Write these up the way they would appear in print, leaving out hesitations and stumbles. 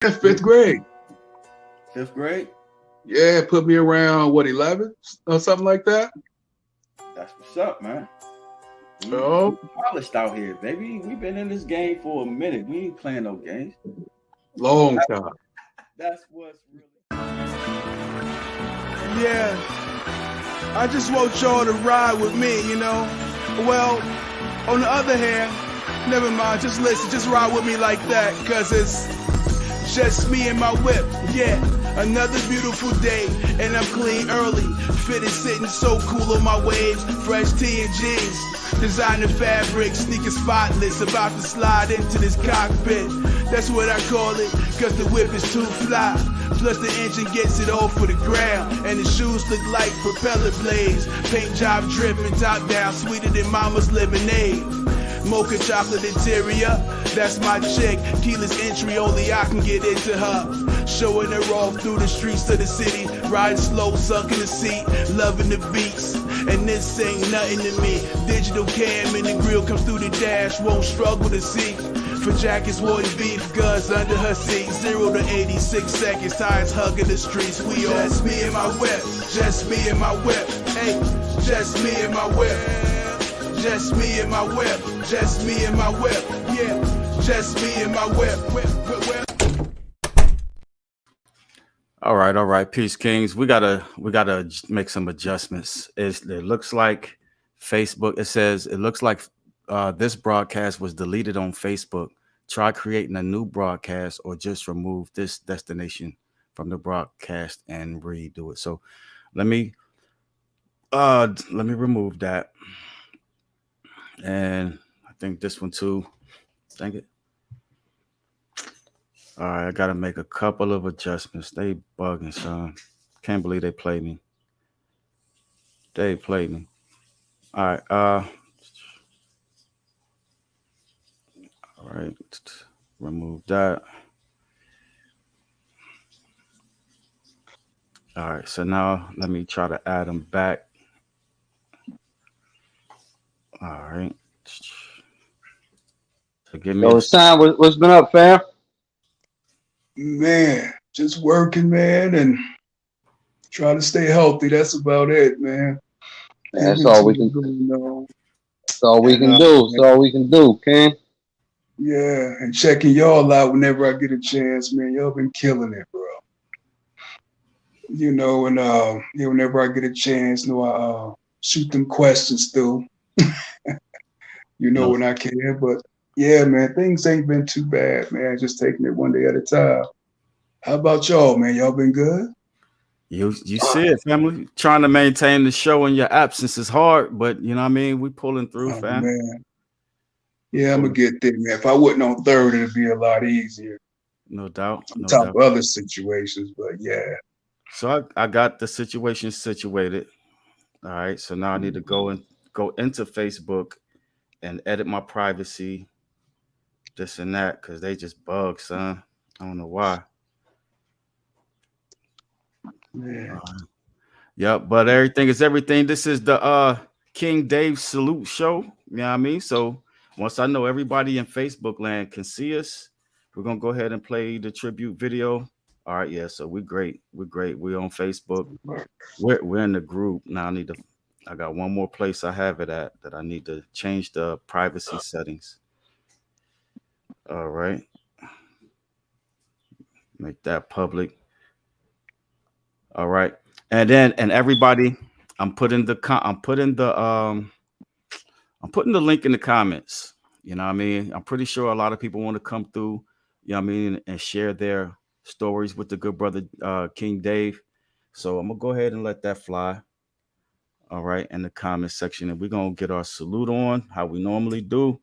Yeah, fifth grade. Fifth grade? Yeah, put me around what 11 or something like that. That's what's up, man. Oh, Polished out here, baby. We've been in this game for a minute. We ain't playing no games. long time. That's what's really. Yeah, I just want y'all to ride with me, you know. Well, on the other hand, never mind, just listen, just ride with me like that, cause it's just me and my whip, yeah. Another beautiful day, and I'm clean early. Fitted, sitting so cool on my waves. Fresh tee and jeans, designer fabric, sneakers spotless. About to slide into this cockpit. That's what I call it, cause the whip is too fly. Plus the engine gets it all for the ground. And the shoes look like propeller blades. Paint job dripping, top down, sweeter than mama's lemonade. Mocha chocolate interior, that's my chick. Keyless entry, only I can get into her. Showing her off through the streets of the city. Riding slow, sunk in the seat, loving the beats. And this ain't nothing to me. Digital cam in the grill comes through the dash, won't struggle to see. For jackets, wanting beef, guns under her seat. 0 to 86 seconds, tires hugging the streets. We all just me and my whip, just me and my whip. Hey, just me and my whip. Just me and my whip, just me and my whip, yeah, just me and my whip. All right, Peace Kings. We gotta make some adjustments. It looks like Facebook. It looks like this broadcast was deleted on Facebook. Try creating a new broadcast or just remove this destination from the broadcast and redo it. So let me remove that. And I think this one too. Dang it. All right, I gotta make a couple of adjustments. They bugging, son. Can't believe they played me. They played me. All right. All right. Remove that. All right. So now let me try to add them back. All right. So give me. Yo, Sam, what's been up, fam? Man, just working, man, and trying to stay healthy. That's about it, man. That's all we can do. That's all we can do. That's all we can do, King. Yeah, and checking y'all out whenever I get a chance, man. Y'all been killing it, bro. You know, and yeah, whenever I get a chance, I shoot them questions through. You know, when I can, but yeah, man, things ain't been too bad, man. Just taking it one day at a time. How about y'all, man? Y'all been good? You see it, family. Trying to maintain the show in your absence is hard, but you know what I mean? We pulling through, fam. Man. Yeah, I'm gonna get there, man. If I wasn't on third, it'd be a lot easier. No doubt. On top of other situations, but yeah. So I got the situation situated. All right. So now I need to go into Facebook and edit my privacy, this and that, because they just bug, son. I don't know why. Yeah. Yep, but everything is everything. This is the King Dave Salute Show. You know what I mean? So once I know everybody in Facebook land can see us, we're gonna go ahead and play the tribute video. All right, yeah. So we're great. We're great. We're on Facebook. We're in the group now. I got one more place I have it at that I need to change the privacy settings. All right. Make that public. All right. And everybody, I'm putting the link in the comments. You know what I mean? I'm pretty sure a lot of people want to come through, you know what I mean, and share their stories with the good brother King Dave. So I'm gonna go ahead and let that fly. All right, in the comment section, and we're gonna get our salute on how we normally do.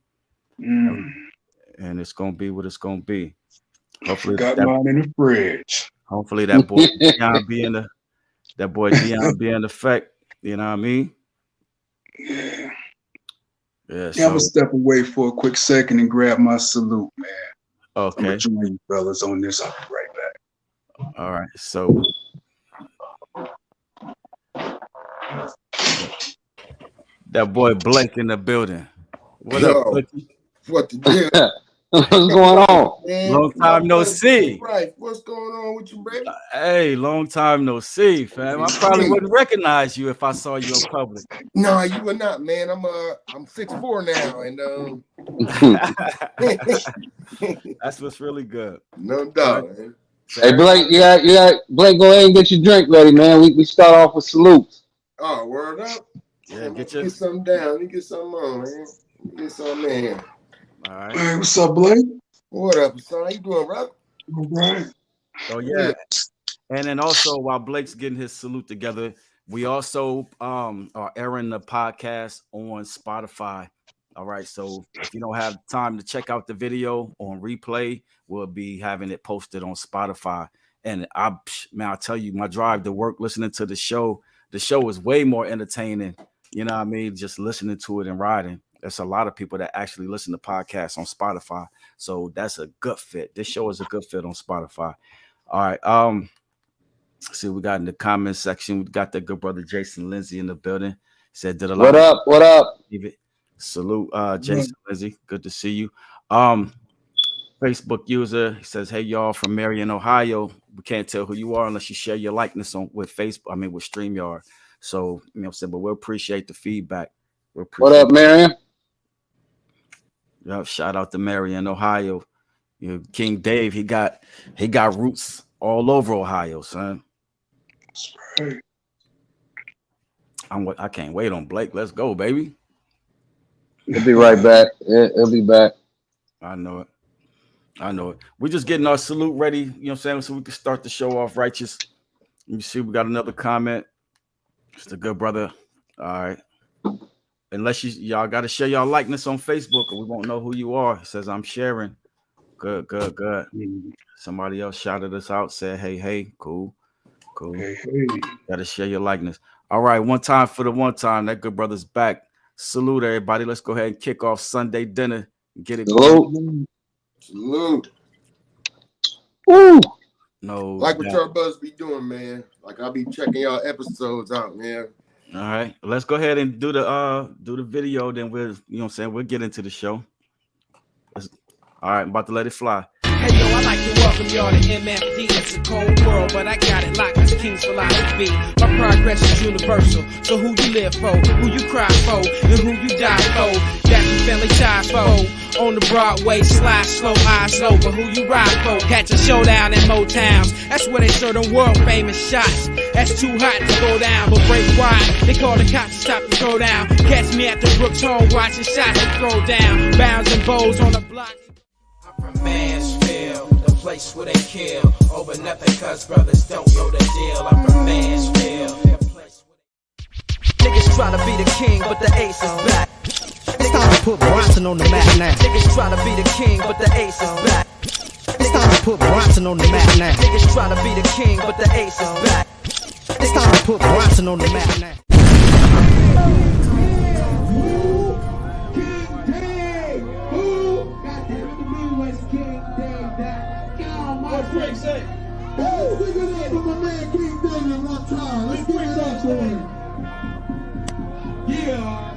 And it's gonna be what it's gonna be. Hopefully got mine in the fridge. Hopefully that boy Dion be in effect. You know what I mean? Yeah. Yeah. I'm gonna step away for a quick second and grab my salute, man. Okay. I'm gonna join you fellas on this. I'll be right back. All right. So that boy Blake in the building. What up, Blakey? What the deal? What's going on? Man, Long time no see. Right. What's going on with you, baby? Hey, long time no see, fam. I probably wouldn't recognize you if I saw you in public. No, you would not, man. I'm 6'4" now, and That's what's really good. no doubt, man. Hey, Blake, you got Blake, go ahead and get your drink ready, man. We start off with salutes. Oh, word up. Yeah, Get something down. Let me get something on, man. Get something in here. All right. Hey, what's up, Blake? What up, son? How you doing, bro? All right. Oh yeah. And then also while Blake's getting his salute together, we also are airing the podcast on Spotify. All right. So if you don't have time to check out the video on replay, we'll be having it posted on Spotify. And I'll tell you, my drive to work listening to the show is way more entertaining. You know what I mean? Just listening to it and riding. There's a lot of people that actually listen to podcasts on Spotify. So that's a good fit. This show is a good fit on Spotify. All right. See, we got in the comment section. We got the good brother Jason Lindsay in the building. He said, "Did a lot." What up? Salute, Jason Lindsay. Good to see you. Facebook user, he says, "Hey y'all from Marion, Ohio. We can't tell who you are unless you share your likeness with Facebook. With StreamYard. So you know what I'm saying, but we'll appreciate the feedback. What up, Marion? Yeah, shout out to Marion, Ohio. You know, King Dave, he got roots all over Ohio, son. Right. I can't wait on Blake. Let's go, baby. He'll be right back. He'll be back. I know it. We're just getting our salute ready, you know what I'm saying, so we can start the show off righteous. Let me see, we got another comment. It's the good brother. All right. Unless y'all got to share y'all likeness on Facebook or we won't know who you are. He says, "I'm sharing." Good. Somebody else shouted us out, said, hey, cool. Hey. Got to share your likeness. All right, one time for the one time. That good brother's back. Salute, everybody. Let's go ahead and kick off Sunday dinner. Get it going. Salute. Woo. No. Like what y'all brothers be doing, man. Like I'll be checking y'all episodes out, man. All right, let's go ahead and do the video. Then we'll, you know what I'm saying, we'll get into the show. All right, I'm about to let it fly. Hey yo, I like to welcome y'all to MFD. It's a cold world, but I got it locked. Cause King's philosophy. My progress is universal. So who you live for, who you cry for, and who you die for. That's the family tie for. On the Broadway, slide slow, eyes low, but who you ride for? Catch a showdown in Motowns. That's where they show them world famous shots. That's too hot to go down, but break wide. They call the cops to stop and throw down. Catch me at the Brooks home watching shots and throw down. Bounds and bows on the block. I'm from Mansfield, the place where they kill over nothing, cause brothers don't know the deal. I'm from Mansfield, the place where they... Niggas try to be the king, but the ace is back. It's time to put Bronson on the map now. Niggas try to be the king, but the ace is back. It's time to put Bronson on the map now. Niggas try to be the king, but the ace is back. It's time to put Bronson on the map now. What Frank say? Hey, give it up for my man King Dave one time. Let's give it up for him. Yeah.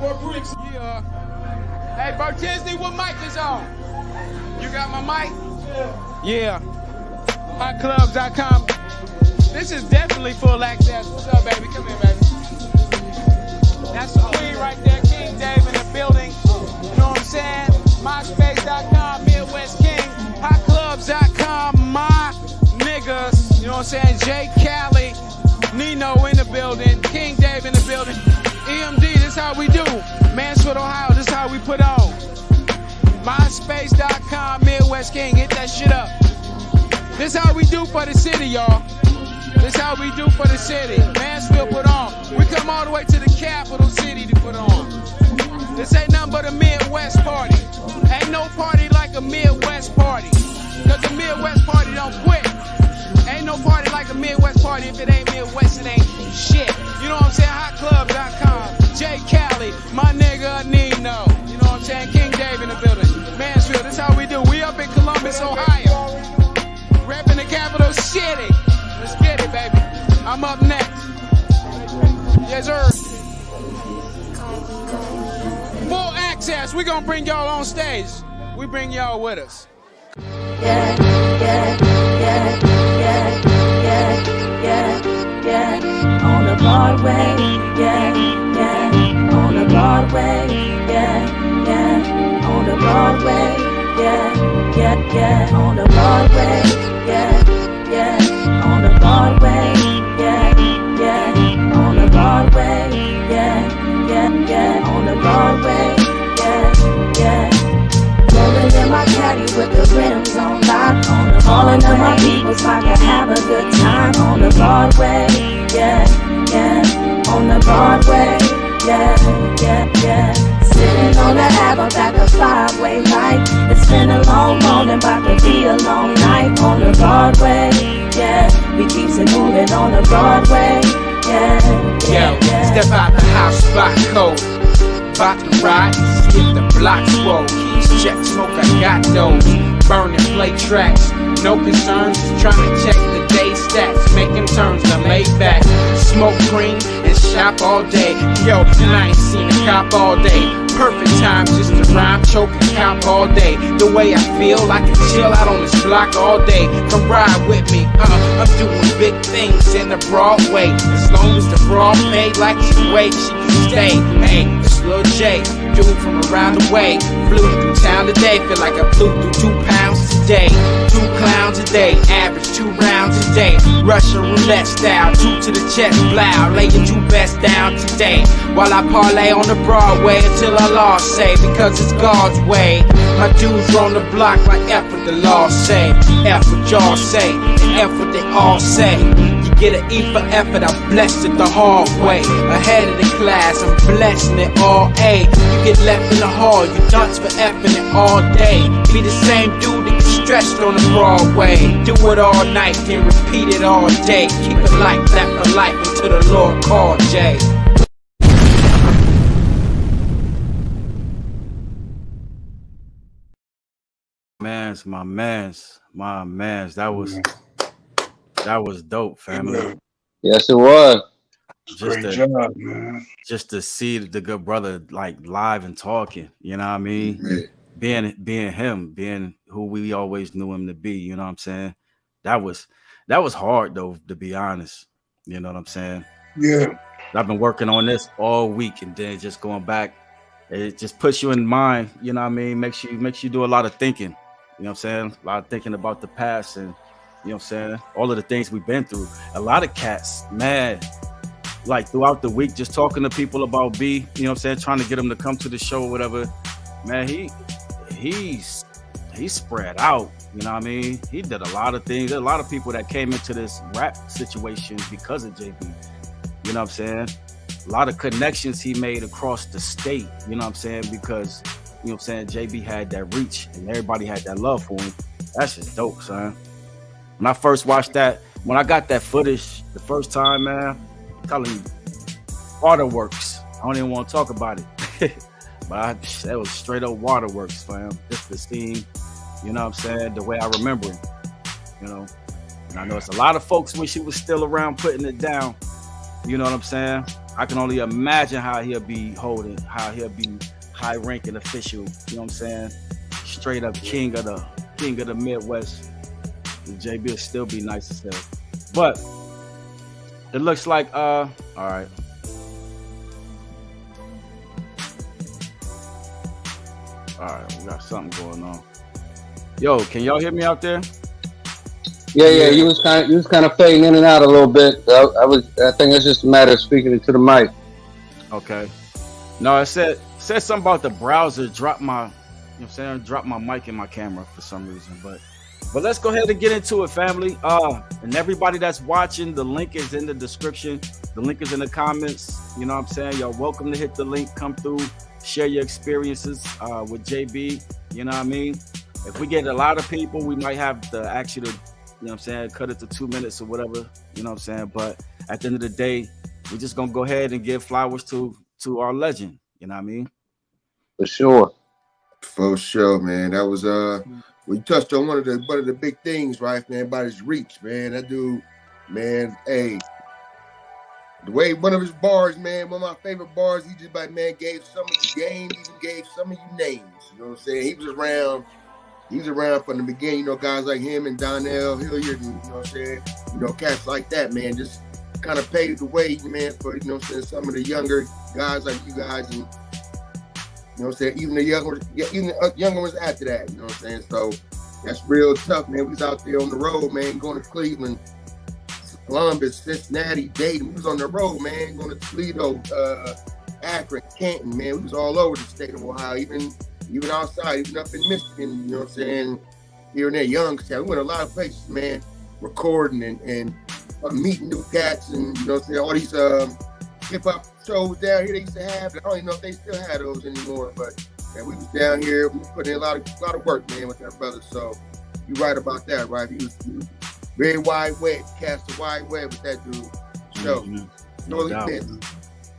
What bricks? Yeah. Hey, Bertizzi, what mic is on? You got my mic? Yeah. Hotclubs.com. This is definitely full access. What's up, baby? Come here, baby. That's the queen right there, King Dave in the building. You know what I'm saying? MySpace.com, Midwest King. Hotclubs.com, my niggas. You know what I'm saying? Jay Cali, Nino in the building, King Dave in the building. EMD, this how we do. Mansfield, Ohio, this how we put on. MySpace.com, Midwest King, hit that shit up. This how we do for the city, y'all. This how we do for the city. Mansfield put on. We come all the way to the capital city to put on. This ain't nothing but a Midwest party. Ain't no party like a Midwest party. Cause the Midwest party don't quit. Ain't no party like a Midwest party. If it ain't Midwest, it ain't shit. You know what I'm saying? Hotclubs.com. Jay Cali, my nigga Nino. You know what I'm saying? King Dave in the building. Mansfield, this how we do. We up in Columbus, Ohio. Repping the capital city. Let's get it, baby. I'm up next. Yes, sir. Full access. We're gonna bring y'all on stage. We bring y'all with us. Yeah, yeah, yeah, yeah, yeah, yeah, yeah. On the Broadway, yeah, yeah. On the Broadway, yeah, yeah. On the Broadway, yeah, yeah, yeah. On the Broadway, yeah, yeah. On the Broadway, yeah, yeah. On the Broadway, yeah, yeah, yeah. On the Broadway, yeah, yeah. Rolling in my caddy with the rims on lock. On the falling of my people so I can have a good time. On the Broadway, yeah, yeah. On the Broadway, yeah, yeah, yeah. Sitting on the Ave back a 5-way light. It's been a long morning, about to be a long night. On the Broadway, yeah. We keeps it moving on the Broadway, yeah, yeah, yeah. Step out the house, spot cold. About to ride, see if the blocks roll. Keys check, smoke, I got those. Burning play tracks, no concerns. Just trying to check the day stats. Making turns to Maybach. Smoke green and shop all day. Yo, and I ain't seen a cop all day. Perfect time just to rhyme, choke and cop all day. The way I feel, I can chill out on this block all day. Come ride with me, I'm doing big things in the Broadway. As long as the broad pay like she wait, she can stay. Hey, it's Lil J, dude from around the way. Flew through town today, feel like I flew through 2 pounds today. 2 clowns a day, average 2 rounds a day. Russian roulette style, 2 to the chest, blow. Lay your 2 best down today. While I parlay on the Broadway until I lost say, because it's God's way. My dudes on the block like F what the law say. F what y'all say, and F what they all say. You get an E for effort, I'm blessed it the hard way. Ahead of the class, I'm blessing it all A. You get left in the hall, you dunce for effing it all day. Be the same dude that gets stretched on the Broadway. Do it all night, then repeat it all day. Keep it like that for life until the Lord call Jay. My mans. That was dope, family. Yes, it was. Great job, man. Just to see the good brother like live and talking, you know what I mean? Man. Being him, being who we always knew him to be, you know what I'm saying? That was hard though, to be honest. You know what I'm saying? Yeah. I've been working on this all week, and then just going back, it just puts you in mind, you know what I mean? Makes you do a lot of thinking. You know what I'm saying? A lot of thinking about the past and, you know what I'm saying? All of the things we've been through. A lot of cats, man, like throughout the week, just talking to people about B, you know what I'm saying? Trying to get them to come to the show or whatever. Man, he's spread out, you know what I mean? He did a lot of things. There's a lot of people that came into this rap situation because of JB. You know what I'm saying? A lot of connections he made across the state, you know what I'm saying? Because, you know what I'm saying, JB had that reach and everybody had that love for him. That's just dope, son. When I first watched that, when I got that footage the first time, man, I'm telling you, waterworks. I don't even want to talk about it. But that was straight up waterworks, fam. Just the scene, you know what I'm saying, the way I remember it, you know. And I know it's a lot of folks wish he was still around putting it down. You know what I'm saying? I can only imagine how he'll be holding, how he'll be high-ranking official, you know what I'm saying? Straight up king of the Midwest. And JB will still be nice as hell. But it looks like all right. All right, we got something going on. Yo, can y'all hear me out there? Yeah. You was kind of fading in and out a little bit. I think it's just a matter of speaking into the mic. Okay. No, it said something about the browser dropped my, you know what I'm saying, dropped my mic in my camera for some reason. But let's go ahead and get into it, family. And everybody that's watching, the link is in the description. The link is in the comments. You know what I'm saying? Y'all welcome to hit the link, come through, share your experiences with JB. You know what I mean? If we get a lot of people, we might have to actually, you know what I'm saying, cut it to 2 minutes or whatever. You know what I'm saying? But at the end of the day, we're just gonna go ahead and give flowers to our legend. You know what I mean? For sure. For sure, man. That was we touched on one of the big things, right, man, about his reach, man. That dude, man, hey, the way one of his bars, man, one of my favorite bars, he just like, man, gave some of the game, even gave some of you names. You know what I'm saying? He was around from the beginning, you know, guys like him and Donnell Hilliard, and, you know what I'm saying? You know, cats like that, man, just kind of paved the way, man, for, you know what I'm saying, some of the younger guys like you guys, and, you know what I'm saying, even the younger ones after that, you know what I'm saying? So that's real tough, man. We was out there on the road, man, going to Cleveland, Columbus, Cincinnati, Dayton. We was on the road, man, going to Toledo, Akron, Canton, man. We was all over the state of Ohio, even outside, even up in Michigan, you know what I'm saying, here and there, Youngstown. We went a lot of places, man, recording and meeting new cats, and, you know what I'm saying, all these hip-hop shows down here they used to have. I don't even know if they still had those anymore, but, man, we was down here, we put in a lot of work, man, with that brother. So you're right about that, right? He was very wide web, cast a wide web with that dude. So, No doubt.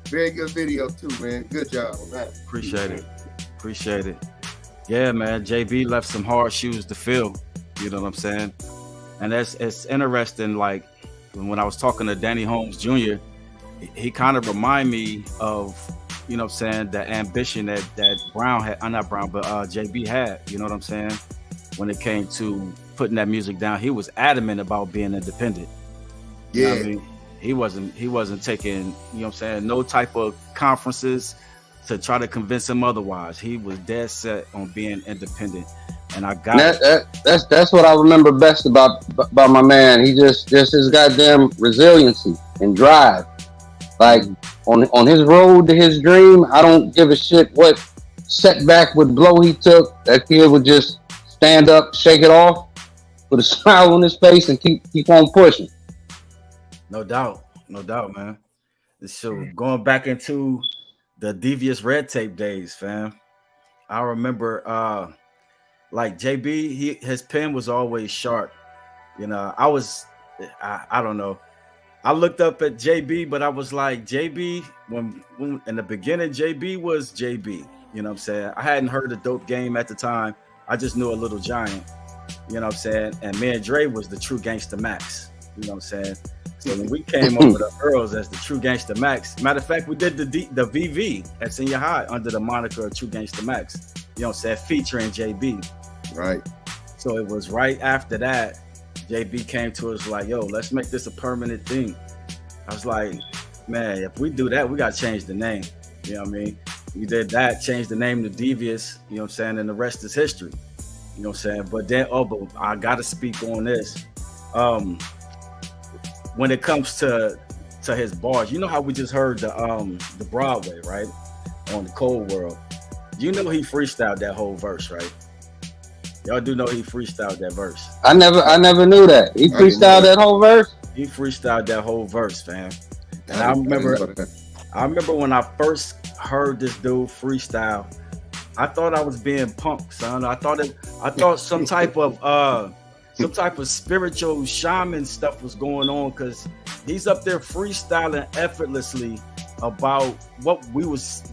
Very good video too, man. Good job on that. Appreciate it. Yeah, man. JB left some hard shoes to fill. You know what I'm saying? And it's interesting. Like when I was talking to Danny Holmes Jr., he kind of remind me of, you know what I'm saying, the ambition that Brown had, not Brown, but JB had. You know what I'm saying? When it came to putting that music down, he was adamant about being independent. Yeah. You know what I mean? He wasn't taking, you know what I'm saying, no type of conferences to try to convince him otherwise. He was dead set on being independent. And I got that's what I remember best about my man. He just his goddamn resiliency and drive. Like on his road to his dream, I don't give a shit what setback, what blow he took. That kid would just stand up, shake it off, put a smile on his face, and keep on pushing. No doubt, man. So going back into the devious red tape days, fam. I remember like JB, his pen was always sharp. You know, I don't know. I looked up at JB, but I was like, JB, when in the beginning, JB was JB. You know what I'm saying? I hadn't heard of Dope Game at the time. I just knew a Little Giant. You know what I'm saying? And me and Dre was the True Gangsta Max. You know what I'm saying? So when we came over the Earls as the True Gangsta Max, matter of fact, we did the VV at Senior High under the moniker of True Gangsta Max. You know what I'm saying? Featuring JB. Right. So it was right after that, JB came to us like, yo, let's make this a permanent thing. I was like, man, if we do that, we got to change the name. You know what I mean? We did that, changed the name to Devious, you know what I'm saying? And the rest is history. You know what I'm saying? But then, but I got to speak on this. When it comes to his bars, you know how we just heard the Broadway, right? On the Cold World. You know he freestyled that whole verse, right? Y'all do know he freestyled that verse. I never knew that. He freestyled that whole verse? He freestyled that whole verse, fam. And I remember when I first heard this dude freestyle, I thought I was being punked, son. I thought some type of spiritual shaman stuff was going on, because he's up there freestyling effortlessly about what we was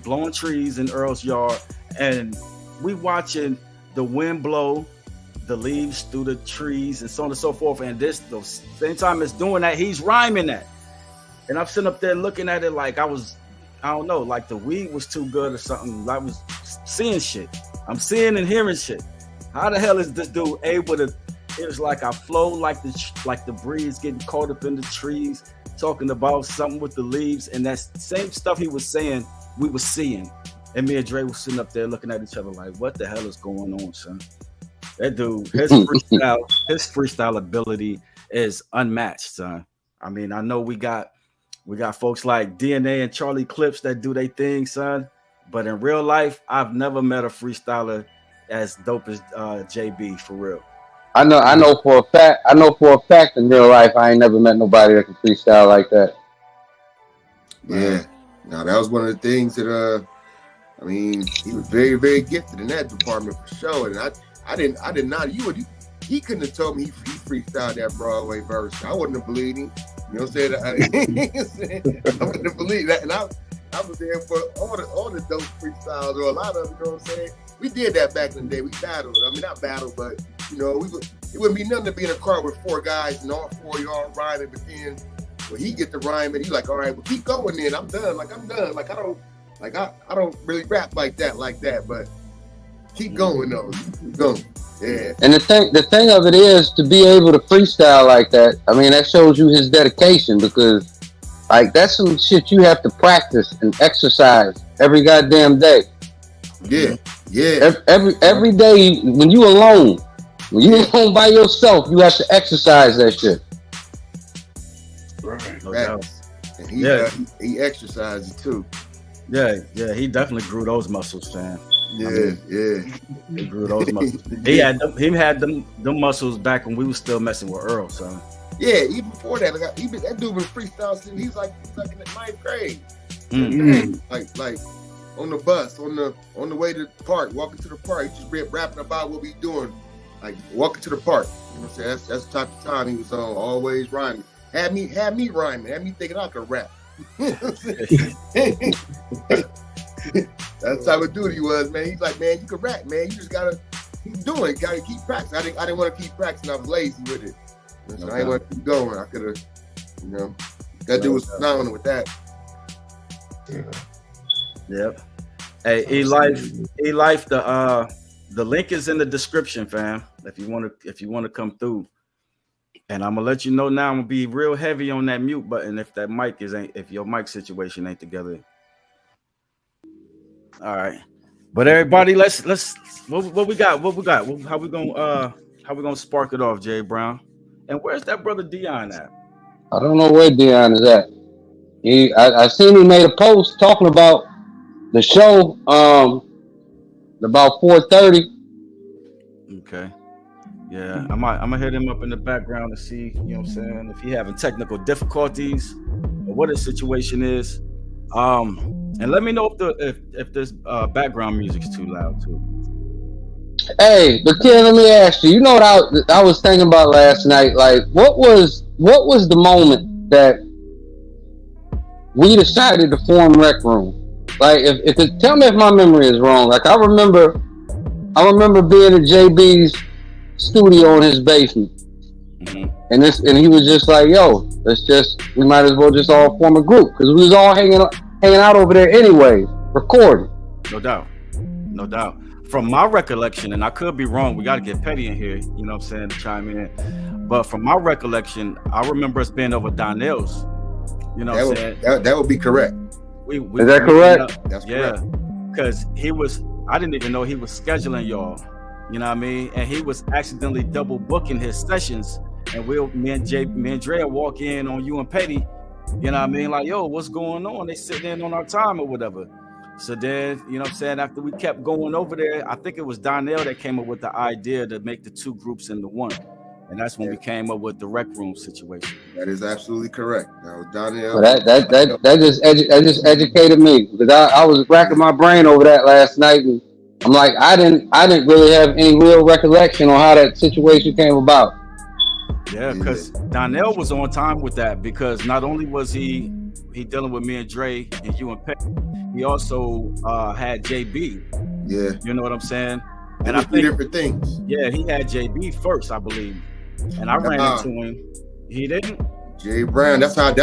blowing trees in Earl's yard, and we watching the wind blow the leaves through the trees and so on and so forth. And the same time it's doing that, he's rhyming that. And I'm sitting up there looking at it like I don't know, like the weed was too good or something. I was seeing shit. I'm seeing and hearing shit. How the hell is this dude able to? It was like I flow like the breeze getting caught up in the trees, talking about something with the leaves, and that same stuff he was saying, we were seeing. And me and Dre was sitting up there looking at each other like, what the hell is going on, son? That dude, his freestyle ability is unmatched, son. I mean, I know we got folks like DNA and Charlie Clips that do their thing, son. But in real life, I've never met a freestyler as dope as JB, for real. I know for a fact in real life, I ain't never met nobody that can freestyle like that. Yeah. Now that was one of the things that I mean, he was very, very gifted in that department for sure. And I did not. He couldn't have told me he freestyled that Broadway verse. I wouldn't have believed him. You know what I'm saying? I wouldn't have believed that. And I was there for all the dope freestyles, or a lot of them. You know what I'm saying? We did that back in the day. We battled. I mean, not battled, but you know, it wouldn't be nothing to be in a car with four guys and all four of y'all riding, but then when he get the rhyme and he like, all right, well keep going then. I'm done. Like I'm done. Like I don't really rap like that, but keep going though. Keep going. Yeah. And the thing of it is to be able to freestyle like that. I mean, that shows you his dedication because, like, that's some shit you have to practice and exercise every goddamn day. Yeah, yeah. Every day when you alone by yourself, you have to exercise that shit. Right. No doubt. And he exercises too. Yeah, he definitely grew those muscles, fam. Yeah. He grew those muscles. He had them muscles back when we was still messing with Earl, son. Yeah, even before that, that dude was freestyle. He's like in the 9th grade. Mm-hmm. Like on the bus, on the way to the park, walking to the park, he just rapping about what we doing, like walking to the park. You know what I'm saying? That's the type of time he was on, always rhyming. Had me rhyming, had me thinking I could rap. That's the type of dude he was, man. He's like, man, you can rap, man. You just gotta keep keep practicing. I didn't want to keep practicing. I was lazy with it. So I didn't want to keep going. I could have, that dude was phenomenal with that. Yep. Hey, E-Life, the link is in the description, fam. If you want to come through. And I'm gonna let you know now. I'm gonna be real heavy on that mute button if your mic situation ain't together. All right, but everybody, let's what we got? How we gonna spark it off, Jay Brown? And where's that brother Dion at? I don't know where Dion is at. I seen he made a post talking about the show about 4:30. Okay. Yeah, I'm gonna hit him up in the background to see, you know what I'm saying, if he having technical difficulties or what his situation is. And let me know if this background music's too loud too. Hey, but Ken, let me ask you. You know what I was thinking about last night? Like, what was the moment that we decided to form Rec Room? Like, tell me if my memory is wrong. Like, I remember being in JB's studio in his basement, and he was just like, "Yo, we might as well just all form a group because we was all hanging out over there anyway, recording." No doubt. From my recollection, and I could be wrong, we got to get Petty in here, you know what I'm saying, to chime in. But from my recollection, I remember us being over Donnell's. You know what I'm saying? That would be correct. Is that correct? That's correct. Because I didn't even know he was scheduling y'all. You know what I mean? And he was accidentally double booking his sessions. And me and Dre walk in on you and Petty. You know what I mean? Like, yo, what's going on? They sitting in on our time or whatever. So then, you know what I'm saying? After we kept going over there, I think it was Donnell that came up with the idea to make the two groups into one. And that's when we came up with the Rec Room situation. That is absolutely correct. That was Donnell. Well, that just educated me because I was racking my brain over that last night, and I'm like, I didn't really have any real recollection on how that situation came about. Yeah, because Donnell was on time with that because not only was he dealing with me and Dre and you and Petty, he also had JB. Yeah. You know what I'm saying? And I think different things. Yeah, he had JB first, I believe. And I ran into him. He didn't? Jay Brown. That's how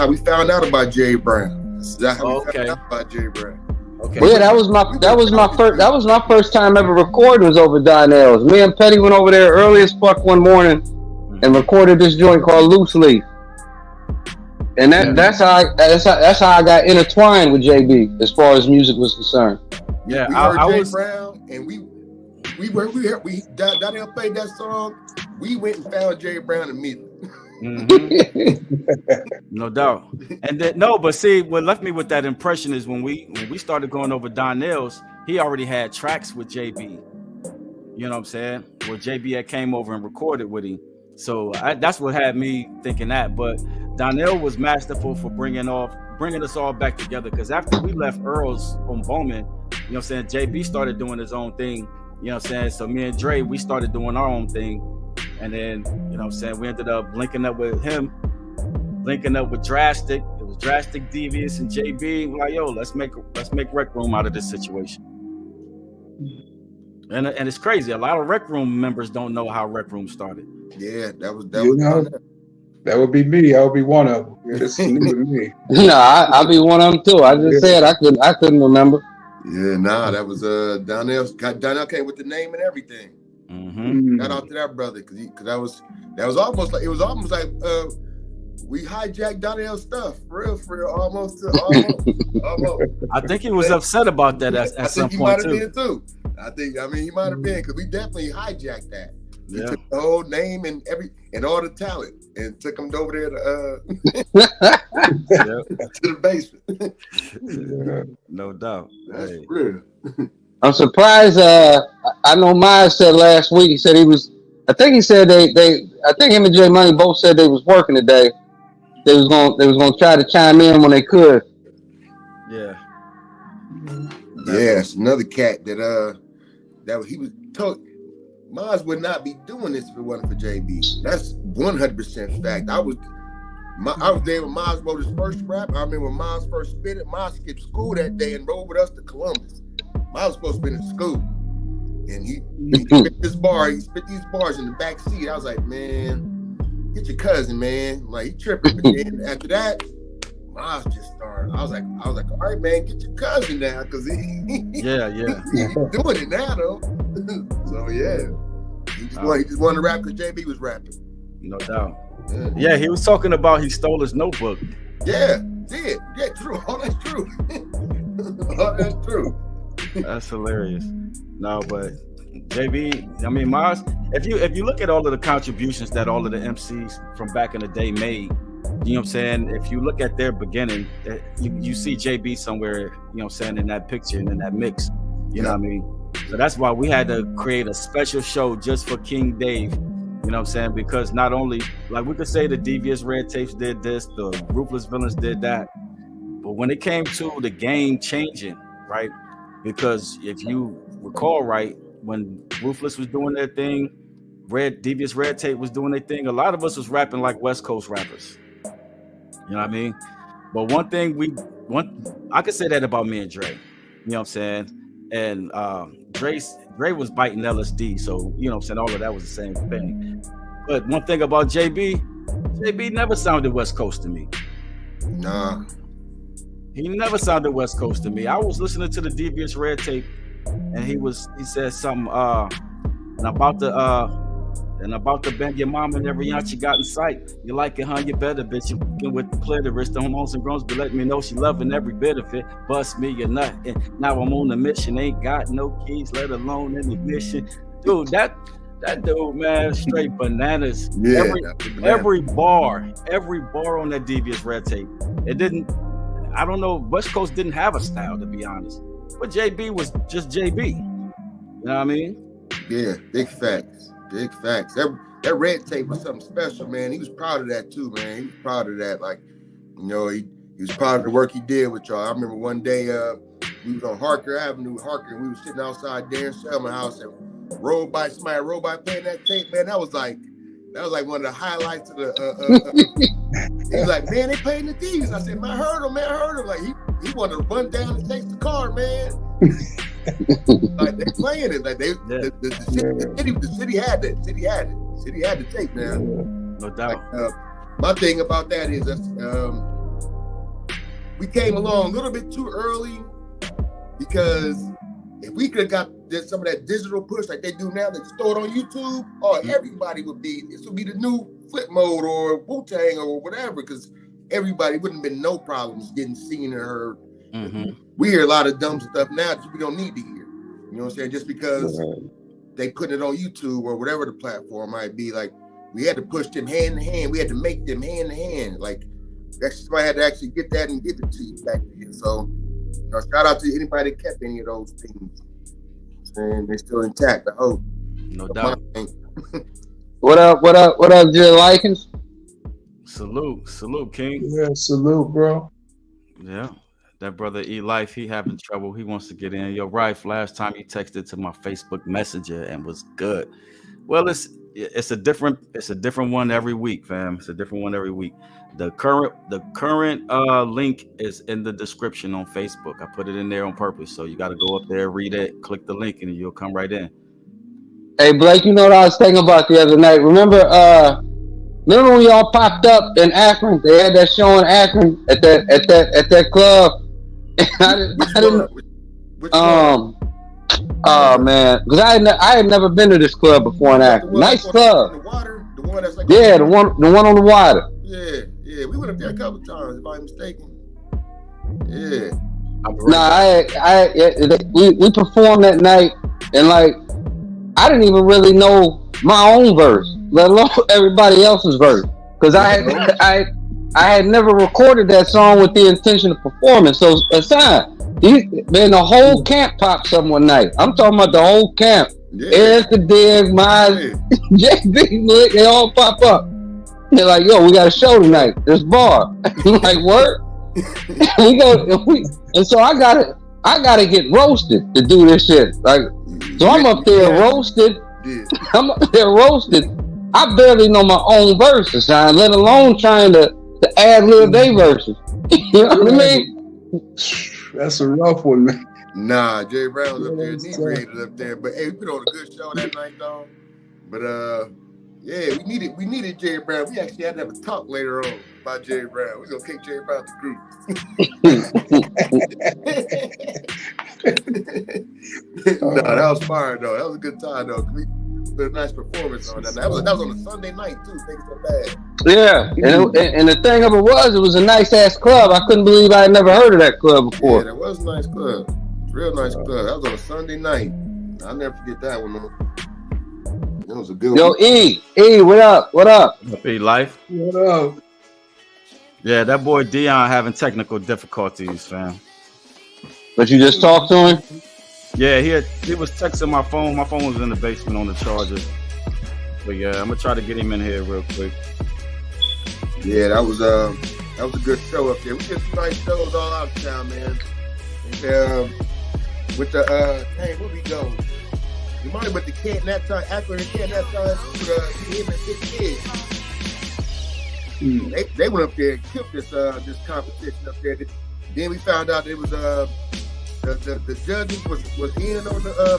we found out about Jay Brown. That's how we found out about Jay Brown. Okay. Well, yeah, that was my first time ever recording was over Donnell's. Me and Petty went over there early as fuck one morning and recorded this joint called Loose Leaf. And that's how I got intertwined with JB as far as music was concerned. Yeah, we heard Jay Brown, and we Donnell played that song. We went and found Jay Brown immediately. No doubt. And then but see, what left me with that impression is when we started going over Donnell's, he already had tracks with JB. You know what I'm saying? Where JB had came over and recorded with him. So that's what had me thinking that. But Donnell was masterful for bringing us all back together. Because after we left Earl's on Bowman, you know what I'm saying, JB started doing his own thing. You know what I'm saying? So me and Dre, we started doing our own thing. And then, you know what I'm saying, we ended up linking up with him, linking up with Drastic. It was Drastic, Devious, and JB. We're like, yo, let's make Rec Room out of this situation. And it's crazy. A lot of Rec Room members don't know how Rec Room started. Yeah, that was That would be me. I would be one of them. Yeah, this is new to me. No, I'll be one of them too. I just said I couldn't remember. Yeah, nah, that was Donnell. Donnell came with the name and everything. Shout out to that brother, cause that was almost like we hijacked Donnell's stuff, for real, almost. I think he was upset about that at some point too. He might have been too. He might have been, because we definitely hijacked that. We Yeah. took the whole name and all the talent and took them over there to the basement. No doubt. That's Hey. real. I'm surprised. I know Miles said last week. He said he was. I think he said I think him and J Money both said they was working today. They was gonna try to chime in when they could. Yeah. Yes, another cat that he was told. Maz would not be doing this if it wasn't for JB. That's 100% fact. I was there when Maz wrote his first rap. I remember when Maz first spit it. Maz skipped school that day and rode with us to Columbus. Maz was supposed to be in school, and he spit this bar. He spit these bars in the back seat. I was like, man, get your cousin, man. Like, he tripping. But then after that, Maz just started. I was like, all right, man, get your cousin now, because he's doing it now though. So yeah, he just wanted to rap because JB was rapping. No doubt. Yeah, he was talking about he stole his notebook. Yeah, true. Oh, that's true. That's true. That's hilarious. No, but JB, Maz, if you look at all of the contributions that all of the MCs from back in the day made, you know what I'm saying? If you look at their beginning, you see JB somewhere, you know what I'm saying, in that picture and in that mix. You know what I mean? So that's why we had to create a special show just for King Dave. You know what I'm saying? Because not only, like, we could say the Devious Red Tapes did this, the Ruthless Villains did that, but when it came to the game changing, right? Because if you recall right, when Ruthless was doing their thing, Devious Red Tape was doing their thing, a lot of us was rapping like West Coast rappers. You know what I mean? But one thing I could say that about me and Dre. You know what I'm saying? And Dre was biting LSD, so you know what I'm saying, all of that was the same thing. But one thing about JB never sounded West Coast to me. Nah. He never sounded West Coast to me. I was listening to the Devious Red Tape, and he said something and about to bend your mom and every ounce you got in sight. You like it, huh? You better, bitch. You fucking with the clitoris. The hormones and groans, but let me know she loving every bit of it. Bust me a nut, and now I'm on a mission. Ain't got no keys, let alone an ignition. Dude, that dude, man, straight bananas. Yeah, every bar on that Devious Red Tape. It didn't. I don't know. West Coast didn't have a style, to be honest. But JB was just JB. You know what I mean? Yeah, big facts. Big facts. That Red Tape was something special, man. He was proud of that too, man. He was proud of that. Like, you know, he was proud of the work he did with y'all. I remember one day we was on Harker Avenue, and we was sitting outside Darren Selma house and rolled by playing that tape, man. That was like one of the highlights of the he was like, man, they playing the D's. I said, man, I heard him. Like, he wanted to run down and take the car, man. Like, they playing it. Like, the city had it. City had the tape, man. No doubt. Like, my thing about that is that we came along a little bit too early, because if we could have got some of that digital push like they do now, they just throw it on YouTube, everybody would be, this would be the new Flip Mode or Wu-Tang or whatever, because everybody wouldn't have been no problems getting seen or heard. Mm-hmm. We hear a lot of dumb stuff now that we don't need to hear. You know what I'm saying? Just because they put it on YouTube or whatever the platform might be, like, we had to push them hand in hand. We had to make them hand in hand. Like, that's why I had to actually get that and give it to you back then. So, you know, shout out to anybody that kept any of those things. And they're still intact, I hope. No doubt. What up, Jay Likens? Salute, King. Yeah, salute, bro. Yeah, that brother E Life, he having trouble. He wants to get in. Yo, Rife, last time he texted to my Facebook Messenger and was good. Well, it's a different one every week, fam. It's a different one every week. The current link is in the description on Facebook. I put it in there on purpose, so you got to go up there, read it, click the link, and you'll come right in. Hey, Blake, you know what I was thinking about the other night? Remember Remember when y'all popped up in Akron? They had that show in Akron at that club. I didn't. Which one? Oh man, because I had never been to this club before in Akron. Nice club. The water, the one that's like the one on the water. Yeah, we went up there a couple times, if I'm mistaken. Yeah. We performed that night, and like I didn't even really know my own verse, let alone everybody else's verse, because I had never recorded that song with the intention of performing. So aside. Man, the whole camp popped up one night. I'm talking about the whole camp. Yeah. Eric, Dig, Miles, JB, they all pop up. They're like, yo, we got a show tonight. This bar. I'm like, what? And so I gotta get roasted to do this shit. Like, so I'm up there roasted. Yeah. I'm up there roasted. I barely know my own verses, let alone trying to ad-lib their verses. You know what I mean? That's a rough one, man. Nah, Jay Brown was up there, inebriated up there. But hey, we put on a good show that night, though. But yeah, we needed Jay Brown. We actually had to have a talk later on about Jay Brown. We're gonna kick Jay Brown out the group. Nah, that was fire though. That was a good time though. We put a nice performance on that. That was on a Sunday night too. Things so bad. Yeah, and the thing of it was a nice ass club. I couldn't believe I had never heard of that club before. Yeah, that was a nice club. Real nice club. That was on a Sunday night. I'll never forget that one, man. That was a good one. Yo, E, what up? What up? E Life. What up? Yeah, that boy Dion having technical difficulties, fam. But you just talked to him? Yeah, he was texting my phone. My phone was in the basement on the charger. But yeah, I'm gonna try to get him in here real quick. Yeah, that was a good show up there. We did some nice shows all out of town, man. And, with the hey, where we go? You mind with the kid that time, Akron kid that time, him and 6 kids. They went up there and killed this competition up there. Then we found out it was the judges was in on the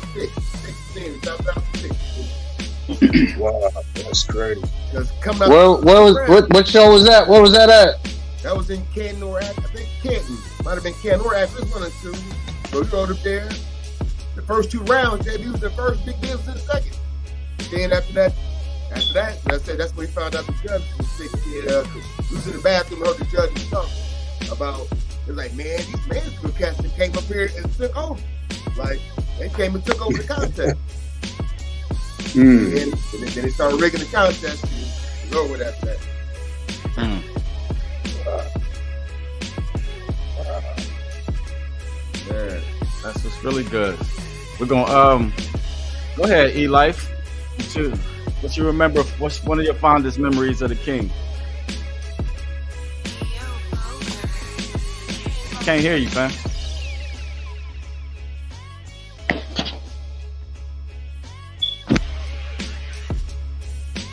16, top 6. Wow, that's crazy. What show was that? Where was that at? That was in Canton or I think Canton. Might have been Canton or Akron, one or two. So we rode up there. The first 2 rounds, JB was the first, big deal was in the second. Then after that, I said that's when we found out the judge was 6 kids. We was in the bathroom, heard the judges talk about. It's like, man, these management cats came up here and took over. Like they came and took over the contest. And then they started rigging the contest. And go with that. Yeah, that's what's really good. We're gonna go ahead, E Life. What you remember? What's one of your fondest memories of the King? Can't hear you, fam.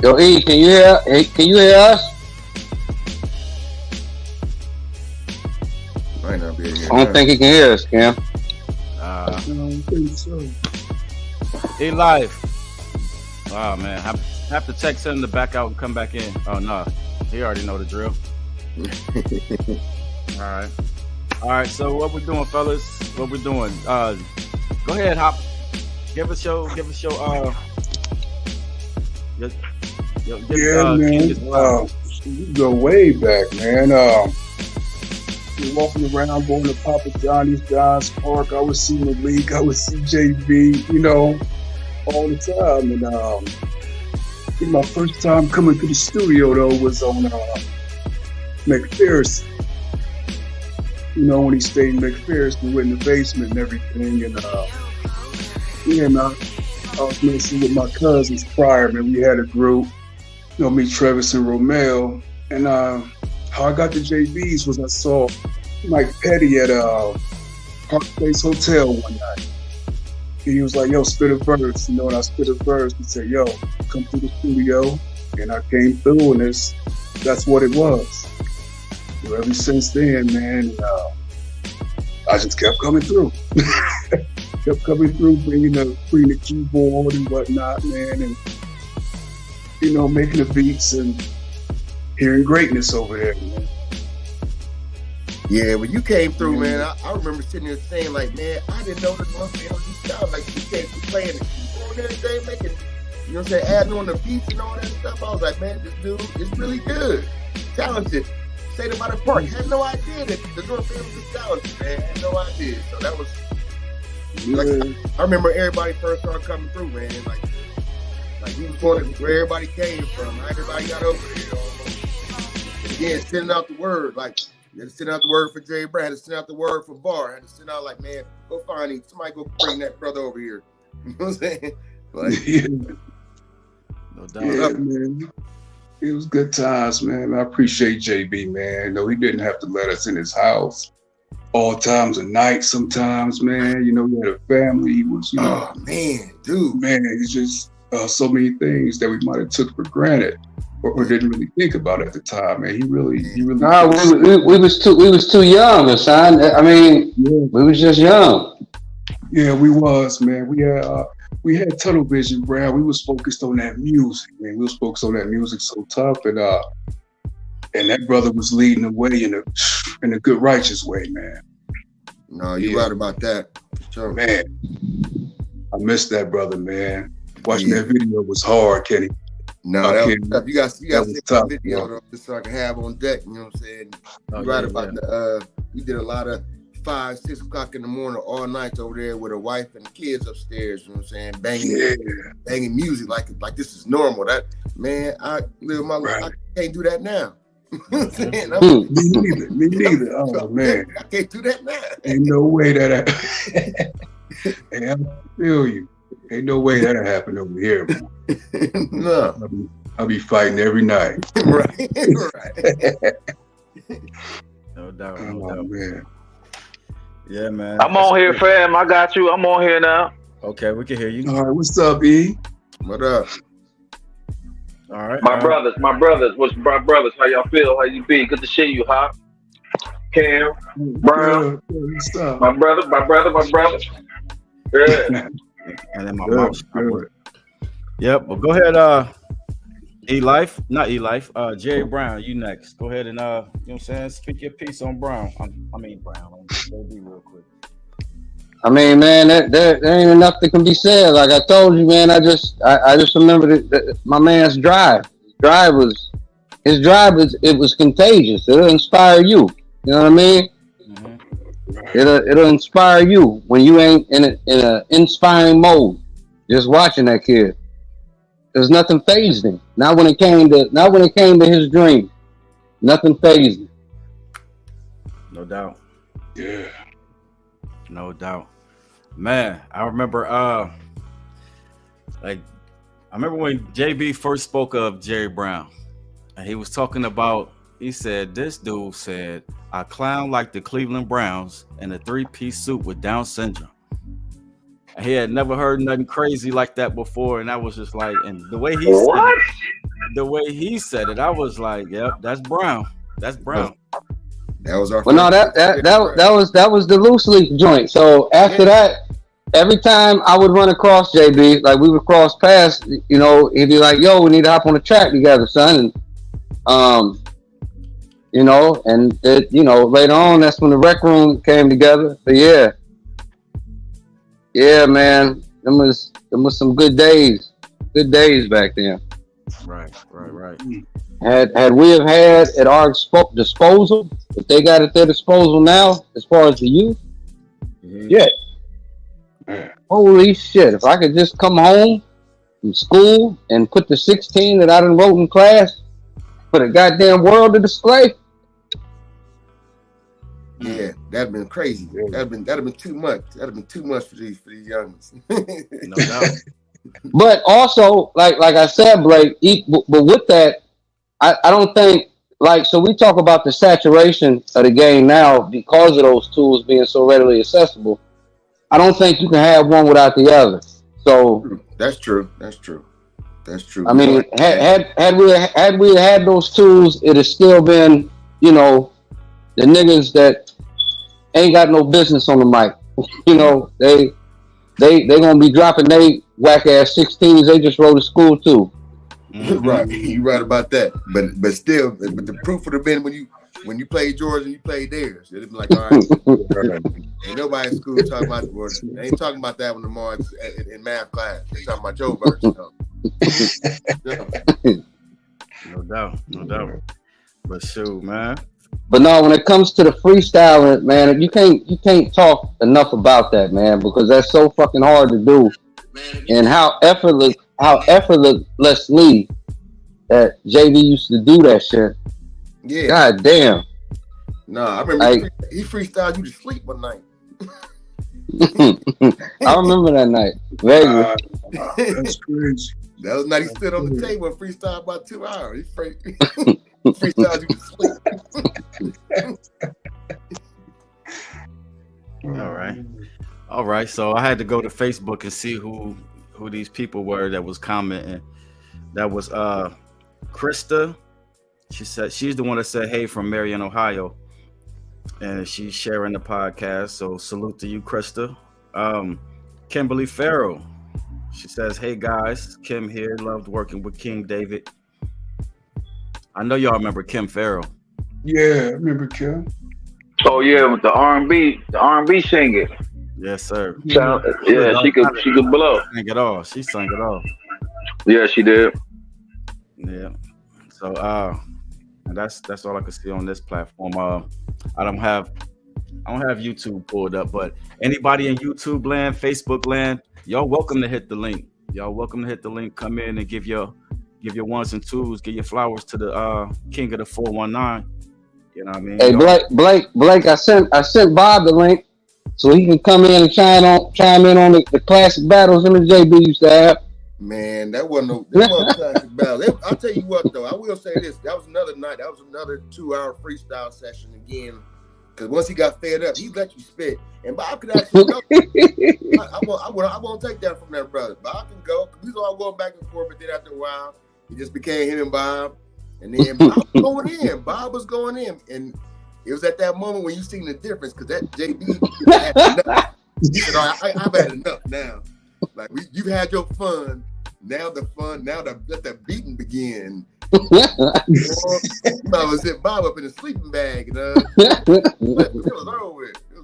Yo, E, can you hear us? Might not be here. I don't think he can hear us, Cam. I don't think so. E Life. Wow, man. Have to text him to back out and come back in. Oh no, he already know the drill. All right. So what we doing, fellas? What we doing? Go ahead, Hop. Give us your. Man. You go way back, man. You're walking around, going to Papa Johnny's, John's Park. I would see Malik, I would see JB, all the time. And I think my first time coming to the studio though was on McPherson. When he stayed in McPherson, we were in the basement and everything. And I was messing with my cousins prior, man. We had a group, me, Travis, and Romeo. And how I got to JB's was I saw Mike Petty at Park Place Hotel one night. And he was like, yo, spit a verse. And I spit a verse. He said, yo, come through the studio. And I came through, and that's what it was. Ever since then, man, I just kept coming through. Bringing the keyboard and whatnot, man, and making the beats. And hearing greatness over there. Yeah, when you came through, man, I remember sitting there saying, like, man, I didn't know this one man on this sound. Like, you came through playing on everything, making, you know what I'm saying, adding on the beats and all that stuff. I was like, man, this dude is really good, talented. Say about the park. Had no idea that the North End was talented, man. Had no idea. So that was, like, I remember everybody first started coming through, man. Like he was going to where everybody came from. How everybody got over there. And again, sending out the word, like, you had to send out the word for Jay Brown, had to send out the word for Bar, had to send out like, man, go find him. Somebody go bring that brother over here. You know what I'm saying? Like, No doubt. Yeah, man. It was good times, man. I appreciate JB, man. No, he didn't have to let us in his house all times of night sometimes, man. You know, he had a family. He was, you know, oh, man, dude. Man, it's just so many things that we might have took for granted or didn't really think about at the time, man. He really. No, we was too young, son. I mean, we was just young. Yeah, we was, man. We had tunnel vision, Brown. We was focused on that music, man. We was focused on that music so tough, and that brother was leading the way in a good, righteous way, man. No, you're right about that. Sure. Man, I missed that brother, man. Watching that video was hard, Kenny. No, that was tough. You got to take tough, that video though, just so I can have on deck. You know what I'm saying? You're right about we did a lot of 5, 6 o'clock in the morning all night over there with a wife and the kids upstairs. You know what I'm saying? Banging music like this is normal. That, man, I live my life. I can't do that now. Me neither. Oh man, I can't do that now. Ain't no way that hey, I feel you. Ain't no way that'll happen over here, man. No. I'll be fighting every night. Right. No doubt. Oh man. Yeah, man. I'm on here, fam. I got you. I'm on here now. Okay, we can hear you. All right, what's up, E? What up? All right. My brothers. What's my brothers? How y'all feel? How you be? Good to see you, huh? Cam, Brown. What's up? My brother. Yeah. And then my mom. Yep. Well, go ahead, Jerry Brown, you next. Go ahead and you know what I'm saying, speak your piece on Brown. Brown. JB real quick. I mean, man, there ain't enough that can be said. Like I told you, man, I just remember that my man's drive. His drive was contagious. It'll inspire you. You know what I mean? Mm-hmm. It'll inspire you when you ain't in a inspiring mode. Just watching that kid. There's nothing fazed him. Not when it came to his dream. Nothing fazed him. No doubt. Yeah. No doubt. Man, I remember when JB first spoke of Jerry Brown, and he was talking about, he said, this dude said, I clown like the Cleveland Browns in a 3-piece suit with Down syndrome. And he had never heard nothing crazy like that before, and I was just like, and the way he said it, I was like, yep, that's Brown. That's Brown. That was our. Well, no, that was the loose leaf joint. So after that, every time I would run across JB, like we would cross paths, you know, he'd be like, "Yo, we need to hop on the track together, son." And you know, and it, you know, later on, that's when the rec room came together. But yeah, man, them was some good days back then. Right. Had we have had at our disposal, if they got at their disposal now, as far as the youth, holy shit! If I could just come home from school and put the 16 that I done wrote in class for the goddamn world to display. Yeah, that'd been crazy. That'd have been too much. That'd have been too much for these youngins. No doubt. But also, like I said, Blake, but with that, I don't think, like, so we talk about the saturation of the game now because of those tools being so readily accessible. I don't think you can have one without the other. So that's true. I mean, had we had those tools, it'd have still been, you know, the niggas that ain't got no business on the mic. You know, they gonna be dropping they whack ass 16s they just wrote to school too. Right, you right about that. But still, but the proof would have been when you played yours and you played theirs. It'd be like, all right, ain't nobody in school talking about the word. They ain't talking about that one tomorrow in math class. They talking about your verse. No doubt. But shoot, man. But no, when it comes to the freestyling, man, you can't talk enough about that, man, because that's so fucking hard to do, and how effortlessly that JD used to do that shit. Yeah. God damn. Nah, I remember he freestyled you to sleep one night. I remember that night. Vaguely. That's crazy. That was night he stood on the table and freestyled about 2 hours. He freestyled you to sleep. All right. So I had to go to Facebook and see who these people were that was commenting. That was Krista. She said she's the one that said hey from Marion, Ohio, and she's sharing the podcast. So salute to you, Krista. Kimberly Farrell. She says, hey guys, Kim here. Loved working with King David. I know y'all remember Kim Farrell. Yeah, I remember Kim. Oh yeah, with the R&B singer. Yes, sir. Yeah, she could blow. Sang it all. She sang it all. Yeah, she did. Yeah. So and that's all I can see on this platform. I don't have YouTube pulled up, but anybody in YouTube land, Facebook land, y'all welcome to hit the link. Come in and give your ones and twos, give your flowers to the king of the 419. You know what I mean? Hey, Blake, I sent Bob the link so he can come in and chime in on the classic battles in the JB used to have. Man, that wasn't classic battle. I'll tell you what though, I will say this. That was another night. That was another 2-hour freestyle session again. Because once he got fed up, he let you spit. And Bob could actually go. I won't take that from that brother. Bob can go. We was all going back and forth, but then after a while, it just became him and Bob. And then Bob was going in. Bob was going in. And it was at that moment when you seen the difference, because that JB had enough. He said, all right, I've had enough now. Like, you've had your fun. Now let the beating begin. I was hit Bob up in a sleeping bag, and it was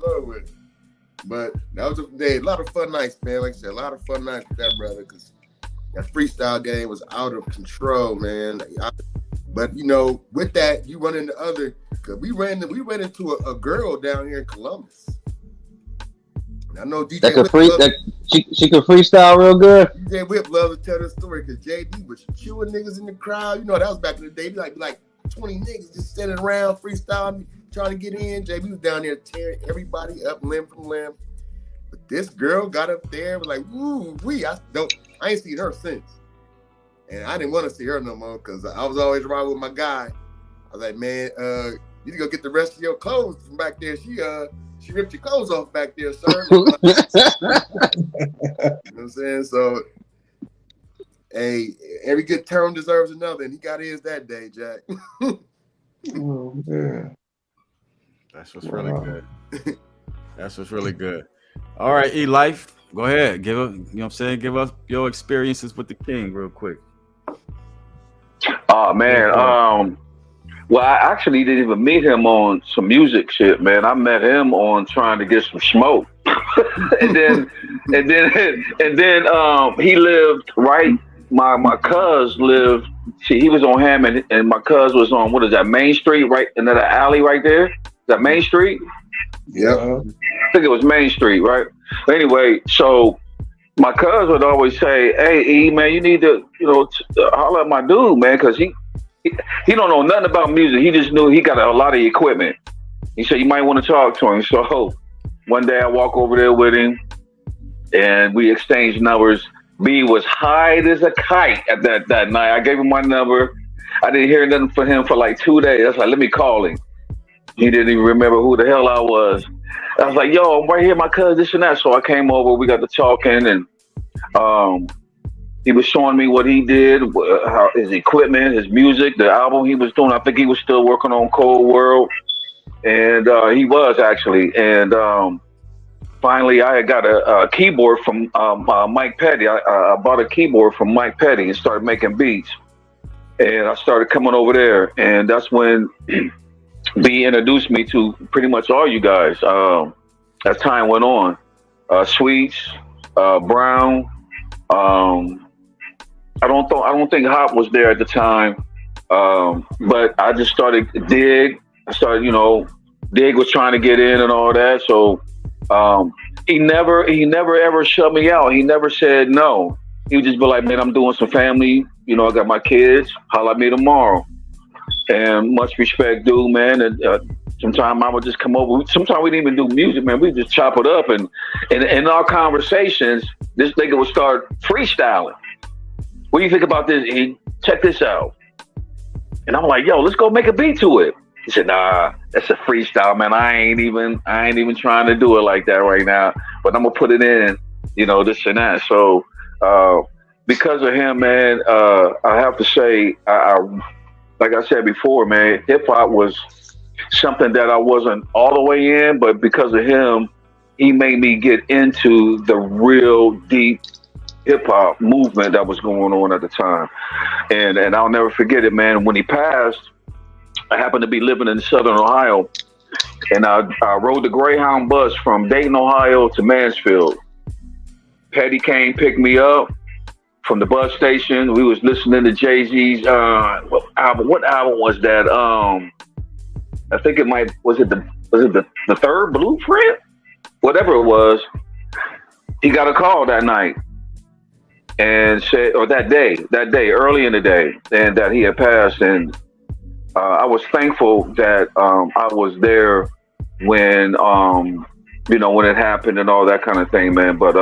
over with. But that was a lot of fun nights, man. Like I said, a lot of fun nights with that brother, because that freestyle game was out of control, man. But you know, with that, you run into other. Cause we ran into a girl down here in Columbus. And I know DJ she could freestyle real good. DJ Whip loves to tell this story because JD was chewing niggas in the crowd. You know, that was back in the day. Like 20 niggas just standing around freestyling, trying to get in. JB was down there tearing everybody up limb from limb. But this girl got up there and was like, woo wee. I ain't seen her since. And I didn't want to see her no more because I was always riding with my guy. I was like, man, you need to go get the rest of your clothes from back there. She ripped your clothes off back there, sir. You know what I'm saying? So, hey, every good term deserves another, and he got his that day, Jack. Oh, man. That's what's really good. That's what's really good. All right, E-Life, go ahead. Give us your experiences with the King real quick. Oh, man. Well, I actually didn't even meet him on some music shit, man. I met him on trying to get some smoke. and then he lived right. My cuz lived. He was on Hammond, and my cuz was on, what is that, Main Street, right in that alley right there. Is that Main Street? Yeah. I think it was Main Street, right? Anyway, so my cuz would always say, "Hey, E, man, you need to, holler at my dude, man, because he don't know nothing about music. He just knew he got a lot of equipment." He said, you might want to talk to him. So one day I walk over there with him and we exchanged numbers. B was high as a kite at that night. I gave him my number. I didn't hear nothing from him for like 2 days. I was like, let me call him. He didn't even remember who the hell I was. I was like, yo, I'm right here, my cousin, this and that. So I came over, we got to talking, and he was showing me what he did, how his equipment, his music, the album he was doing. I think he was still working on Cold World. And he was actually. And finally, I had got a keyboard from Mike Petty. I bought a keyboard from Mike Petty and started making beats. and I started coming over there, and that's when B introduced me to pretty much all you guys. As time went on, Sweets, Brown. I don't think Hop was there at the time, but I just started Dig. I started, Dig was trying to get in and all that. So he never ever shut me out. He never said no. He would just be like, man, I'm doing some family. I got my kids. Holla at me tomorrow. And much respect, dude, man. And sometimes I would just come over. Sometimes we didn't even do music, man. We just chop it up. And in our conversations, this nigga would start freestyling. What do you think about this, E? Check this out. And I'm like, yo, let's go make a beat to it. He said, nah, that's a freestyle, man. I ain't even trying to do it like that right now. But I'm gonna put it in, this and that. So because of him, man, I have to say, I like I said before, man, hip hop was something that I wasn't all the way in, but because of him, he made me get into the real deep hip hop movement that was going on at the time. And I'll never forget it, man. When he passed, I happened to be living in Southern Ohio, and I rode the Greyhound bus from Dayton, Ohio to Mansfield. Petty came, picked me up from the bus station. We was listening to Jay-Z's what album was that? I think was it the third Blueprint? Whatever it was. He got a call that night and said, or that day, early in the day, and that he had passed. And I was thankful that I was there when when it happened and all that kind of thing, man. But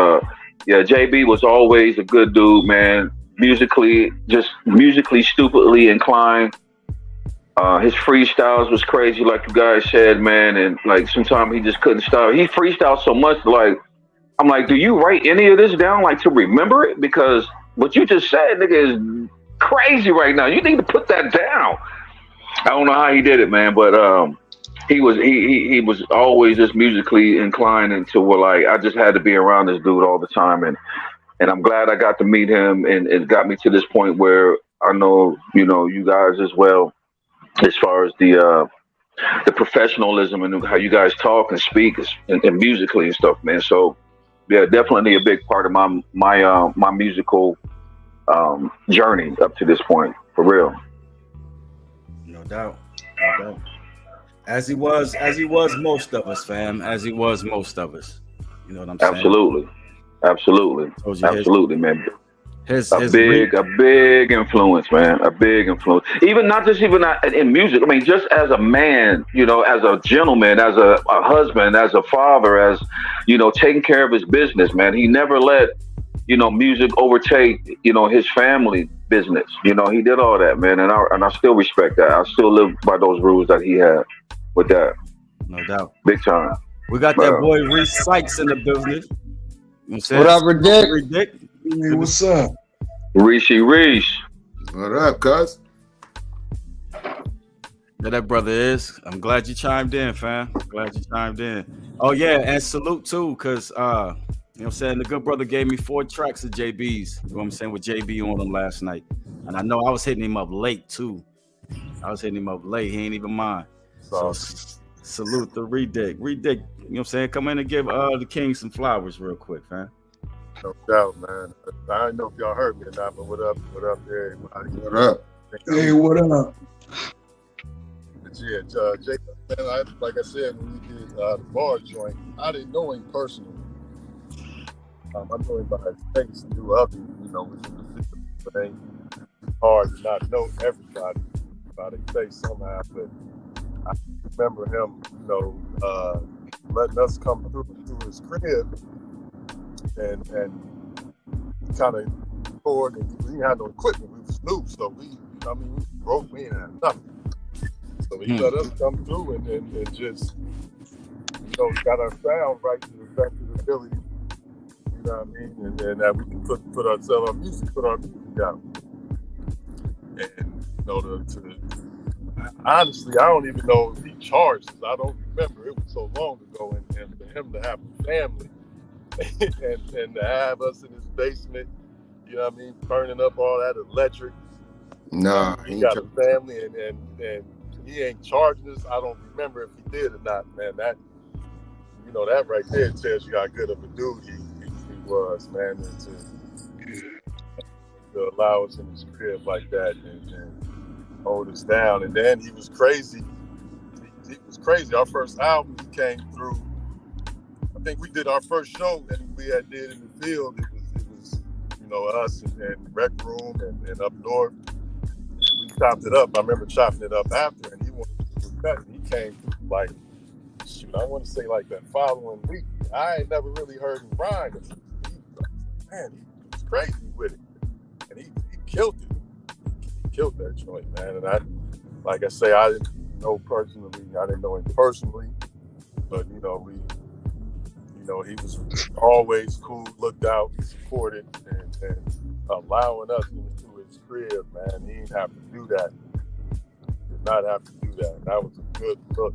yeah, JB was always a good dude, man. Musically stupidly inclined. His freestyles was crazy, like you guys said, man. And like sometimes he just couldn't stop. He freestyled so much, like I'm like, do you write any of this down, like to remember it? Because what you just said, nigga, is crazy right now. You need to put that down. I don't know how he did it, man, but he was always just musically inclined into where like I just had to be around this dude all the time, and I'm glad I got to meet him, and it got me to this point where I know you guys as well, as far as the professionalism and how you guys talk and speak and musically and stuff, man. So yeah, definitely a big part of my musical journey up to this point, for real. No doubt. As he was most of us, fam. As he was most of us. You know what I'm saying? Absolutely, man. A big influence, man. A big influence. Even not in music. I mean, just as a man, as a gentleman, as a husband, as a father, as taking care of his business, man. He never let music overtake his family business. He did all that, man, and I still respect that. I still live by those rules that he had with that. No doubt. Big time. We got that boy Reese Sykes in the business. What up, Rick? Hey, what's up? Reese. What up, cuz? There that brother is. I'm glad you chimed in, fam. Glad you chimed in. Oh yeah, and salute too, cause the good brother gave me 4 tracks of JB's. You know what I'm saying, with JB on them last night. And I know I was hitting him up late too. He ain't even mind. So salute the Redick. You know what I'm saying? Come in and give the King some flowers real quick, fam. No doubt, man. I don't know if y'all heard me or not, but what up there, everybody? What up? Hey, what up? Yeah, Jacob, man, like I said, when we did the bar joint, I didn't know him personally. I know him by his face, knew of him, which is a thing. It's hard to not know everybody by their face somehow, but I remember him, letting us come through his crib and kind of record, and we didn't have no equipment. We was new, so we broke. We didn't have nothing. So he let us come through and just, got our sound right to the best of the ability. You know what I mean? And then that we can put our music out. And honestly, I don't even know if he charged us. I don't remember. It was so long ago, and for him to have a family and to have us in his basement, burning up all that electric, Nah, he got a family, and he ain't charging us. I don't remember if he did or not, man. That, you know, that right there tells you how good of a dude he was, man. And to allow us in his crib like that and hold us down. And then he was crazy. He was crazy. Our first album, he came through. I think we did our first show that we had did in the field. It was you know, us and Rec Room and up north. And we chopped it up. I remember chopping it up after, and he wanted to do a cut. And he came through like, shoot, I want to say like that following week. I ain't never really heard him rhyme. Man, he was crazy with it. And he killed it. He killed that joint, man. And I, like I say, I didn't know personally. I didn't know him personally. But, you know, he was always cool, looked out, supported, and allowing us into his crib, man. He didn't have to do that. He did not have to do that. And that was a good look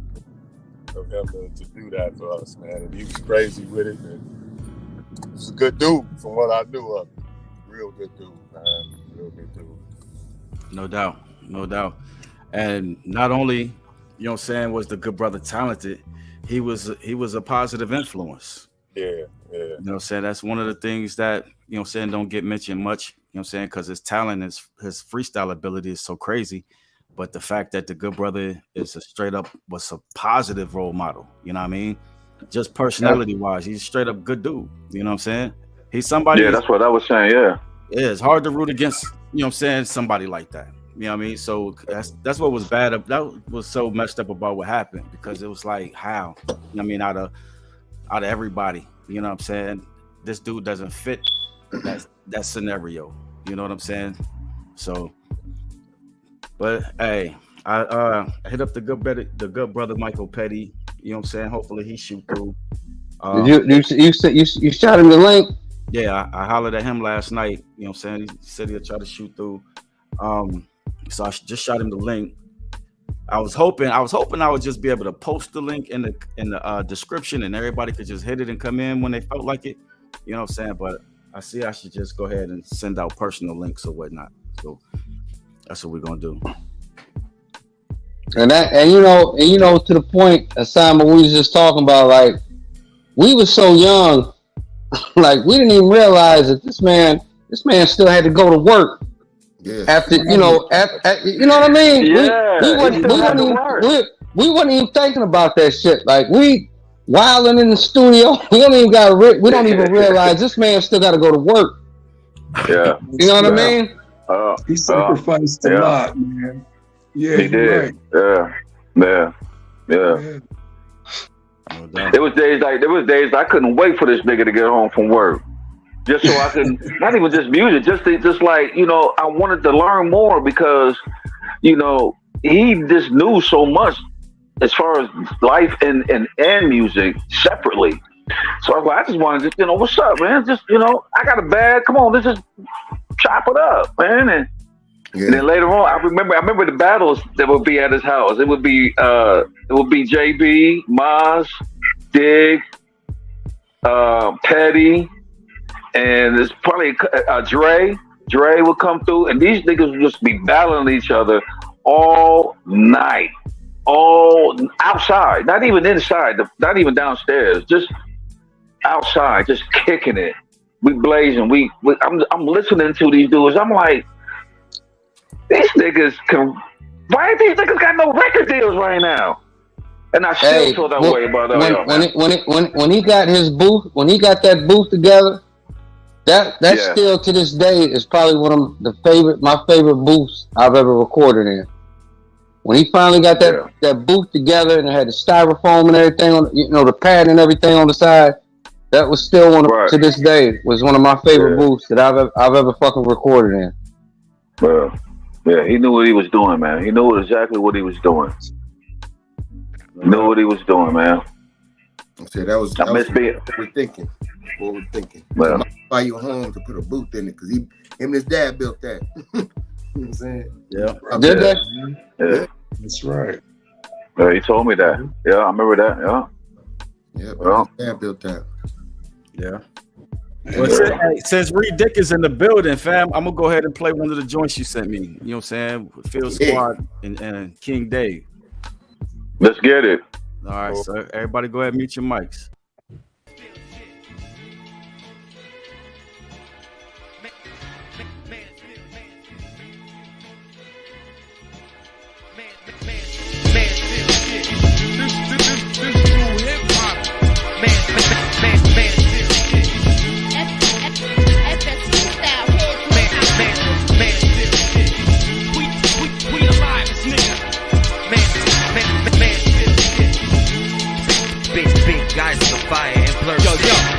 of him to do that for us, man. And he was crazy with it. And he was a good dude from what I knew of him. Real good dude, man. Real good dude. No doubt. No doubt. And not only, you know what I'm saying, was the good brother talented, he was a positive influence. Yeah. You know what I'm saying? That's one of the things that, you know what I'm saying, don't get mentioned much, you know what I'm saying, because his talent, his freestyle ability is so crazy. But the fact that the good brother is was a positive role model, you know what I mean? Just personality wise, he's a straight up good dude. You know what I'm saying? He's somebody. Yeah, that's what I was saying. Yeah. Yeah, it's hard to root against, you know what I'm saying, somebody like that. You know what I mean? So that's what was bad. That was so messed up about what happened, because it was like, how? You know what I mean? Out of everybody, you know what I'm saying? This dude doesn't fit that scenario. You know what I'm saying? So, but hey, I hit up the good brother Michael Petty. You know what I'm saying? Hopefully he shoot through. You shot him the link? Yeah, I hollered at him last night. You know what I'm saying? He said he'll try to shoot through. So I just shot him the link. I was hoping I would just be able to post the link in the description, and everybody could just hit it and come in when they felt like it. You know what I'm saying? But I should just go ahead and send out personal links or whatnot. So that's what we're gonna do. And you know, to the point, Assignment, we was just talking about, like, we were so young, like we didn't even realize that this man still had to go to work. Yeah. After, you know, you know what I mean? Yeah, we wasn't even thinking about that shit. Like, we wilding in the studio. We don't even realize this man still got to go to work. Yeah. You know what I mean? He sacrificed a lot, man. Yeah, he did. Right. Yeah. There was days I couldn't wait for this nigga to get home from work. Just so I could, not even just music, just like, you know, I wanted to learn more, because, you know, he just knew so much as far as life and music separately. So I was like, I just wanted to, you know, what's up, man? Just, you know, I got a bag. Come on, let's just chop it up, man. And then later on, I remember the battles that would be at his house. It would be JB, Maz, Dig, Petty. And there's probably Dre would come through, and these niggas would just be battling each other all night, all outside, not even inside, not even downstairs, just outside, just kicking it. We blazing. I'm listening to these dudes. I'm like, these niggas why ain't these niggas got no record deals right now? And I still feel that way about that. When he got his booth, when he got that booth together. That still to this day is probably one of my favorite booths I've ever recorded in. When he finally got that booth together and it had the styrofoam and everything on, you know, the pad and everything on the side, that was still to this day was one of my favorite booths that I've ever fucking recorded in. Well, yeah, he knew what he was doing, man. He knew exactly what he was doing. He knew what he was doing, man. That was forward thinking. Well, buy your home to put a booth in it, because him and his dad built that. You know what I'm saying? Yeah. Did they? Yeah. That's right. Yeah, he told me that. Yeah, I remember that. Yeah. Yeah, well, his dad built that. Yeah. Well, since Reed Dick is in the building, fam, I'm gonna go ahead and play one of the joints you sent me. You know what I'm saying? With Phil Squad and King Dave. Let's get it. All right, so everybody go ahead and mute your mics.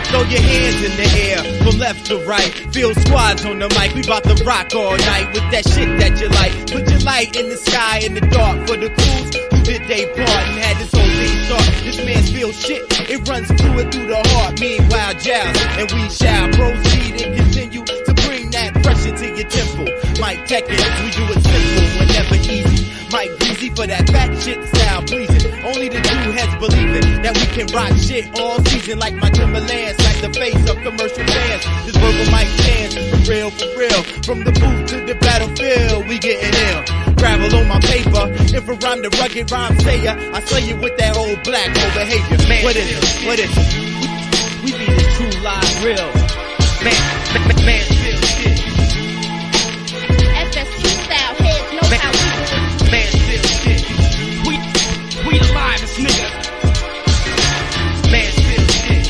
Throw your hands in the air from left to right. Feel squads on the mic. We bout to rock all night with that shit that you like. Put your light in the sky in the dark for the crews who did they part and had this whole thing start. This man's feel shit. It runs fluid through the heart. Meanwhile, jazz and we shall proceed and continue to bring that pressure to your temple. Mike Tech it, we do it simple and never easy. Mike Greasy for that fat shit style pleasing. Only the true heads believing that we can rock shit all season like my Timberlands, like the face of commercial fans. This verbal mic stands for real, from the booth to the battlefield, we getting ill. Gravel on my paper, if I rhyme the rugged rhyme sayer, I slay you with that old black hole behavior. Man, what is it? What is it? We be the true live real. Man, feel shit. FSQ style heads know how we do it. Man, feel shit. We the livest niggas. Man, feel shit.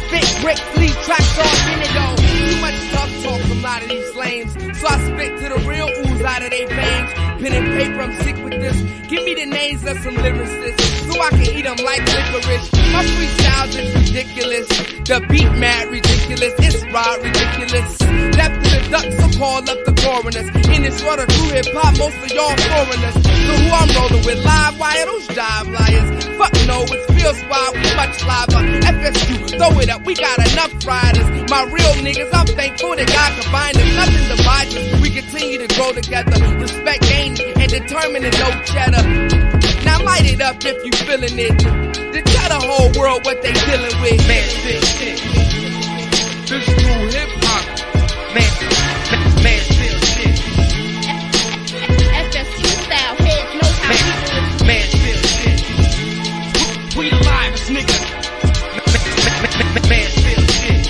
Spit bricks, leave tracks on Vinegar. Too much tough talk from a lot of these flames. So I spit to the real ooze out of their veins. Pen and paper, I'm sick with this. Give me the names of some lyricists so I can eat them like licorice. My freestyles is ridiculous. The beat mad ridiculous. It's raw ridiculous. Left to the ducks, so call up the coroners. In this water through hip hop, most of y'all foreigners. So who I'm rolling with? Live wire, those jive liars. Fuck no, it's Phil Squad, we much liver. FSU, throw it up, we got enough riders. My real niggas, I'm thankful that God combined us. Nothing divides us. We continue to grow together. Respect gaining and determining no cheddar. Now light it up if you feeling it. To tell the whole world what they dealing with. Man, this shit. This true hip hop. Man, feel shit. FSQ style heads know how we do it. Man, feel shit. We the livest niggas. Man, feel shit.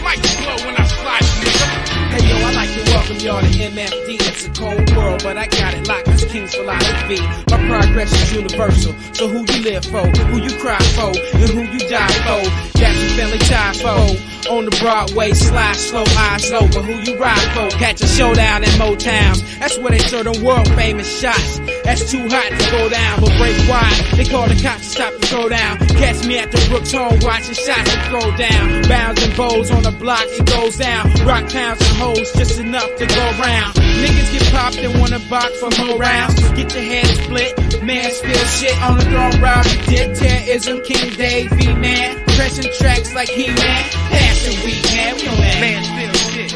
Might blow when I slide, nigga. Hey yo, I like to welcome y'all to MFD. It's a cold world, but I got it locked. It's King's philosophy. My progress is universal. So who you live for, who you cry for, and who you die for. That's your family tie for. On the Broadway, slide slow, eyes low, but who you ride for? Catch a showdown in Motowns. That's where they show them world famous shots. That's too hot to go down, but break wide. They call the cops to stop and throw down. Catch me at the Brooks home watching shots to throw down. Bounds and bows on the block, it goes down. Rock pounds and hoes, just enough to go round. Niggas get popped and want a box for more rounds. Get your head split, man, spill shit on the throne round. Did terrorism, King Dave A.K.A. Pressing tracks like He-Man. Passion week, man, we on that. Man, spill shit.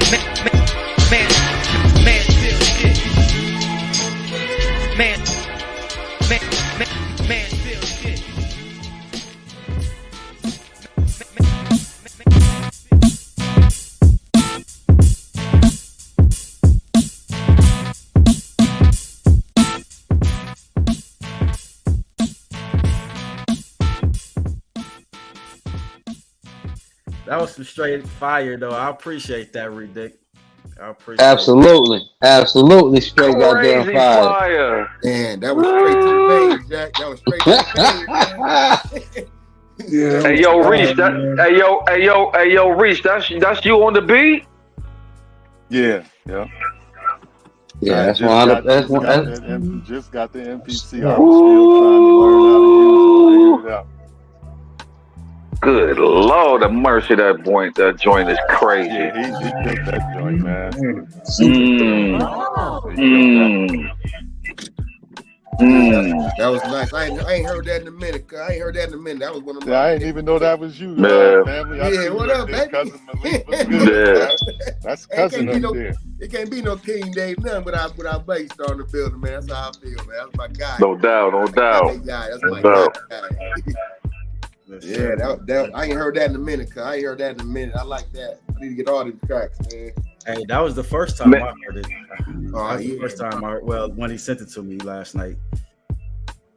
Man, spill shit. Man, spill shit. That was some straight fire, though. I appreciate that, Reed Dick. I appreciate Absolutely straight goddamn Crazy fire. fire. Man, that was straight to the veins, Jack. That was straight to the veins, man. Yeah. Hey yo, Reese. Hey yo, Reese. That's you on the beat. Yeah. Yeah, that's one. Just got the MPC. I was still trying to learn how to use it, figure it out. Good Lord of mercy, that joint is crazy. Yeah, he killed that joint, man. That was nice. I ain't heard that in a minute. That was one of my. Yeah, I didn't even know that was you, family. Yeah, what up, baby? Cousin Malik was good. Yeah. That's cousin up there. It can't be no King Dave nothing without Blake starting the building, man. That's how I feel, man. That's my guy. No doubt. That's my guy. Yeah, that I ain't heard that in a minute. Cause I ain't heard that in a minute. I like that. I need to get all these tracks, man. Hey, that was the first time I heard it. The first time I heard, well, when he sent it to me last night,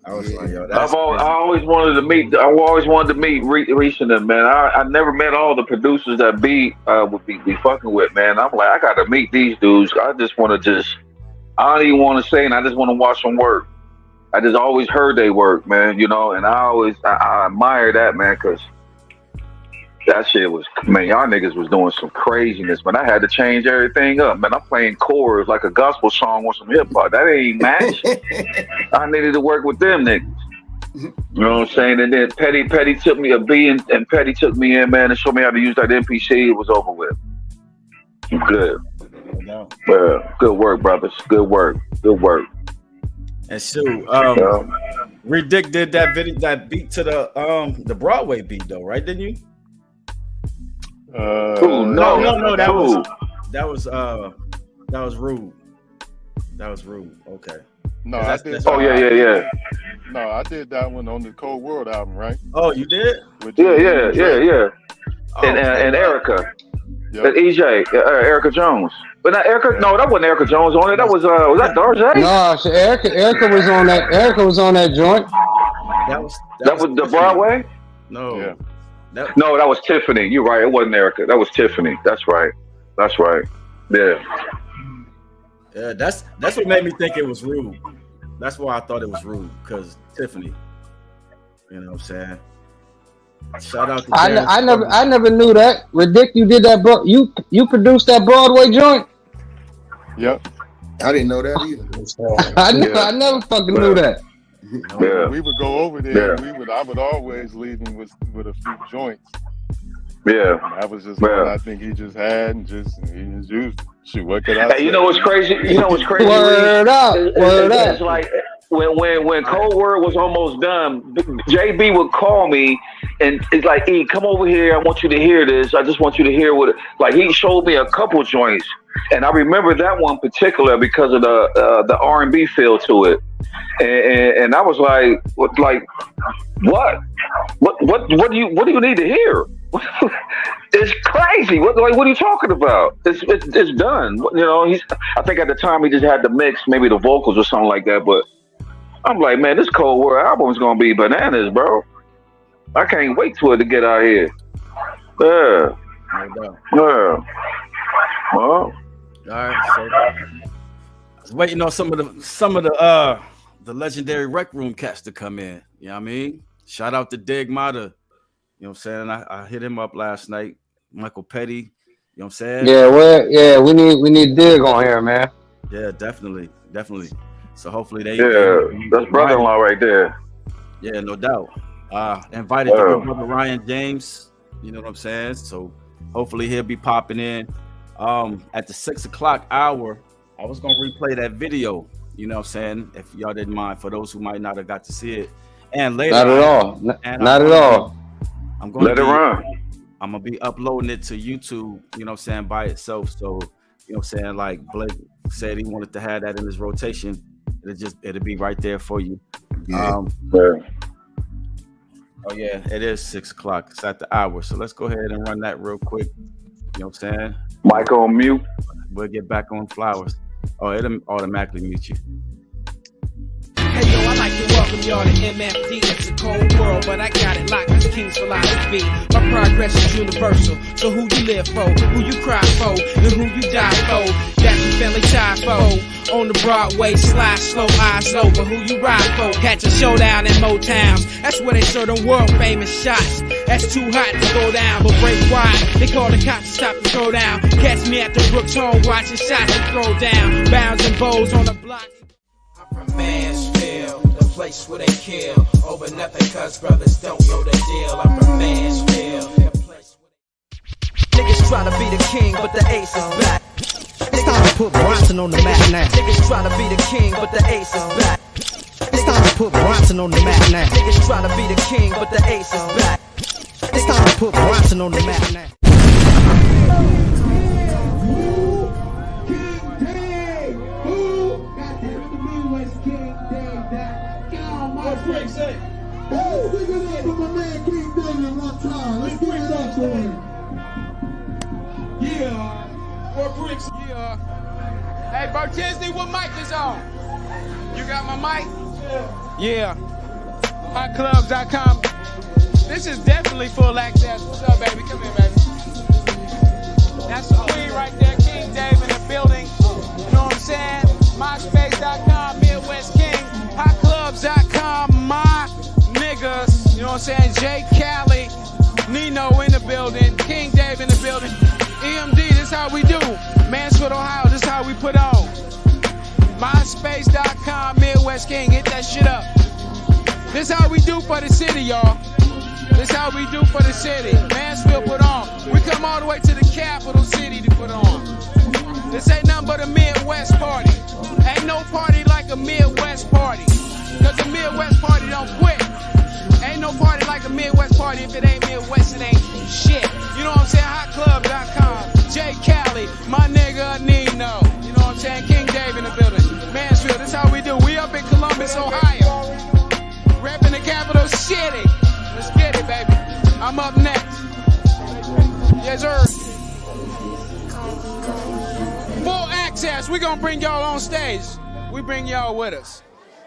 I was like, yo, that's I always wanted to meet. I always wanted to meet Reese and them, man. I never met all the producers that B would be fucking with, man. I'm like, I got to meet these dudes. I just want to I don't even want to say, and I just want to watch them work. I just always heard they work, man. You know, and I admire that, man, because that shit was, man, y'all niggas was doing some craziness, man. I had to change everything up, man. I'm playing chorus like a gospel song with some hip hop. That ain't match. I needed to work with them niggas. You know what I'm saying? And then Petty took me a B, and Petty took me in, man, and showed me how to use that MPC. It was over with. Good. Good work, brothers. Good work. And shoot, Rick Dick did that beat to the Broadway beat though, right? Didn't you? No. That was Rude. That was Rude. Okay. No, I did. Yeah. No, I did that one on the Cold World album, right? Oh, you did? Yeah. And Erica, and EJ, Erica Jones. But not Erica. No, that wasn't Erica Jones on it. That was that Darjay? No, so Erica was on that. Erica was on that joint. That was the Broadway. No. Yeah. No, that was Tiffany. You're right. It wasn't Erica. That was Tiffany. That's right. Yeah. Yeah, that's what made me think it was Rude. That's why I thought it was Rude, because Tiffany. You know what I'm saying? Shout out to I never knew that. Ridic, you did that, bro. You produced that Broadway joint? Yep. I didn't know that either. I never fucking knew that. Yeah. We would go over there. And I would always leave him with a few joints. Yeah. And that was just one I think he just had, and he just used it. Shoot, what could I say? You know what's crazy? Word up. It's like when Cold Word was almost done, JB would call me and it's like, E, come over here. I want you to hear this. I just want you to hear what. Like, he showed me a couple joints, and I remember that one particular because of the R&B feel to it. And I was like, what do you need to hear? It's crazy. What are you talking about? It's done. You know, I think at the time he just had to mix maybe the vocals or something like that. But I'm like, man, this Cold War album is gonna be bananas, bro. I can't wait for it to get out here. Yeah. Well, all right. So I was waiting on some of the legendary Rec Room cats to come in. You know what I mean? Shout out to Dig Mata. You know what I'm saying? I hit him up last night. Michael Petty. You know what I'm saying? Yeah, we need Dig on here, man. Yeah, definitely. So hopefully that's brother-in-law right there. Yeah, no doubt. Invited your brother Ryan James. You know what I'm saying? So hopefully he'll be popping in. At the 6 o'clock hour, I was gonna replay that video. You know what I'm saying? If y'all didn't mind, for those who might not have got to see it. And later, not at all. Not at all. I'm gonna let it run. I'm gonna be uploading it to YouTube, you know what I'm saying, by itself. So, you know what I'm saying, like Blake said he wanted to have that in his rotation. It'll be right there for you. Yeah. Oh yeah, it is 6 o'clock. It's at the hour. So let's go ahead and run that real quick. You know what I'm saying? Mic on mute. We'll get back on Flowers. Oh, it'll automatically mute you. Hey yo, I like to welcome y'all to MFD. It's a cold world, but I got it locked. It's King's for life. My progress is universal. So who you live for, who you cry for, and who you die for. That's your family tie for. On the Broadway, slide slow, eyes over. Who you ride for? Catch a showdown in Motown. That's where they show them world famous shots. That's too hot to go down, but break wide. They call the cops to stop and throw down. Catch me at the Brooks home watching shots and throw down. Bounds and bows on the block. I'm from Mansfield, the place where they kill over nothing, cause brothers don't know the deal. I'm from Mansfield, the place where they... Niggas try to be the king, but the ace is back. It's time to put Bronson on the map now. Niggas try to be the king, but the ace is back. It's time to put Bronson on the map now. Niggas try to be the king, but the ace is back. It's time to put Bronson on the map now. King Dave, who got that to me was King Dave. What's Frank say? Let's give it up for my man King Dave one time. Let's give it up for him. Yeah. Or bricks. Yeah. Hey, Bartesney, what mic is on? You got my mic? Yeah. Hotclubs.com. This is definitely full access. What's up, baby? Come here, baby. That's the queen right there, King Dave in the building. You know what I'm saying? MySpace.com, Midwest King. Hotclubs.com, my niggas. You know what I'm saying? Jay Cali, Nino in the building, King Dave in the building. EMD, this how we do. Mansfield, Ohio, this how we put on. MySpace.com, Midwest King, hit that shit up. This how we do for the city, y'all. This how we do for the city. Mansfield put on. We come all the way to the capital city to put on. This ain't nothing but a Midwest party. Ain't no party like a Midwest party. Cause a Midwest party don't quit. Ain't no party like a Midwest party. If it ain't Midwest, it ain't shit. You know what I'm saying? Hotclubs.com. Jay Cali, my nigga Nino. You know what I'm saying? King Dave in the building. Mansfield, this how we do. We up in Columbus, Ohio. Repping the capital city. Let's get it, baby. I'm up next. Yes, sir. Full access. We gonna bring y'all on stage. We bring y'all with us.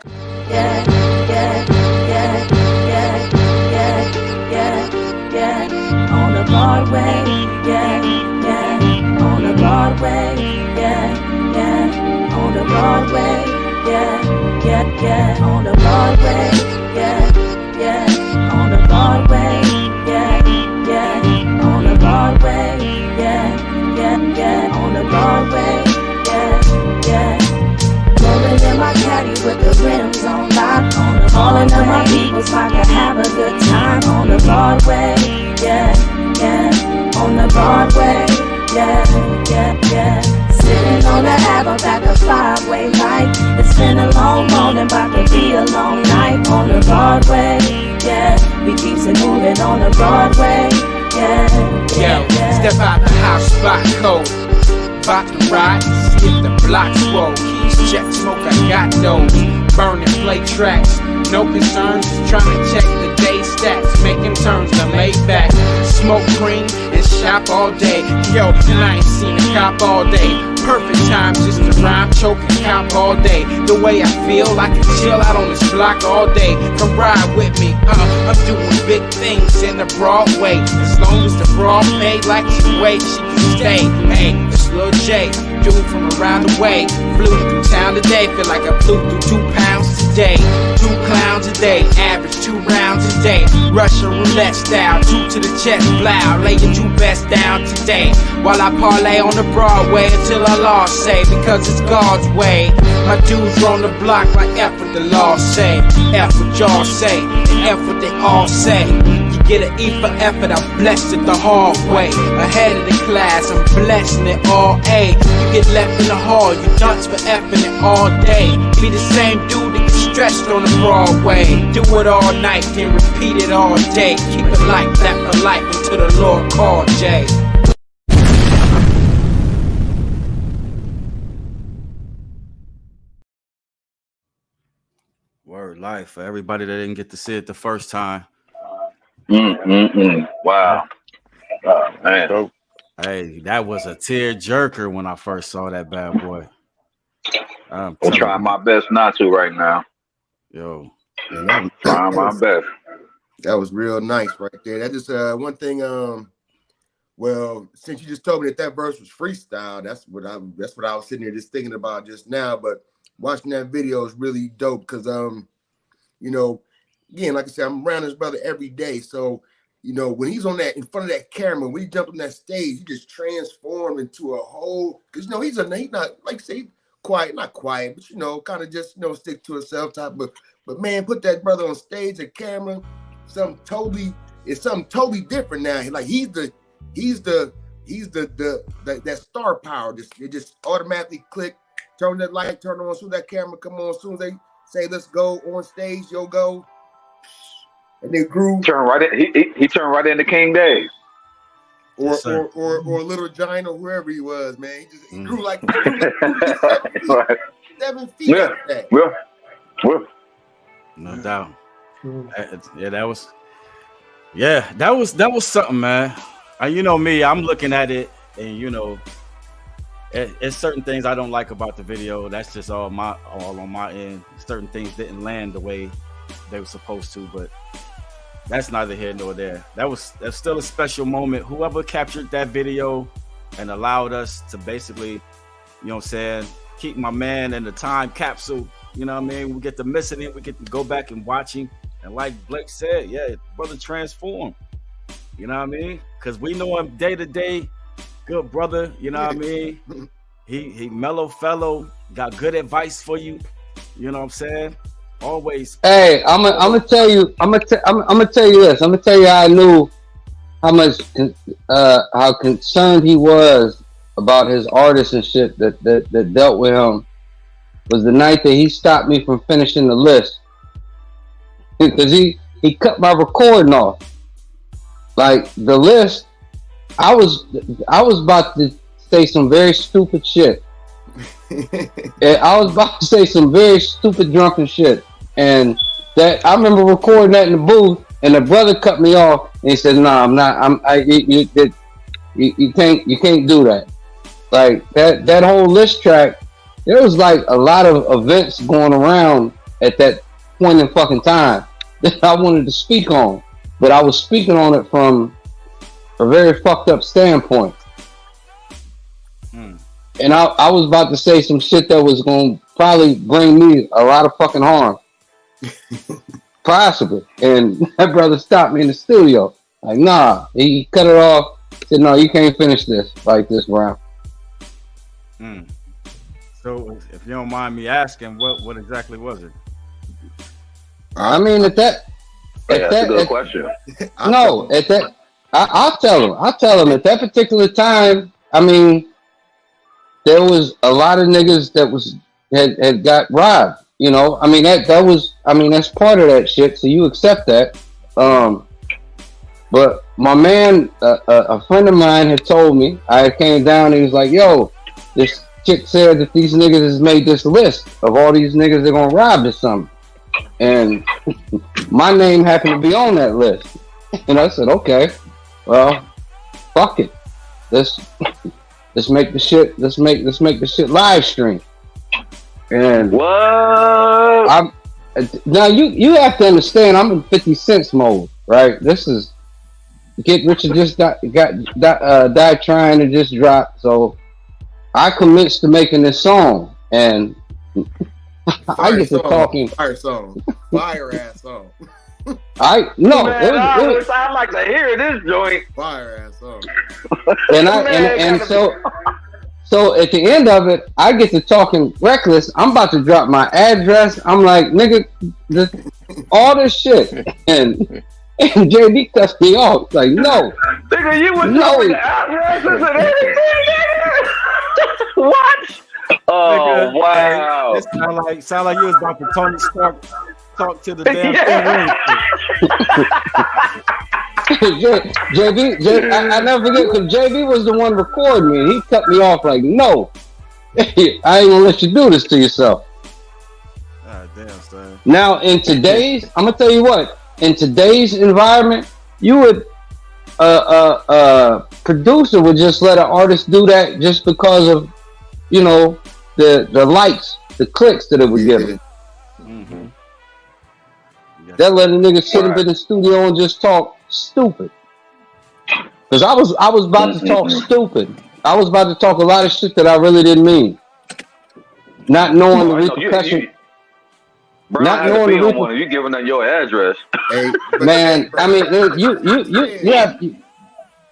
Yeah, yeah, yeah, yeah, yeah, yeah, yeah. On the Broadway, yeah, yeah. On the Broadway, yeah, yeah. On the Broadway, yeah, yeah, yeah. On the Broadway, yeah, yeah. On the Broadway, yeah, yeah. On the Broadway, yeah, yeah, yeah. On the Broadway, yeah, yeah. Rolling in my caddy with the rims on lock. On the calling of my people so I can have a good time. On the Broadway, yeah, yeah. On the Broadway, yeah, yeah, yeah. Sitting on the Ave back a five-way light. It's been a long morning, about to be a long night. On the Broadway, yeah. We keeps it moving on the Broadway, yeah, yeah, yeah. Step out the house, spot cold. About to ride, see if the block's roll. Keys check, smoke, I got those. Burning play tracks, no concerns. Just trying to check the day stats. Making turns to Maybach. Smoke green and shop all day. Yo, and I ain't seen a cop all day. Perfect time just to rhyme, choke and cop all day. The way I feel, I can chill out on this block all day. Come ride with me, I'm doing big things in the Broadway. As long as the broad paid like she wait, she can stay. Hey, it's Lil J, dude from around the way. Flew through town today, feel like I flew through 2 pounds today. 2 clowns a day, average 2 rounds a day. Russian roulette style, 2 to the chest, blow. Lay your 2 best down today. While I parlay on the Broadway until I lost say, because it's God's way. My dudes on the block like F what the law say. F what y'all say, and F what they all say. You get an E for effort, I'm blessed it the hard way. Ahead of the class, I'm blessing it all A. You get left in the hall, you dunce for effing it all day. Be the same dude that gets stretched on the Broadway. Do it all night, then repeat it all day. Keep it like that for life until the Lord call Jay. Word life for everybody that didn't get to see it the first time. Wow. Oh, man. Hey, that was a tear jerker when I first saw that bad boy. I'm trying my best not to right now. Yo. Trying my best. That was real nice right there. That just one thing. Well, since you just told me that verse was freestyle, that's what I was sitting here just thinking about just now. But watching that video is really dope because you know, again, like I said, I'm around his brother every day. So, you know, when he's on that in front of that camera, when he jumped on that stage, he just transformed into a whole. Because you know, he's not like say quiet, not quiet, but you know, kind of just stick to himself type. But man, put that brother on stage, a camera, something totally different now. Like he's the that star power. It just automatically click, turn that light, turn on, soon that camera come on, soon as they say let's go on stage, you'll go. And they grew. Turn right in. He turned right into King Dave. Or Little Giant or whoever he was, man. He grew like 7 feet. Yeah. Like that. No doubt. Yeah, that was something, man. You know me, I'm looking at it, and you know, it's certain things I don't like about the video. That's just all on my end. Certain things didn't land the way they were supposed to, but that's neither here nor there. That's still a special moment. Whoever captured that video and allowed us to basically, you know what I'm saying, keep my man in the time capsule. You know what I mean? We get to missing it. We get to go back and watch him. And like Blake said, yeah, brother transformed. You know what I mean? Because we know him day to day. Good brother. You know what I mean? He mellow fellow. Got good advice for you. You know what I'm saying? Always. Hey, I'm gonna tell you. I'm gonna tell you this. I'm gonna tell you how I knew how much how concerned he was about his artists and shit that dealt with him. Was the night that he stopped me from finishing the list, because he cut my recording off. Like the list, I was about to say some very stupid shit. And I was about to say some very stupid drunken shit, and that I remember recording that in the booth, and the brother cut me off, and he said, "No, I'm not. You can't do that." Like that whole list track. There was like a lot of events going around at that point in fucking time that I wanted to speak on, but I was speaking on it from a very fucked up standpoint. And I was about to say some shit that was going to probably bring me a lot of fucking harm. Possibly. And that brother stopped me in the studio. Like, nah, he cut it off. Said, no, you can't finish this like this round. So, if you don't mind me asking, what exactly was it? I mean, that's a good question. No, I'll tell him. I'll tell him at that particular time. I mean, there was a lot of niggas that had got robbed. You know, I mean that was. I mean that's part of that shit. So you accept that. But my man, a friend of mine had told me. I came down and he was like, "Yo, this chick said that these niggas has made this list of all these niggas they're gonna rob or something." And my name happened to be on that list. And I said, okay, well, fuck it. Let's make the shit. Let's make the shit live stream. And what? Now you have to understand. I'm in 50 cents mode, right? This is Get Rich or Just Die Trying to just drop. So I commits to making this song, and I get to talking. Fire song, fire ass song. I'd like to hear this joint. Fire ass song. And so at the end of it, I get to talking reckless. I'm about to drop my address. I'm like, nigga, all this shit, and JD cuts me off. Like, no, nigga, you was talking the addresses and everything, nigga. What? Oh, wow. This sound like you was about to Tony Stark talk to the damn JB, I never forget, because JB was the one recording me, and he cut me off like, no, I ain't gonna let you do this to yourself. Damn, son. Now, in today's, I'm gonna tell you what, in today's environment, you would, producer would just let an artist do that just because of, you know, the likes, the clicks that it would give him. Mm-hmm. That let a nigga sit up in the studio and just talk stupid. Because I was about to talk stupid. I was about to talk a lot of shit that I really didn't mean. Not knowing the repercussions. Not knowing the repercussions. You giving them your address. Hey, man, I mean,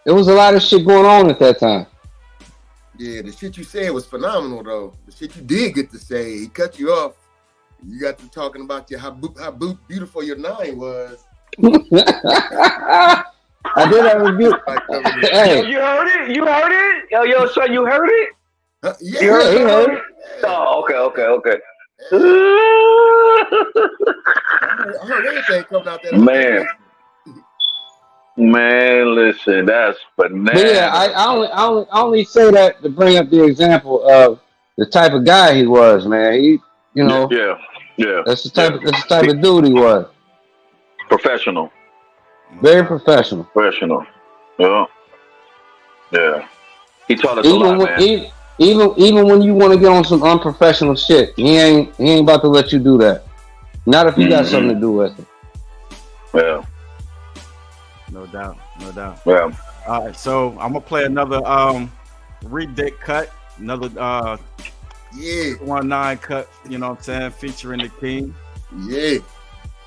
there was a lot of shit going on at that time. Yeah, the shit you said was phenomenal, though. The shit you did get to say, he cut you off. You got to talking about how beautiful your nine was. I did have a review. Hey. You heard it? You heard it? Yo, son, you heard it? Yeah, you heard it? Oh, okay. I heard everything coming out there. Man, listen, that's bananas. But yeah, I only say that to bring up the example of the type of guy he was, man. He, you know, yeah. That's the type of dude he was. Professional. Very professional. Professional. Yeah. Yeah. He taught us a lot, man. Even when you want to get on some unprofessional shit, he ain't about to let you do that. Not if you got something to do with it. Yeah. No doubt. No doubt. Yeah. All right, so I'm gonna play another Redick cut, another 19 cut, you know what I'm saying, featuring the King. Yeah.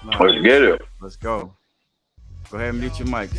Let's get it. Let's go. Go ahead and mute your mics.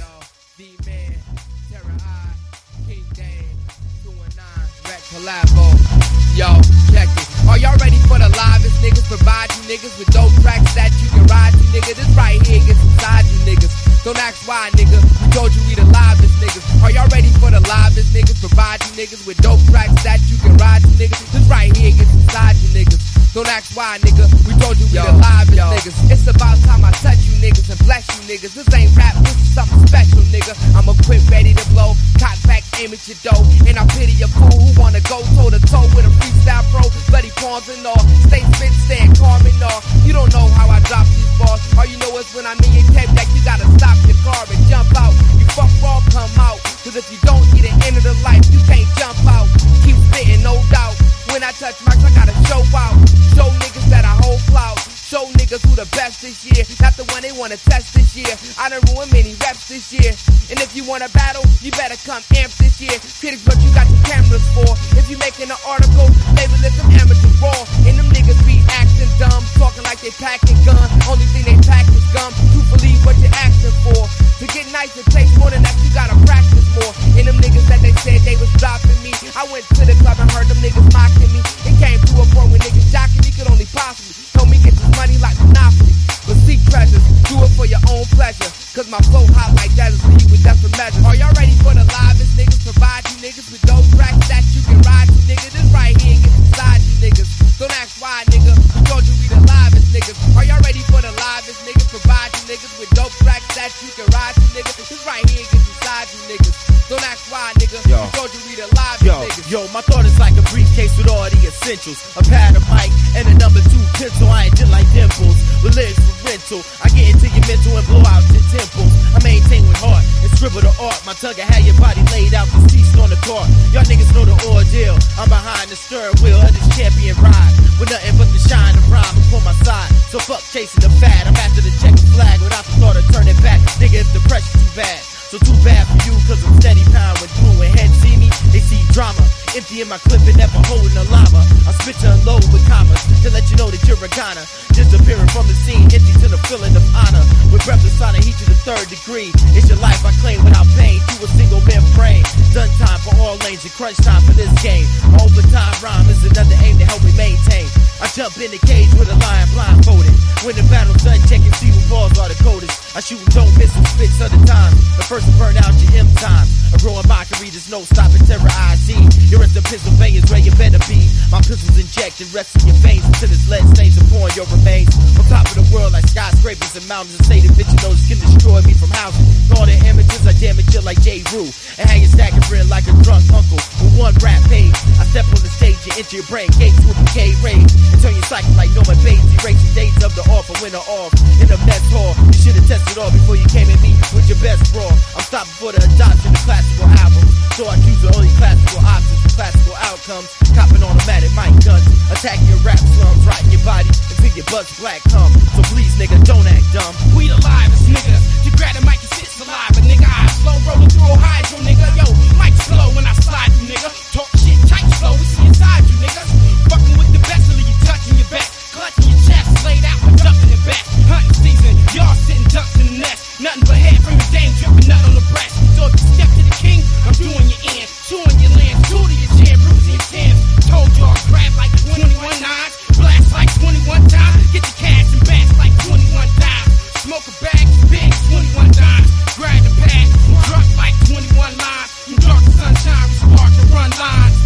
Yo, check it. Are y'all ready for the livest niggas? Provide you niggas with dope tracks that you can ride to, nigga. This right here gets inside you niggas. Don't ask why, nigga. We told you we the livest niggas. Are y'all ready for the livest niggas? Provide you niggas with dope tracks that you can ride to, nigga. This right here gets inside you niggas. Don't ask why, nigga. We told you we the livest niggas. It's about time I touch you niggas and bless you niggas. This ain't rap, this is something special, nigga. I'm equipped, ready to blow. Cock back, aim at your dough. And I pity a fool who wanna go toe to toe with a freestyle pro. Bloody palms and all. Stay spit, stand calm and all. You don't know how I drop these balls. All you know is when I'm in your tape deck, you gotta stop your car and jump out. You fuck raw, come out. Cause if you don't get an end of the life, you can't jump out. Keep spitting, no doubt. When I touch mics, I gotta show out. Show niggas that I hold clout. Show niggas who the best this year. Not the one they wanna test this year. I done ruined many reps this year. And if you wanna battle, you better come amp this year. Critics, what you got your cameras for? If you making an article, label it some amateur raw. And them niggas be acting dumb, talking like they packing guns. Only thing they pack is gum. Truthfully, what you asking for? To get nice, it takes more than that. You gotta practice more. And them niggas that they said they was dropping me, I went to the club and heard them niggas mocking me. It came to a point when niggas jocking me could only possibly told me get this money like Monopoly. But seek treasures, do it for your own pleasure. Cause my flow hot like that is lead with desperate measures. Are y'all ready for the livest niggas? Provide you niggas with those tracks that you can ride to, nigga. This right here gets inside you niggas. Don't ask why, nigga. We told you we the livest niggas. Are y'all ready for the livest niggas? Provide you niggas with dope tracks that you can ride to, nigga. This right here gets inside you niggas. Don't ask why, nigga. We told you we the livest niggas. Yo, my thought is like a briefcase with all the essentials. A pad of mic and a number 2 pencil. I ain't just like dimples. With lyrics for rental. I get into your mental and blow out your temples. I maintain with heart and scribble the art. My tugger had your body laid out deceased on the court. Y'all niggas know the ordeal. I'm behind the steering wheel of this champion ride. With nothing but the shine and rhyme upon my side. So fuck chasing the fad. I'm after the checkered flag without the thought of turning back. Nigga, if the pressure's too bad. So too bad for you, cause I'm steady pound when through. When heads see me, they see drama. Empty in my clip and never holding a llama. I spit to unload with commas to let you know that you're a goner. Disappearing from the scene, empty to the feeling of honor. With breathless trying to heat to the 3rd degree. It's your life I claim without pain. To a single man brain. Done time for all lanes and crunch time for this game. Overtime rhyme is another aim to help me maintain. I jump in the cage with a lion blindfolded. When the battle's done, check and see who balls are the coldest. I shoot and don't miss and spits other times. The first to burn out your M times. A growing mockery, there's no stopping terror I see. Your rest of Pennsylvania's where you better be. My pistols injecting rest in your veins until this lead stains upon your remains. On top of the world like skyscrapers and mountains. And say the bitch you know this can destroy me from housing. All the amateurs, I damage you like J. Rue. And how you stacking real like a drunk uncle. With one rap page, I step on the stage and enter your brain gates with a K rage. And turn your cycle like Norman Bates. Erase the dates of the off and winter off. In the mess hall, you should have tested all before you came at me with your best brawl. I'm stopping for the adoption of classical albums. So I choose the only classical options for classical outcomes. Copping automatic mic guns. Attacking your rap slums, rotting your body until your butt's black cum. So please, nigga, don't act dumb. We the livest nigga. You grab the mic and sit saliva, nigga. I slow rolling through Ohio, nigga. Yo, mic slow when I slide you, nigga. Talk shit tight slow, we see inside you, nigga. Fucking with the best, till you touching your back. Clutching your chest, laid out and ducking it back. Hunting season, y'all sitting ducks in the nest. Nothing but head from your dame, dripping nut on the breast. So if you step to the king, I'm doing your end. Chewing your land, two to your jam, bruising your jams. Told y'all grab like 21 nines. Blast like 21 times. Get your cash and bash like 21 times. Smoke a bag, big 21 dimes. Grab the pad, drop like 21 lines. In dark sunshine, we spark and run lines.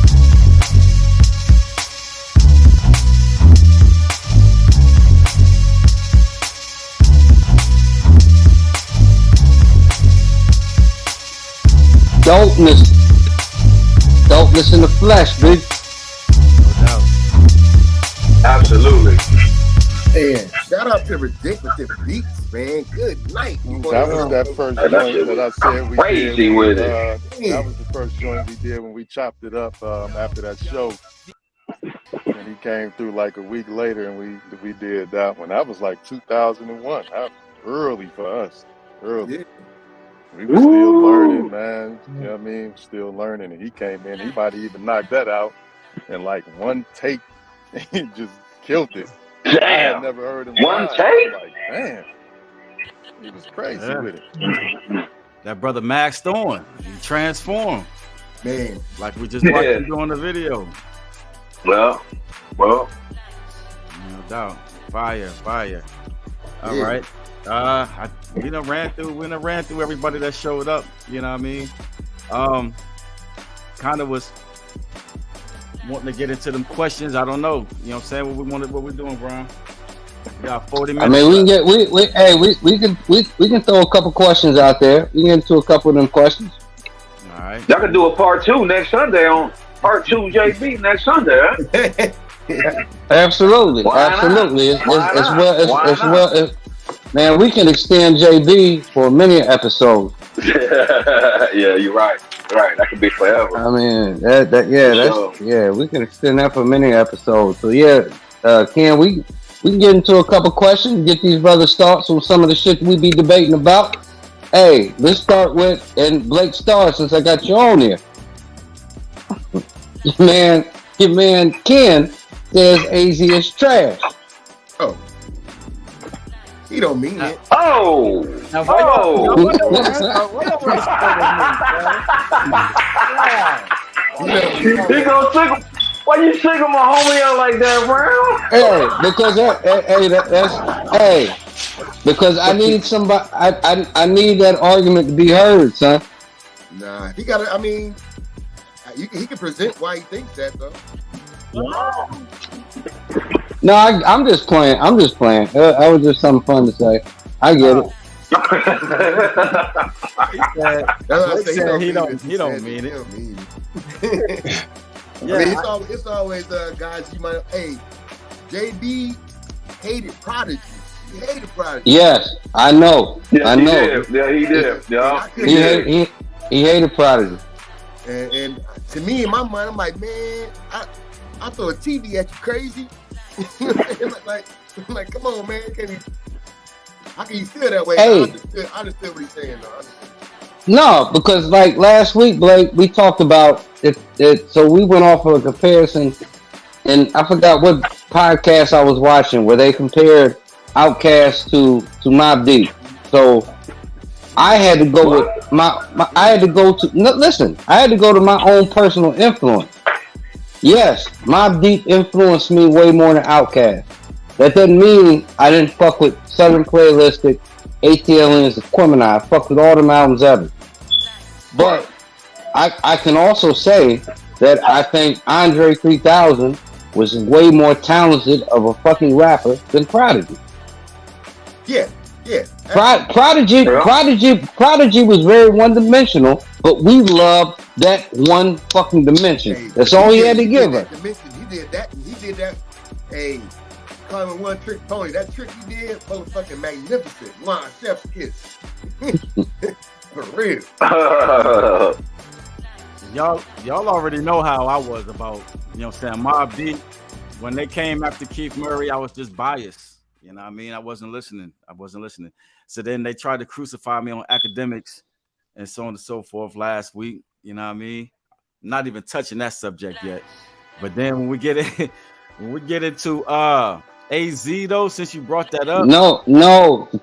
Dopeness in the flesh, big. No doubt. Absolutely. Man, shout out to Ridic with the beats, man. Good night. That was that first joint that I said we crazy did. With it. That was the first joint we did when we chopped it up after that show. And he came through like a week later, and we did that one. That was like 2001. That was early for us. Early. Yeah. We were still learning, man. You know what I mean? Still learning. And he came in. He might have even knocked that out in like one take. He just killed it. Damn. I had never heard him one live. take? Like, man. He was crazy with it. That brother Max Thorne, he transformed. Man. Like we just watched him do on the video. Well. No doubt. Fire. All right. We done ran through everybody that showed up. You know what I mean? Kind of was wanting to get into them questions. I don't know. You know what I'm saying? What we doing, Brian? We got 40 minutes. I mean, we can throw a couple questions out there. We can get into a couple of them questions. All right. Y'all can do a part 2 next Sunday on part 2 JB next Sunday, huh? Absolutely. Man, we can extend JB for many episodes. Yeah, you're right. Right, that could be forever. I mean, we can extend that for many episodes. So Ken, we can get into a couple questions, get these brothers' thoughts on some of the shit we be debating about. Hey, let's start with, and Blake Starr, since I got you on here. Your man Ken says AZ is trash. Oh. He don't mean it. Oh! He gonna tickle. Why you tickle my homie out like that, bro? Because I need somebody. I need that argument to be heard, son. Nah, he got. I mean, he can present why he thinks that though. No, I'm just playing. That was just something fun to say. I get it. He don't mean it. I mean, it's always guys you might. Hey, JB hated Prodigy. He hated Prodigy. Yes, I know. Yeah, I know. He did. Yeah, he hated Prodigy. And to me, in my mind, I'm like, man, I throw a TV at you, crazy. like, come on, man. How can you feel that way? Hey. I understood what he's saying, though. No, because like last week, Blake, we talked about it. So we went off of a comparison, and I forgot what podcast I was watching where they compared Outkast to Mobb Deep. So I had to go with I had to go to my own personal influence. Yes, Mobb Deep influenced me way more than Outkast. That doesn't mean I didn't fuck with Southern Playlistic, ATLN's, Aquemini. I fucked with all them albums ever. But I can also say that I think Andre 3000 was way more talented of a fucking rapper than Prodigy. Yeah. Prodigy was very one-dimensional, but we loved that one fucking dimension. Hey, that's all he had to give us. He did that. Hey, call him one trick pony. That trick he did, motherfucking magnificent. Wow, chef's kiss. For real. Y'all already know how I was about, you know what I'm saying, Mobb Deep. When they came after Keith Murray, I was just biased. You know what I mean? I wasn't listening. So then they tried to crucify me on academics and so on and so forth last week. You know what I mean? I'm not even touching that subject yet. But then when we get into AZ though, since you brought that up. No,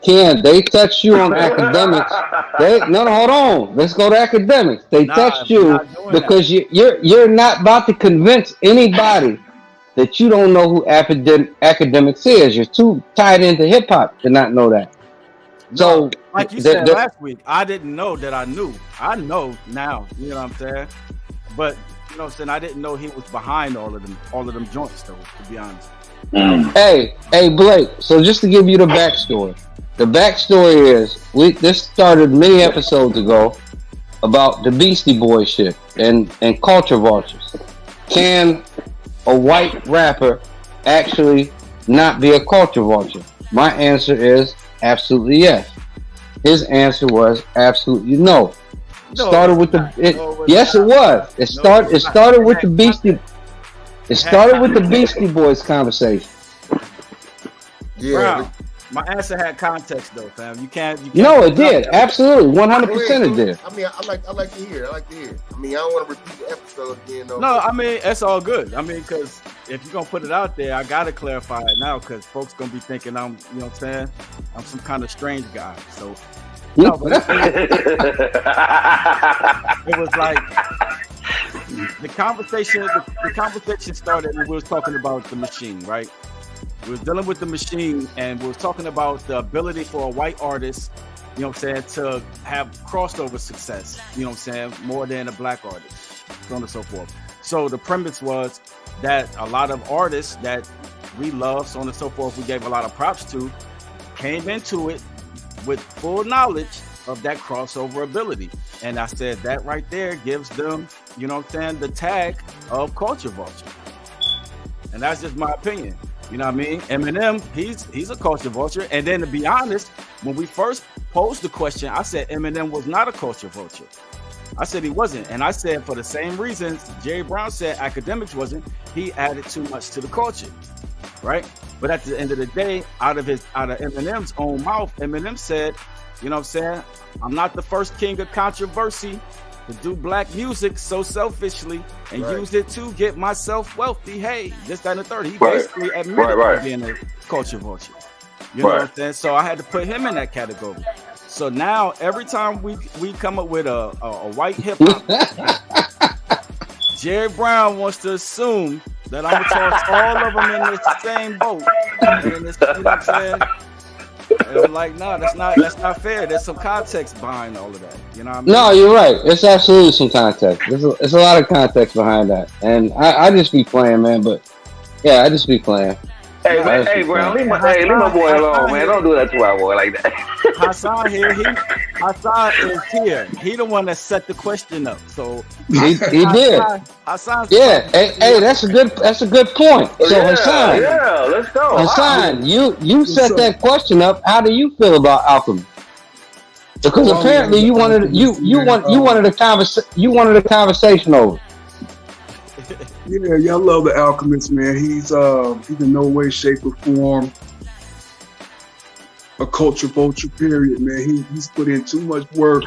Ken, they touched you on academics. Hold on. Let's go to academics. They touched you because you're not about to convince anybody that you don't know who academics is. You're too tied into hip hop to not know that. So, like you said last week, I didn't know that I knew. I know now. You know what I'm saying? But you know what I'm saying? I didn't know he was behind all of them joints, though. To be honest. Hey, Blake. So just to give you the backstory. The backstory is this started many episodes ago about the Beastie Boy shit and culture vultures. Can a white rapper actually not be a culture vulture? My answer is absolutely yes. His answer was absolutely no. Started with yes, it was. It started with the Beastie. It started with the Beastie Boys conversation. Yeah. Brown, my answer had context though, fam. You can't No, it did. Absolutely, 100% it did. I mean, I like to hear. I mean, I don't want to repeat the episode again, though. No, I mean it's all good. I mean, because if you're gonna put it out there, I gotta clarify it now, because folks gonna be thinking I'm, you know what I'm saying, I'm some kind of strange guy. So no, but it was like the conversation started when we was talking about the machine, right? We was dealing with the machine, and we was talking about the ability for a white artist, you know what I'm saying, to have crossover success, you know what I'm saying, more than a black artist, so on and so forth. So the premise was that a lot of artists that we love, so on and so forth, we gave a lot of props to, came into it with full knowledge of that crossover ability. And I said that right there gives them, you know what I'm saying, the tag of culture vulture. And that's just my opinion. You know what I mean? Eminem, he's a culture vulture. And then to be honest, when we first posed the question, I said Eminem was not a culture vulture. I said he wasn't. And I said for the same reasons Jerry Brown said academics wasn't, he added too much to the culture. Right? But at the end of the day, out of Eminem's own mouth, Eminem said, you know what I'm saying, I'm not the first king of controversy to do black music so selfishly and use it to get myself wealthy. Hey, this, that, and the third. He basically admitted being a culture vulture. You know what I'm saying? So I had to put him in that category. So now every time we come up with a white hip hop, Jerry Brown wants to assume that I'm gonna toss all of them in the same boat. And it's, you know what I'm saying? And I'm like, no, that's not fair. There's some context behind all of that. You know what I mean? No, you're right. It's absolutely some context. There's a lot of context behind that. And I just be playing, man. But yeah, I just be playing. Hey, man, hey, Brown, leave my boy alone, man. Don't do that to our boy like that. Hassan Hassan is here. He the one that set the question up. So he did. Hassan. Yeah. Hey, that's a good point. So Hassan, let's go. Hassan, you set that question up. How do you feel about alchemy? Because apparently you wanted a conversation over. Yeah, I love the Alchemist, man. He's in no way, shape, or form a culture vulture, period, man. He's put in too much work.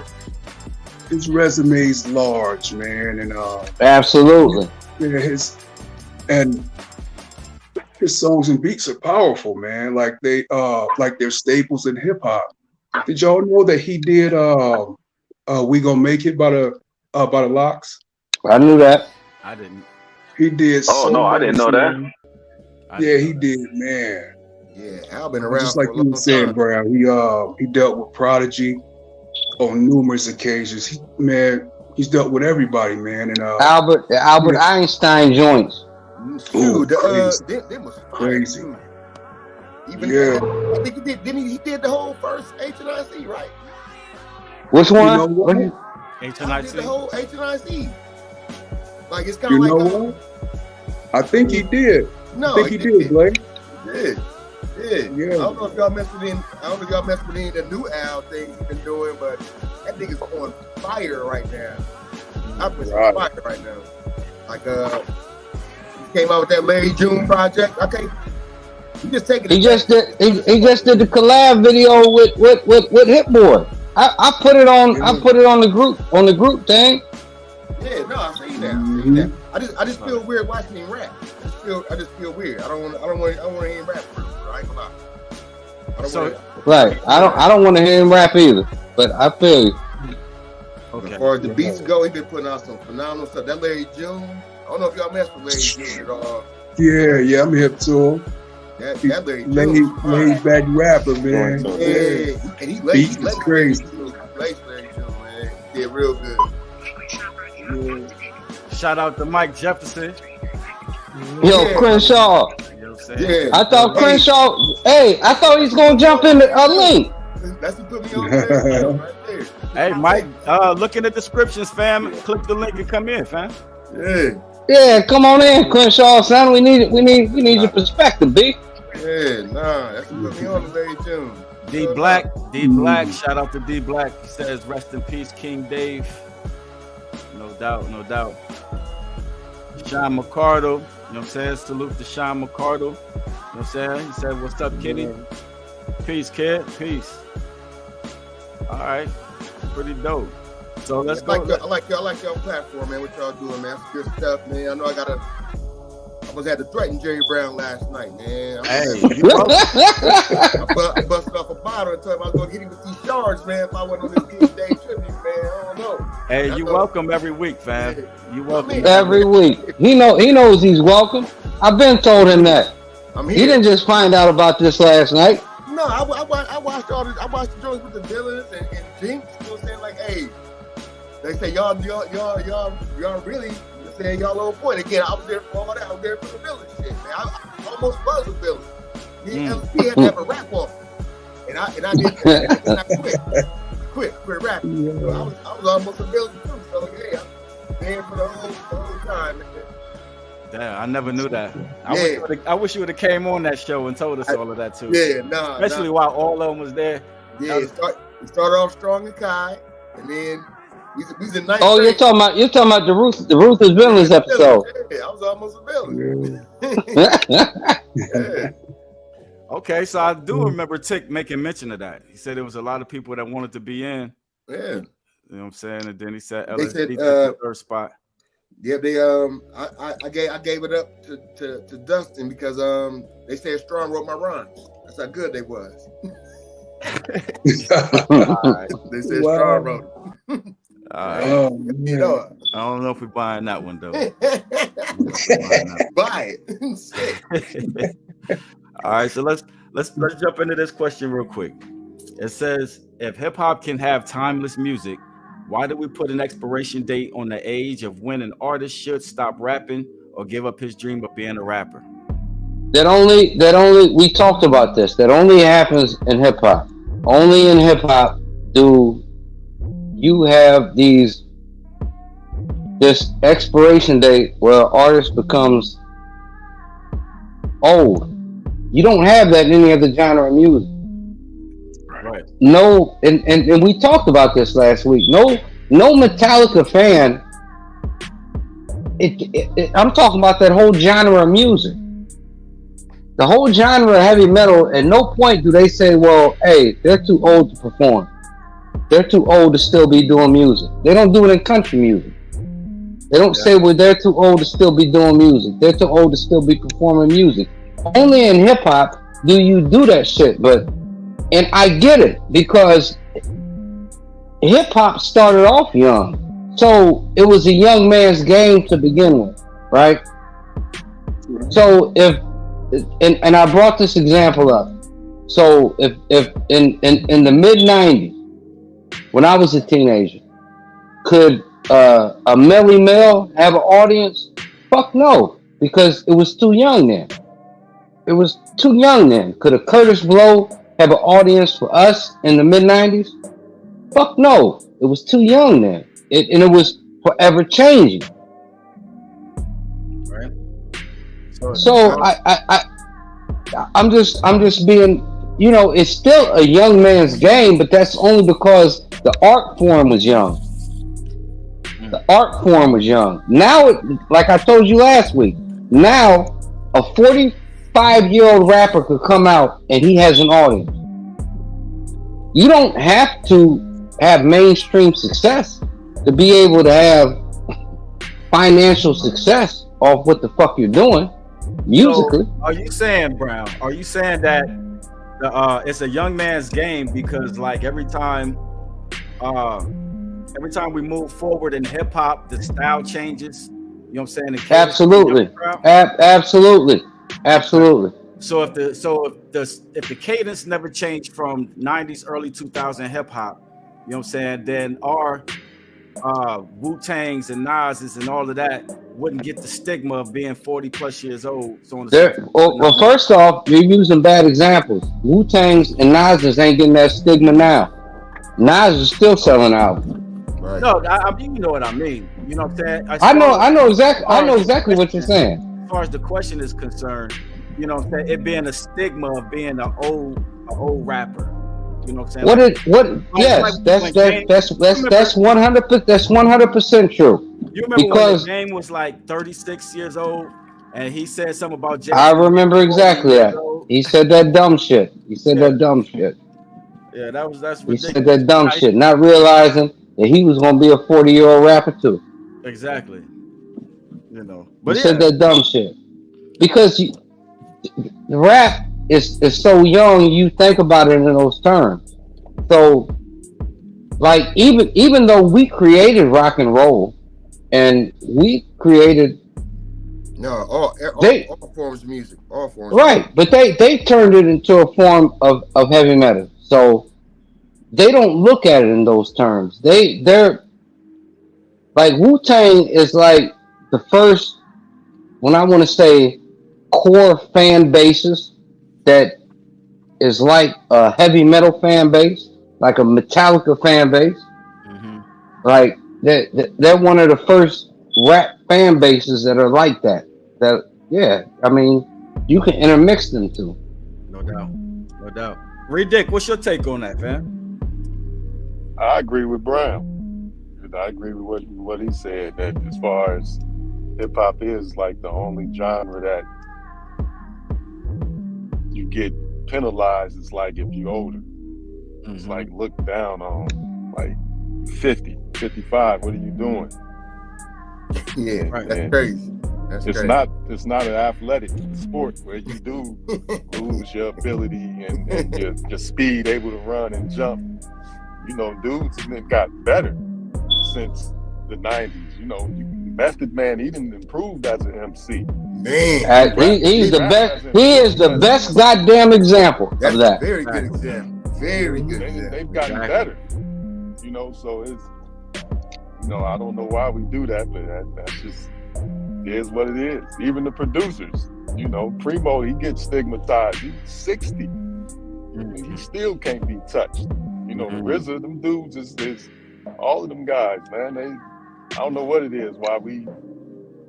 His resume's large, man, and absolutely. Yeah, his songs and beats are powerful, man. Like they're staples in hip hop. Did y'all know that he did "We Gonna Make It" by the Locks? I knew that. I didn't. He did. Oh no, I didn't know that. Yeah, he did, man. Yeah, Al been around. Just like you said, Brown. He dealt with Prodigy on numerous occasions. He's dealt with everybody, man. And Albert Einstein joints. Dude, crazy. they was Crazy. Even I think he did. Didn't he did the whole first H&IC, right? Which one? You know what? H&IC. The whole H&IC. Like it's kind of like. You know what? I think he did. No, I think he did, Blake. He did. Yeah. I don't know if y'all messed with any of the new Al things he's been doing, but that nigga's on fire right now. I'm on fire right now. Like he came out with that Larry June project. Okay. He just did the collab video with Hit Boy. I put it on the group thing. Yeah, no, I see that. I just feel weird watching him rap. I just feel weird. I don't want to hear him rap for real. I ain't gonna lie. Right. I don't want to hear him rap either. But I feel you. Okay. As far as the beats go, he been putting out some phenomenal stuff. That Larry June. I don't know if y'all mess with Larry June at all. Yeah, I'm hip to him. That Larry June. Laid back rapper, man. Yeah. And he laid crazy. Larry June, man. He did real good. Yeah. Shout out to Mike Jefferson. Yo, Crenshaw. Yeah. I thought Crenshaw. Hey, I thought he was gonna jump in a link. That's what put me on right there. Hey, Mike. Look in the descriptions, fam. Click the link and come in, fam. Yeah. Yeah, come on in, Crenshaw, son. We need your perspective, B. Yeah, nah, that's what put me on the very tune. D Black, shout out to D Black. He says, rest in peace, King Dave. No doubt, no doubt. Sean McCardle, you know what I'm saying? Salute to Sean McCardle. You know what I'm saying? He said, what's up, Kitty? Peace, kid. Peace. All right. Pretty dope. So let's go. I like y'all platform, man. What y'all doing, man? That's good stuff, man. I know I was had to threaten Jerry Brown last night, man. Hey, I busted off a bottle and told him I was gonna hit him with these shards, man. If I went on this King Dave tribute, man, I don't know. Hey, you welcome every week, fam. You welcome every week. He knows he's welcome. I've been told him that. I'm here. He didn't just find out about this last night. No, I watched all this. I watched the joints with the Dillons and Jinx. You know what I'm saying? Like, hey, they say y'all really. Saying y'all on point again. I was there for all that. I was there for the villain shit, man. I almost was a villain. Me and LP had to have a rap off, and I did. And I quit rapping. Yeah. So I was almost a villain too. So yeah, I'm there for the whole time. Man. Damn, I never knew that. I wish you would have came on that show and told us all of that too. Yeah, nah. Especially while all of them was there. Yeah, it started off strong and Kai, and then. He's a nice you're talking about the Ruth is Villains episode. Yeah, I was almost a villain. Yeah. Okay, so I do remember Tick making mention of that. He said there was a lot of people that wanted to be in. Yeah. You know what I'm saying? And then he said LSD took the third spot. Yeah, they I gave it up to Dustin because they said Strong wrote my rhymes. That's how good they was. Right. They said Strong wrote it. I don't know if we're buying that one though. Buy it. All right, so let's jump into this question real quick. It says, if hip hop can have timeless music, why do we put an expiration date on the age of when an artist should stop rapping or give up his dream of being a rapper? That only we talked about this. That only happens in hip hop. Only in hip hop do you have this expiration date where an artist becomes old. You don't have that in any other genre of music. Right. No, and we talked about this last week. No Metallica fan. I'm talking about that whole genre of music. The whole genre of heavy metal. At no point do they say, "Well, hey, they're too old to perform. They're too old to still be doing music." They don't do it in country music. They don't say, "Well, they're too old to still be doing music. They're too old to still be performing music." Only in hip hop do you do that shit. And I get it because hip hop started off young, so it was a young man's game to begin with, right? So and I brought this example up. So if in the mid '90s, when I was a teenager, could a Melly Mel have an audience? Fuck no, because it was too young then. It was too young then. Could a Curtis Blow have an audience for us in the mid '90s? Fuck no, it was too young then. And it was forever changing. Right. So I'm just being, it's still a young man's game, but that's only because the art form was young. The art form was young. Now, like I told you last week, now a 45-year-old rapper could come out and he has an audience. You don't have to have mainstream success to be able to have financial success off what the fuck you're doing musically. So are you saying, Brown? Are you saying that it's a young man's game because, like, every time we move forward in hip hop, the style changes? You know what I'm saying? Absolutely. Absolutely. So if the cadence never changed from 90s, early 2000 hip hop, you know what I'm saying, then our Wu-Tangs and Nas's and all of that wouldn't get the stigma of being 40 plus years old. So on well, first off, you're using bad examples. Wu-Tangs and Nas's ain't getting that stigma now. Nas is still selling albums. Right. No, I mean, you know what I mean. You know what I'm saying? I know exactly what you're saying. As far as the question is concerned, you know what I'm saying, it being a stigma of being an old rapper. You know what I'm saying? Yes, when Game, that's 100% true. You remember when the Because Game was like 36 years old and he said something about I Jay-Z remember 40 exactly years that. old? He said that dumb shit. Yeah, yeah, that's He said ridiculous. that dumb shit, not realizing that he was gonna be a 40-year-old rapper too. Exactly. You know, He but said yeah, that dumb shit because the rap is so young. You think about it in those terms. So, like, even though we created rock and roll and we created No, all they forms of music, all forms of music. right, but they turned it into a form of heavy metal. So they don't look at it in those terms. They're like Wu Tang is like the first, when I want to say, core fan bases that is like a heavy metal fan base, like a Metallica fan base. Like they're one of the first rap fan bases that are like that. That yeah, I mean, you can intermix them too. no doubt, no doubt. Reed Dick, what's your take on that, fam? I agree with Brown. I agree with what he said, that as far as hip hop is like the only genre that you get penalized. It's like if you're older. It's like looked down on, like 50, 55. What are you doing? Yeah, right. That's crazy. It's crazy. It's not an athletic sport where you do lose your ability and your speed, able to run and jump. You know, dudes got better since the 90s. You know, Method Man, he didn't improve as an MC. Man, he's the best. He is the best goddamn example of that. Very good example. Very good example. They've gotten better. You know, so it's, you know, I don't know why we do that, but that's just is what it is. Even the producers, you know, Primo, he gets stigmatized. He's 60. He still can't be touched. You know, RZA, them dudes is all of them guys, man. I don't know what it is, why we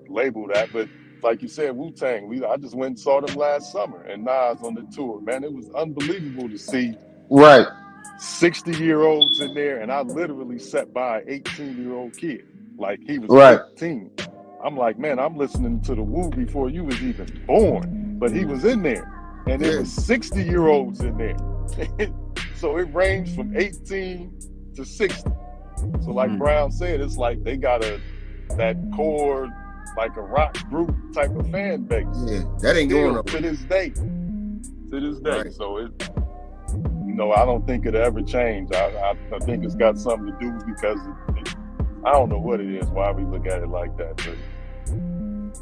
label that, but like you said, Wu-Tang, I just went and saw them last summer, and Nas on the tour, man. It was unbelievable to see 60-year-olds in there, and I literally sat by an 18-year-old kid, like he was 15. I'm like, man, I'm listening to the Wu before you was even born, but he was in there, and there was 60-year-olds in there. So it ranged from 18 to 60. So like Brown said, it's like they got that core, like a rock group type of fan base. Yeah, that ain't going on to this day. Right. So it, you know, I don't think it'll ever change. I think it's got something to do because I don't know what it is, why we look at it like that, but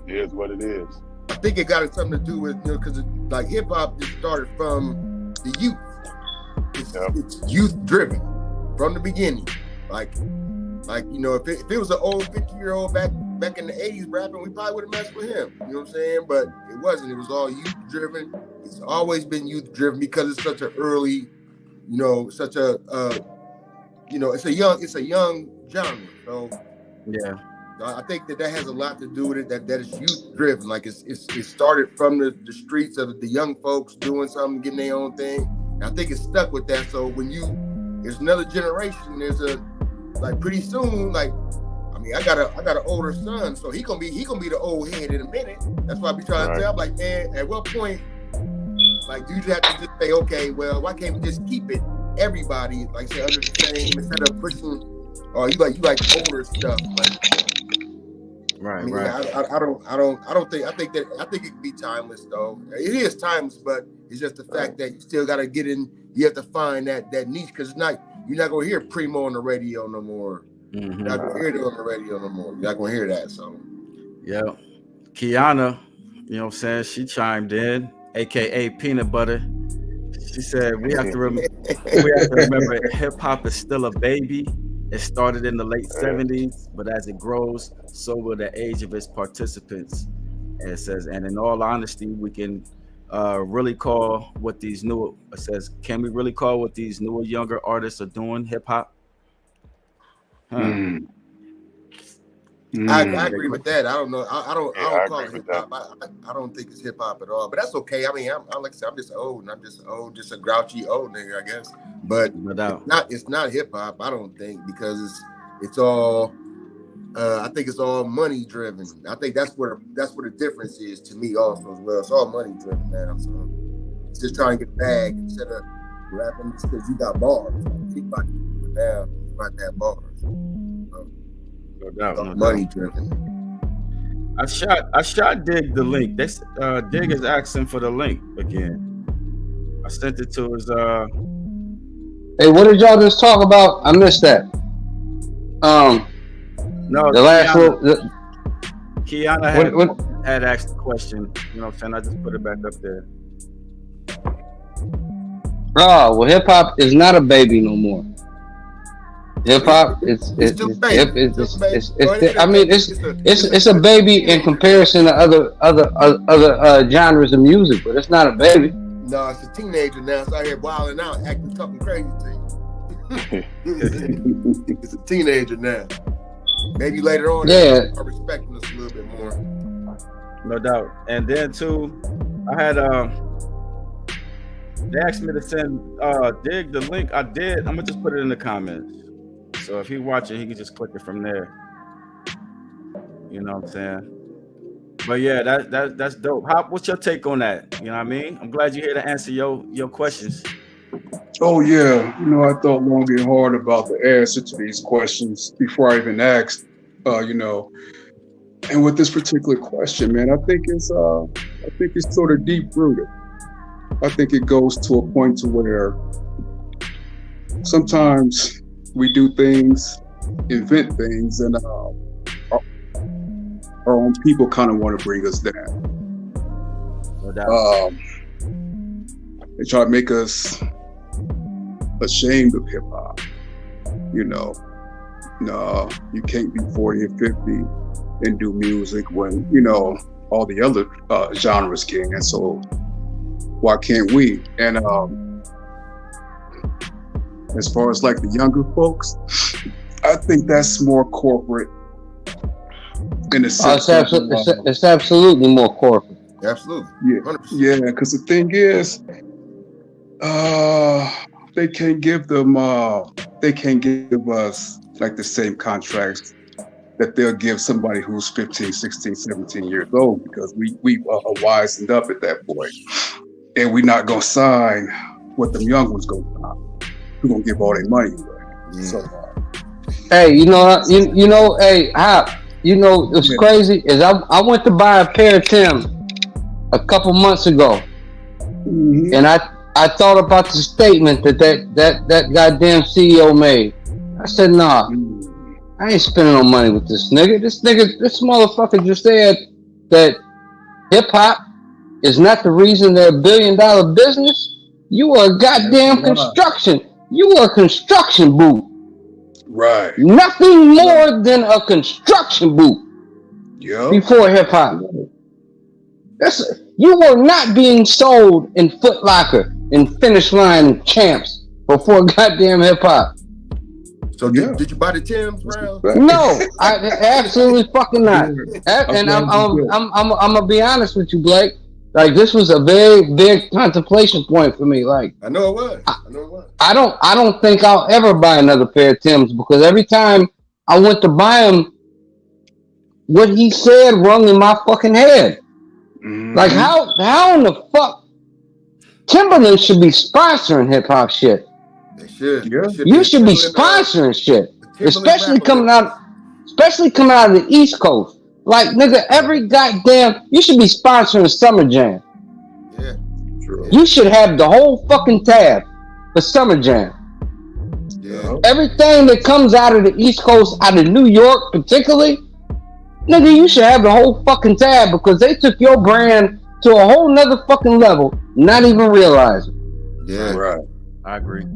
it is what it is. I think it got something to do with, you know, because like hip hop just started from the youth. It's youth driven from the beginning. Like you know, if it was an old 50-year-old back in the 80s rapping, we probably would have messed with him. You know what I'm saying? But it wasn't. It was all youth driven. It's always been youth driven because it's such an early, you know, such a you know, it's a young genre. So yeah, I think that has a lot to do with it. That is youth driven. Like it started from the streets of the young folks doing something, getting their own thing. And I think it's stuck with that. So when there's another generation, like pretty soon, like, I mean, I got an older son, so he gonna be the old head in a minute. That's why I be trying to tell, like, man, at what point, like, do you have to just say, okay, well, why can't we just keep it everybody, like, say, under the same, instead of pushing, or you like older stuff, like. Right, I mean, right. I think it can be timeless though. It is timeless, but it's just the fact that you still gotta get in. You have to find that niche because you're not gonna hear Primo on the radio no more. You're not gonna hear it on the radio no more. You're not gonna hear that. So, yeah, Kiana, you know what I'm saying? She chimed in, A.K.A. Peanut Butter. She said we have to remember hip hop is still a baby. It started in the late 70s, but as it grows, so will the age of its participants. And it says, and in all honesty, we can really call what these new, it says, can we really call what these newer, younger artists are doing hip hop? You I agree with that. I don't know. I don't I call it agree hip with hop. I don't think it's hip hop at all. But that's okay. I mean, I'm like I said, I'm just old, and I'm just old, just a grouchy old nigga, I guess. But No doubt. it's not hip hop. I don't think, because it's all. I think it's all money driven. I think that's where the difference is to me also as well. It's all money driven now. So it's just trying to get a bag instead of rapping because you got bars. Anybody can do it now. You might have bars. No doubt. Money driven. I shot Dig the link. This Dig is asking for the link again. I sent it to his Hey, what did y'all just talk about? I missed that. No, the last Kiana had asked the question. You know what I'm saying? I just put it back up there. Oh, well, hip hop is not a baby no more. Hip hop, it's a baby in comparison to other genres of music, but it's not a baby. No, it's a teenager now. It's out here wilding out, acting something crazy things. It's a teenager now. Maybe later on, yeah, are respecting us a little bit more. No doubt. And then too, I had they asked me to send Dig the link. I did. I'm gonna just put it in the comments. So if he's watching, he can just click it from there. You know what I'm saying? But yeah, that's dope. What's your take on that? You know what I mean? I'm glad you're here to answer your questions. Oh yeah, you know, I thought long and hard about the answer to these questions before I even asked. You know, and with this particular question, man, I think it's sort of deep rooted. I think it goes to a point to where sometimes we do things, invent things, and our own people kind of want to bring us down. No doubt. They try to make us ashamed of hip hop. You know, no, you can't be 40 or 50 and do music when, you know, all the other genres can. And so why can't we? And as far as like the younger folks, I think that's more corporate in a sense. It's absolutely more corporate. Absolutely. Yeah. 100%. Yeah, because the thing is, they can't give us like the same contracts that they'll give somebody who's 15, 16, 17 years old, because we are wisened up at that point. And we're not gonna sign what them young ones gonna sign. We're gonna give all their money away. Yeah. So hey, you know, hey, Hop, you know what's crazy is I went to buy a pair of Timbs a couple months ago. Mm-hmm. And I thought about the statement that goddamn CEO made. I said, nah, I ain't spending no money with this nigga. This motherfucker just said that hip hop is not the reason they're $1 billion business. You are a goddamn construction. You are a construction boot. Right. Nothing more than a construction boot. Yep. Before hip hop. You were not being sold in Foot Locker and Finish Line Champs before goddamn hip hop. So did you buy the Timbs, Brown? No, I absolutely fucking not. And I'm gonna be honest with you, Blake. Like, this was a very big contemplation point for me. Like, I know it was. I don't think I'll ever buy another pair of Timbs, because every time I went to buy them, what he said rung in my fucking head. Mm-hmm. Like, how in the fuck Timberland should be sponsoring hip hop shit? They should. Yeah. You should be sponsoring shit, especially coming out of the East Coast. Like, nigga, you should be sponsoring Summer Jam. Yeah, true. You should have the whole fucking tab for Summer Jam. Yeah. Everything that comes out of the East Coast, out of New York particularly, nigga, you should have the whole fucking tab, because they took your brand to a whole nother fucking level, not even realizing. Yeah, right. I agree.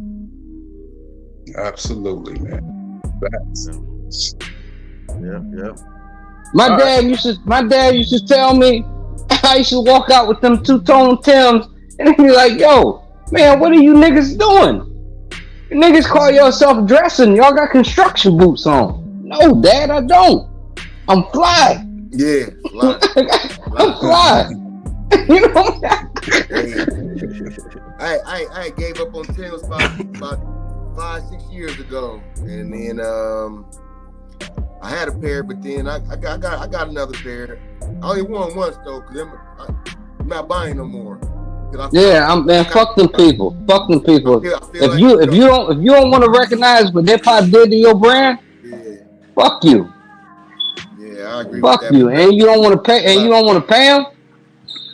Absolutely, man. Facts. Yeah. My dad used to tell me I used to walk out with them two-tone Timbs, and he'd be like, yo, man, what are you niggas doing? You niggas call yourself dressing. Y'all got construction boots on. No, Dad, I don't. I'm fly. Yeah, I'm fly. You know. I gave up on Tim's about 5-6 years ago, and then I had a pair, but then I got another pair. I only won once though, cause I'm not buying no more. Fuck them people. Fuck them people. If you don't want to recognize what hip hop did to your brand, fuck you. Yeah, I agree. Fuck with that. you, and you don't want to pay, and you don't want to pay them.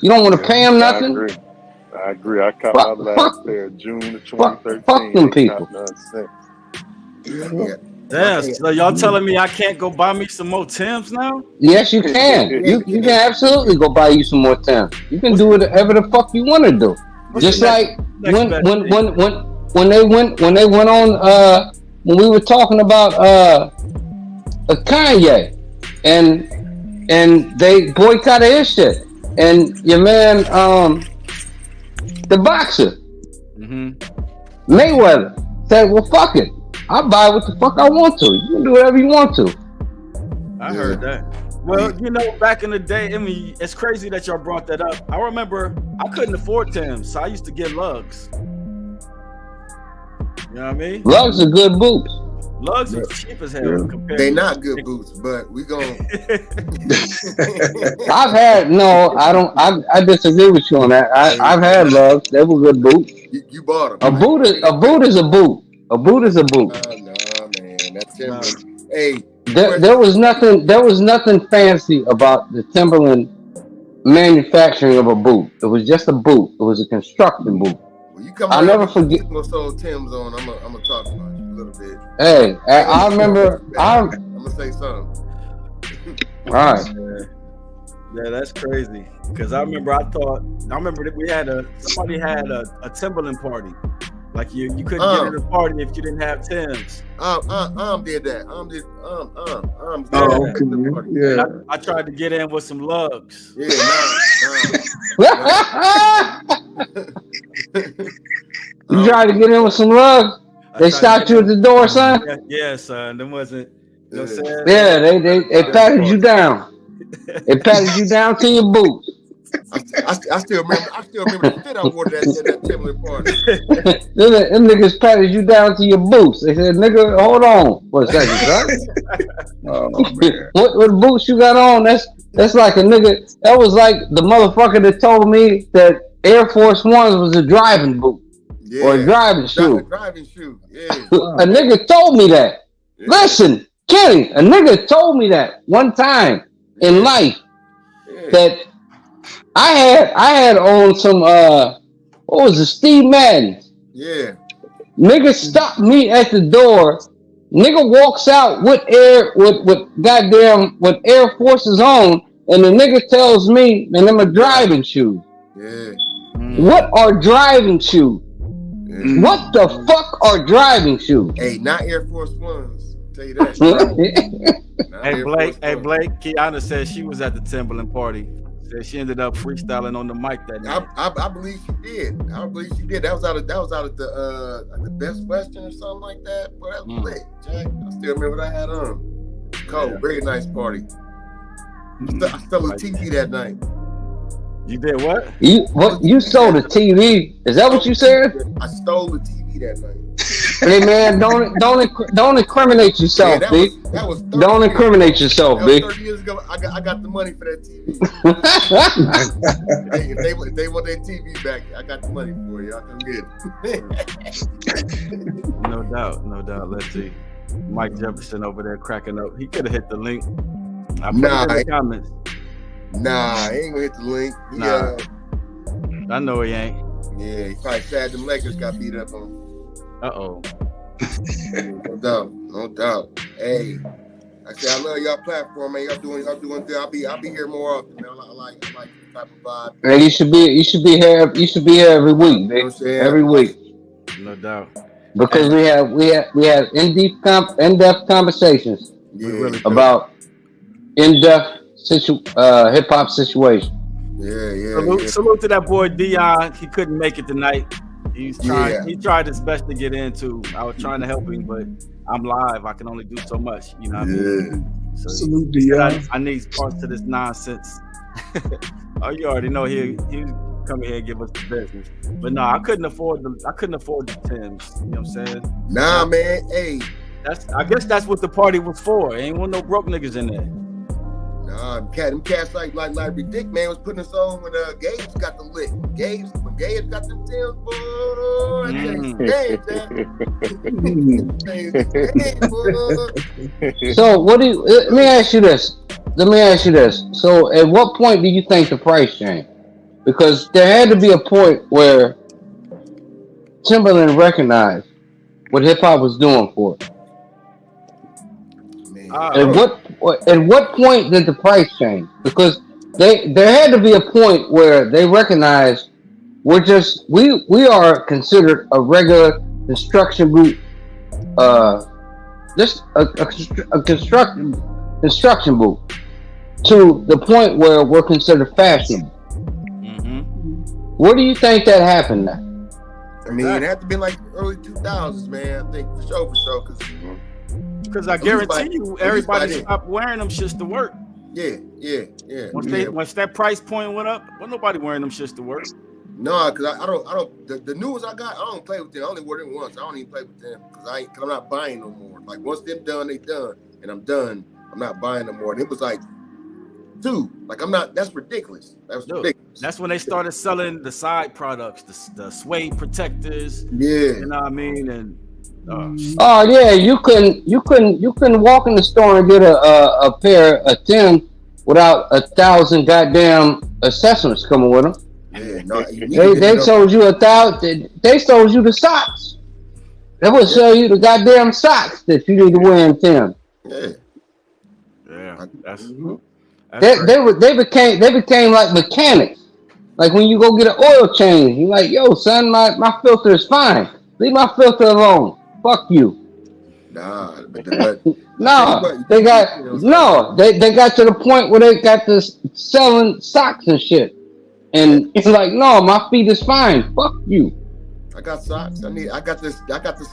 You don't want to pay them nothing. I agree. I caught my last pair June of 2013. Fuck them people. Damn, so y'all telling me I can't go buy me some more Timbs now? Yes, you can. You can absolutely go buy you some more Timbs. You can do whatever the fuck you want to do. Just like when they went on when we were talking about Kanye and they boycotted his shit, and your man the boxer Mayweather said, well, fuck it, I'll buy what the fuck I want to. You can do whatever you want to. I heard that. Well, you know, back in the day, I mean, it's crazy that y'all brought that up. I remember I couldn't afford Timbs, so I used to get lugs. You know what I mean? Lugs are good boots. Lugs are cheap as hell. They not good boots, but we gon'. I disagree with you on that. I've had lugs. They were good boots. You bought them. A boot is a boot. A boot is a boot. No, man, that's Timberland. Hey, there was nothing fancy about the Timberland manufacturing of a boot. It was just a boot. It was a construction boot. I'll never forget. Sold Tim's on. I'm gonna talk about you a little bit. Hey, I remember. I'm gonna say something. All right. Yeah, that's crazy. Because I remember that we had somebody had a Timberland party. Like you couldn't get in a party if you didn't have Timbs. Did that. Yeah. I tried to get in with some lugs. Yeah, You tried to get in with some lugs? They stopped you at the door, son? Yeah, son. Them wasn't. You know what I'm saying? Yeah, they patted you down. They patted you down to your boots. I still remember the fit I wore that Timberland party. Them niggas patted you down to your boots. They said, nigga, hold on for a second, son. Oh, man. What boots you got on? That's like a nigga. That was like the motherfucker that told me that Air Force Ones was a driving boot. Yeah, or a driving shoe. Driving shoe. Yeah. A nigga told me that. Yeah. Listen, Kenny, a nigga told me that one time in life that I had on some what was it, Steve Madden. Yeah. Nigga stopped me at the door. Nigga walks out with Air Forces on, and the nigga tells me, man, them are driving shoes. Yeah. What are driving shoes? What the fuck are driving shoes? Hey, not Air Force Ones. I'll tell you that. Hey Blake, Kiana said she was at the Timberland party. Said she ended up freestyling on the mic that night. I believe she did. That was out of the Best Western or something like that. But that was lit, Jack. I still remember what I had on. Cold, very nice party. I stole a TV that night. You did what? You sold a TV? Is that what you said? I stole the TV that night. Hey man, don't incriminate yourself, big. Don't incriminate yourself, big. 30 years ago, I got the money for that TV. Hey, if they want their TV back, I got the money for you. I can get it. No doubt. Let's see. Mike Jefferson over there cracking up. He could have hit the link. I put it in the comments. Nah, he ain't gonna hit the link. I know he ain't. Yeah, he probably sad them Lakers got beat up on. Uh-oh. No doubt. Hey, I say I love y'all platform, man. Y'all doing good. I'll be here more often, man. I like this type of vibe. Man, you should be here. You should be here every week, man. Every week. No doubt. Because we have in-depth conversations about in-depth hip hop situation. Yeah. Salute to that boy Dion. He couldn't make it tonight. He tried his best to get into. I was trying to help him, but I'm live. I can only do so much. You know what I mean? So Salute he said, Dion. I need parts to this nonsense. Oh, you already know he come here and give us the business. But no, I couldn't afford the Timbs. You know what I'm saying? Nah, man. Hey. I guess that's what the party was for. Ain't want no broke niggas in there. Nah, them cats like Larry Dick, man, was putting us on when Gage got the lick. When Gage got them Timbs, boy. So what do you? Let me ask you this. So at what point do you think the price changed? Because there had to be a point where Timberland recognized what hip hop was doing for it. At what point did the price change? Because there had to be a point where they recognized we are considered a regular construction boot, just a construction boot, to the point where we're considered fashionable. Mm-hmm. Where do you think that happened now? I mean, it had to be like early 2000s, man. I think for sure, because I guarantee you, everybody stopped wearing them shits to work. Yeah. Once that price point went up, wasn't nobody wearing them shits to work. No, because I don't. The new ones I got, I don't play with them. I only wear them once. I don't even play with them because I'm not buying no more. Like once them done, they done, and I'm done. I'm not buying no more. And it was like 2. Like I'm not. That's ridiculous. Ridiculous. That's when they started selling the side products, the suede protectors. Yeah, you know what I mean. And oh yeah, you couldn't walk in the store and get a pair of Tim without 1,000 goddamn accessories coming with them. Yeah, no, they sold you 1,000. They sold you the socks. They would sell you the goddamn socks that you need to wear in Tim. Yeah, they became like mechanics. Like when you go get an oil change, you're like, yo, son, my filter is fine. Leave my filter alone. Fuck you. Nah, they got to the point where they got this selling socks and shit. And it's like, no, my feet is fine. Fuck you. I got socks. I got the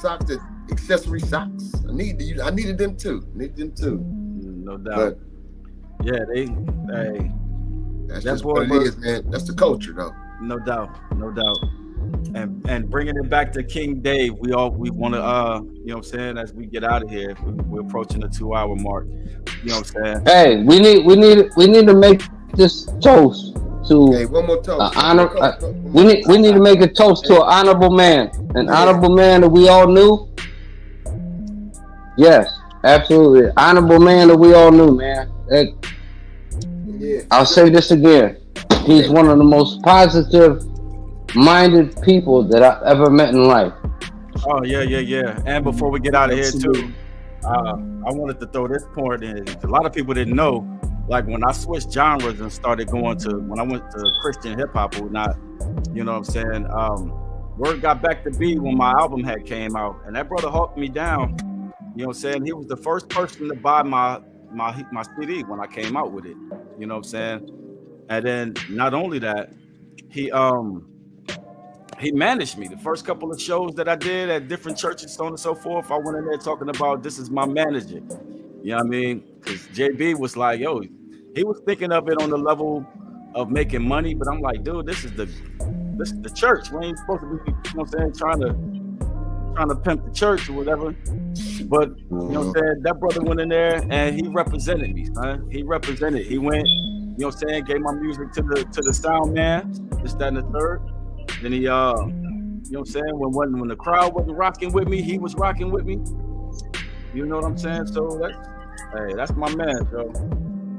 socks, that accessory socks. I needed them too. No doubt. But, that's just what it is, man. That's the culture, though. No doubt. And bringing it back to King Dave, we want to, you know what I'm saying, as we get out of here, we're approaching the 2-hour mark. You know what I'm saying? Hey, we need to make this toast to one more toast. We need to make a toast to an honorable man, honorable man that we all knew. Yes, absolutely, honorable man that we all knew, man. I'll say this again. He's one of the most positive-minded people that I've ever met in life. Oh yeah. And before we get out of here too, I wanted to throw this point in. A lot of people didn't know. Like when I switched genres and started when I went to Christian hip hop or not, you know what I'm saying? Word got back to B when my album had came out, and that brother hawked me down. You know what I'm saying? He was the first person to buy my CD when I came out with it. You know what I'm saying? And then not only that, he managed me. The first couple of shows that I did at different churches, so on and so forth, I went in there talking about this is my manager. You know what I mean? Because JB was like, yo, he was thinking of it on the level of making money, but I'm like, dude, this is the church. We ain't supposed to be, you know what I'm saying, trying to pimp the church or whatever. But you know what I'm saying, that brother went in there and he represented me, man. He went, you know what I'm saying, gave my music to the sound man, this, that, and the third. Then he you know what I'm saying, when the crowd wasn't rocking with me, he was rocking with me. You know what I'm saying? So that's my man, bro.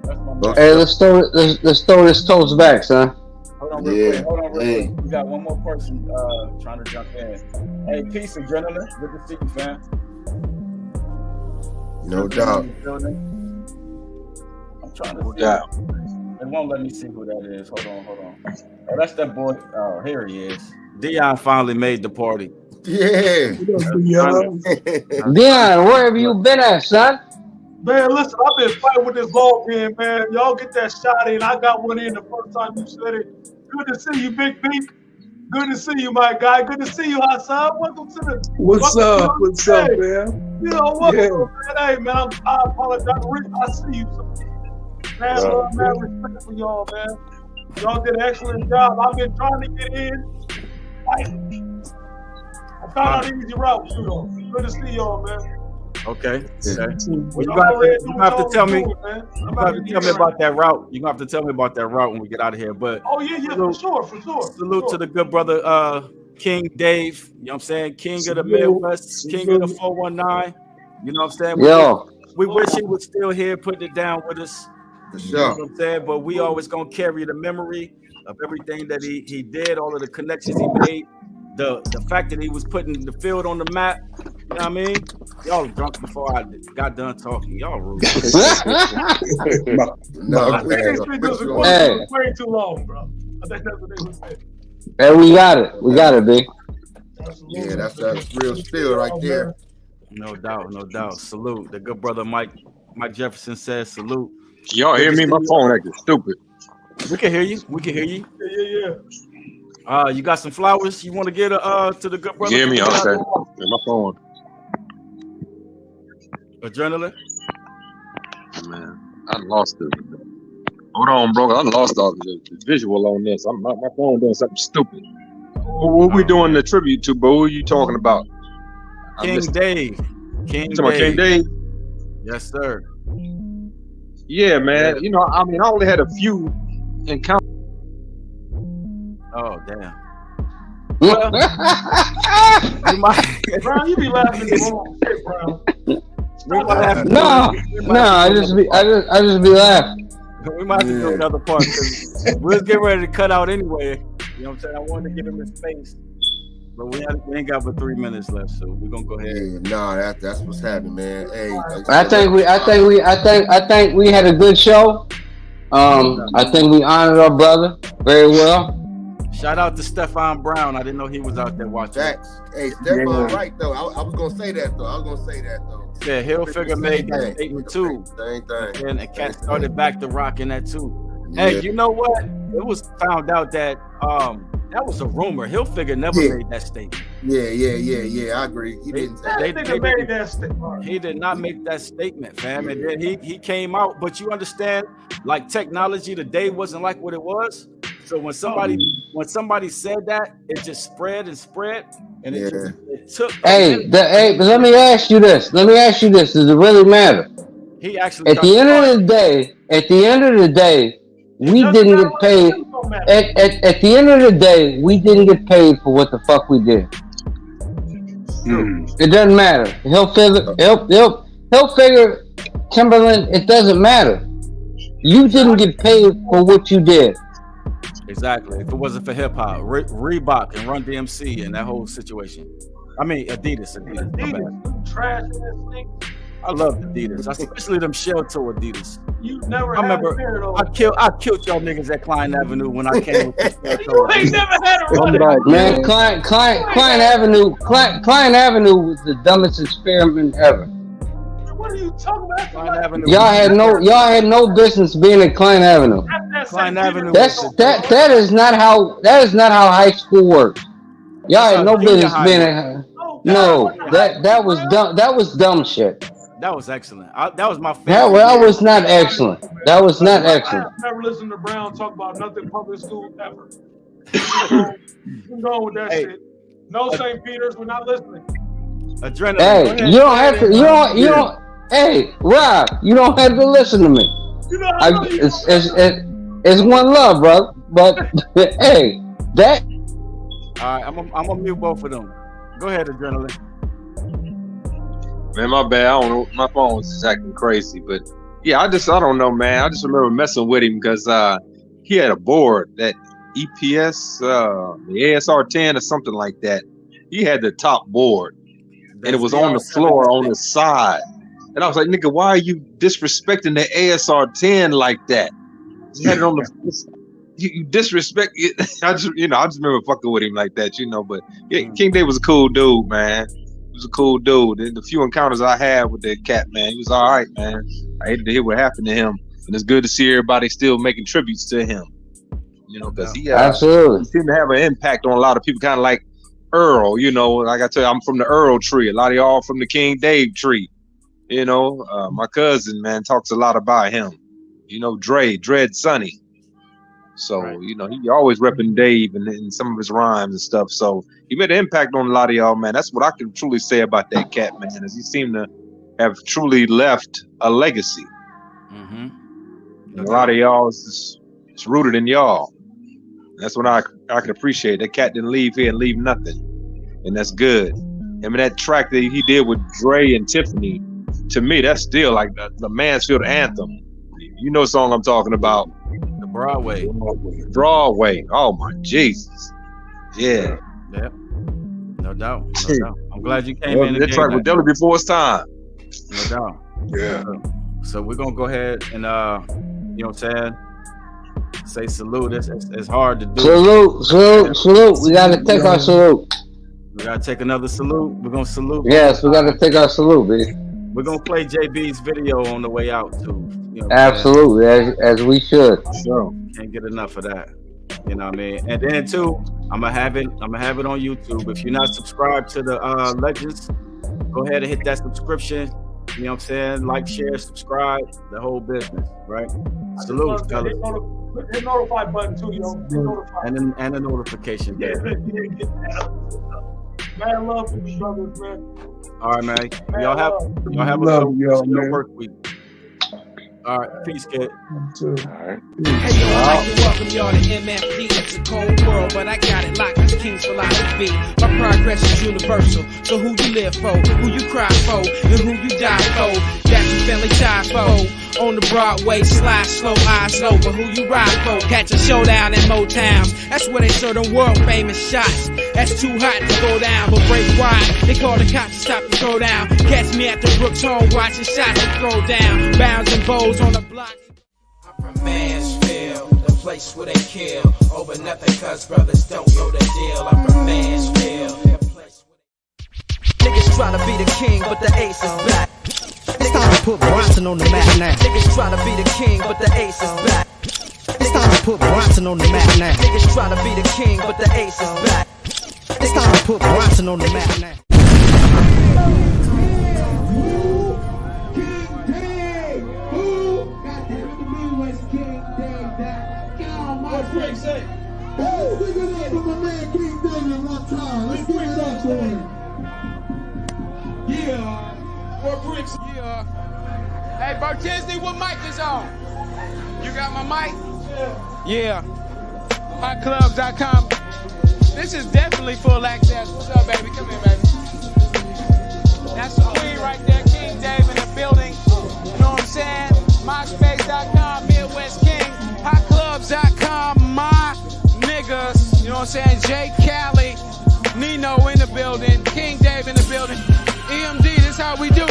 That's my man. Hey, let's throw this toast back, son. Hold on real quick. We got one more person trying to jump in. Hey, peace, adrenaline. Good to see you, fam. No doubt. I'm trying to see. It won't let me see who that is. Hold on. Oh, that's that boy. Oh, here he is. Dion finally made the party. Yeah. Dion, where have you been at, son? Man, listen, I've been fighting with this ball pen, man. Y'all get that shot in. I got one in the first time you said it. Good to see you, Big Beak. Good to see you, my guy. Good to see you, Hassan. Welcome to the. What's welcome up? What's up, man? You know what, man? Hey, man, I apologize. I see you. Man, love, man, respect for y'all, man. Y'all did an excellent job. I've been trying to get in. I found out an easy route, too, though. Good to see y'all, man. Okay. Well, you have to tell me. You have to tell me about that route. You have to tell me about that route when we get out of here. But for sure. Salute to the good brother, King Dave. You know what I'm saying? King of the Midwest, King of the 419. You know what I'm saying? We wish he was still here, putting it down with us. You know what I'm saying? But we always gonna carry the memory of everything that he did, all of the connections he made, the fact that he was putting the field on the map. You know what I mean? Y'all drunk before I got done talking. Y'all rude. Way too long, bro. I think that's what they would say. Hey, we got it. We got it, B. Yeah, that's real spill right there. No doubt. Salute. The good brother Mike Jefferson says salute. Y'all hear me? My phone acting stupid. We can hear you. Yeah. You got some flowers you want to get to the good brother? You hear me? Okay. My phone. Adrenaline? Man, I lost it. Hold on, bro. I lost all the visual on this. My phone doing something stupid. What we doing the tribute to, bro? Who are you talking about? King Dave. King Dave? Yes, sir. Yeah, man. You know, I mean, I only had a few encounters. Oh, damn. Well, Brown, you be laughing the wrong shit, Brown. No, I just be laughing. We might have to do another part because we'll get ready to cut out anyway. You know what I'm saying? I wanted to give him his space, but we ain't got but 3 minutes left, so we're gonna go ahead. Yeah, that's what's happening, man. Hey, I think we had a good show. I think we honored our brother very well. Shout out to Stefan Brown. I didn't know he was out there watching. Hey, Stefan, right though. I was gonna say that though. Yeah, Hilfiger made that statement too. Same thing. And Cat started back to rocking that too. Yeah. Hey, you know what? It was found out that that was a rumor. Hilfiger never made that statement. Yeah. I agree. He didn't say that. Made that statement. He did not make that statement, fam. And then he came out. But you understand, like technology today wasn't like what it was. So when somebody said that, it just spread, and it took. But let me ask you this. Does it really matter? He actually. At the end of the day, we didn't get paid. At the end of the day, we didn't get paid for what the fuck we did. It doesn't matter. He'll figure Timberland. It doesn't matter. You didn't get paid for what you did. Exactly. If it wasn't for hip hop, Reebok and Run DMC and that whole situation. I mean, Adidas. Trash in this thing. I love Adidas, especially them shell toe Adidas. You never. I remember I killed y'all niggas at Klein Avenue when I came with this shell toe. You ain't never had a run. Man, Klein Avenue was the dumbest experiment ever. What are you talking about? Y'all had no business being at Klein Avenue. Klein Avenue. That is not how high school works. Y'all had no business being at. No, that was dumb. That was dumb shit. That was excellent. That was my favorite. That was not excellent. That was not excellent. I've never listened to Brown talk about nothing public school ever. We're going with that shit. No St. Peter's. We're not listening. Adrenaline. Hey, you don't have to. You don't. Hey, Rob, you don't have to listen to me. You know it's one love, brother. But hey, that. All right, I'm gonna mute both of them. Go ahead, Adrenaline. Man, my bad. I don't know. My phone was just acting crazy, but yeah, I don't know, man. I just remember messing with him because he had a board that EPS, the ASR 10 or something like that. He had the top board, and it was on the floor on the side. And I was like, nigga, why are you disrespecting the ASR 10 like that? You had it on the. You disrespect it. I just remember fucking with him like that, But yeah, King Dave was a cool dude, man. He was a cool dude. And the few encounters I had with that cat, man, he was all right, man. I hated to hear what happened to him, and it's good to see everybody still making tributes to him. You know, because he absolutely seemed to have an impact on a lot of people, kind of like Earl. You know, like I tell you, I'm from the Earl tree. A lot of y'all from the King Dave tree. You know, my cousin, man, talks a lot about him. You know, Dread Sonny. So, you know, he always repping Dave in some of his rhymes and stuff. So he made an impact on a lot of y'all, man. That's what I can truly say about that cat, man, is he seemed to have truly left a legacy. Mm-hmm. And a lot of y'all it's rooted in y'all. That's what I can appreciate. That cat didn't leave here and leave nothing. And that's good. I mean, that track that he did with Dre and Tiffany, to me, that's still like the Mansfield anthem. You know the song I'm talking about. The Broadway. Oh my Jesus. Yeah. Yep. No doubt. No doubt. I'm glad you came in. That track was definitely before its time. No doubt. Yeah. So we're gonna go ahead and you know what I'm saying? Say salute. It's hard to do. Salute. We gotta take our salute. We gotta take another salute. We're gonna salute. Yes, we gotta take our salute, baby. We're gonna play JB's video on the way out too. You know absolutely, as we should. Sure. Can't get enough of that. You know what I mean? And then too, I'm gonna have it on YouTube. If you're not subscribed to the Legends, go ahead and hit that subscription. You know what I'm saying? Like, share, subscribe, the whole business, right? Salute, fellas. Hit notify button too, yo. And the notification bell. Man, love for you brothers, man. All right, man. Y'all have a good work week. All right, peace, kid. Hey, yo, I'd like to welcome y'all to MFD. It's a cold world, but I got it locked. It's King's philosophy. My progress is universal. So who you live for, who you cry for, and who you die for. That's your family tie for. On the Broadway, slide slow, eyes over. Who you ride for? Catch a showdown in Motown. That's where they show them world famous shots. That's too hot to go down, but break wide. They call the cops to stop and throw down. Catch me at the Brooks home watching shots and throw down. Bounds and bows on the block. I'm from Mansfield, the place where they kill over nothing, cause brothers don't know the deal. I'm from Mansfield, the place where niggas try to be the king, but the ace is back. It's time to put Bronson on the map now. Niggas try to be the king, but the ace is back. It's time to put Bronson on the map now. Niggas try to be the king, but the ace is back. It's time to put Bronson on the map now. What Drake say? Hey, big it up for my man King Dave one time. Let's give it up for him. Yeah. What bricks? Yeah. Hey, Bro Disney, what mic is on? You got my mic? Yeah. Hotclubs.com. This is definitely full access. What's up, baby? Come here, baby. That's the queen right there, King Dave in the building. You know what I'm saying? MySpace.com, Midwest King. Hotclubs.com, my niggas. You know what I'm saying? A.K.A, Nino in the building. King Dave in the building. EMD, this how we do.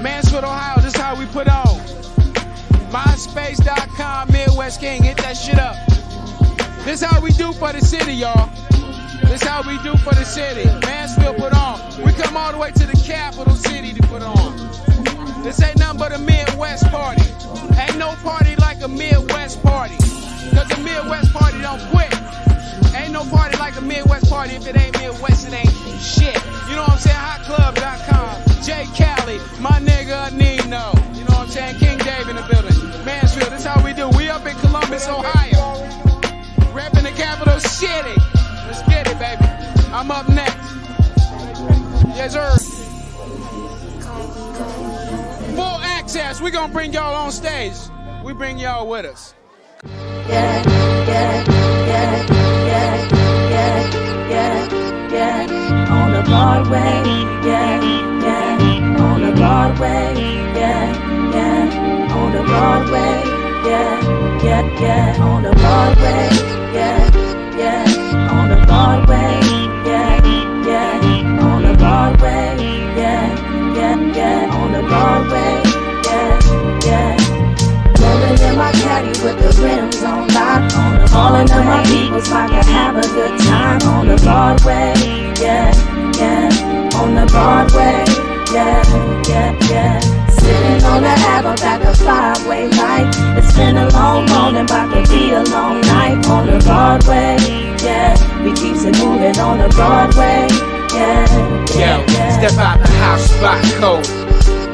Mansfield, Ohio, this how we put on. MySpace.com, Midwest King. Hit that shit up. This how we do for the city, y'all. This how we do for the city. Mansfield put on. We come all the way to the capital city to put on. This ain't nothing but a Midwest party. Ain't no party like a Midwest party. Cause a Midwest party don't quit. Ain't no party like a Midwest party. If it ain't Midwest, it ain't shit. You know what I'm saying? Hotclub.com. A.K.A, my nigga Nino. You know what I'm saying? King Dave in the building. Mansfield, this how we do. We up in Columbus, Ohio. Repping the capital city. Let's get it, baby. I'm up next. Yes, sir. Full access. We gonna bring y'all on stage. We bring y'all with us. Yeah. On the Broadway, yeah. On the Broadway, yeah. On the Broadway, yeah. On the Broadway, yeah. On the Broadway, yeah. On the Broadway, yeah. On the Broadway, yeah. Rolling in my caddy with the rims on lock. Calling to my people so I can have a good time. On the Broadway, yeah. On the Broadway, yeah. Sitting on the Ave, back of 5-way light. It's been a long morning, about to be a long night on the Broadway. Yeah, we keeps it moving on the Broadway. Yeah, yeah, yeah. Step out the house, spot cold.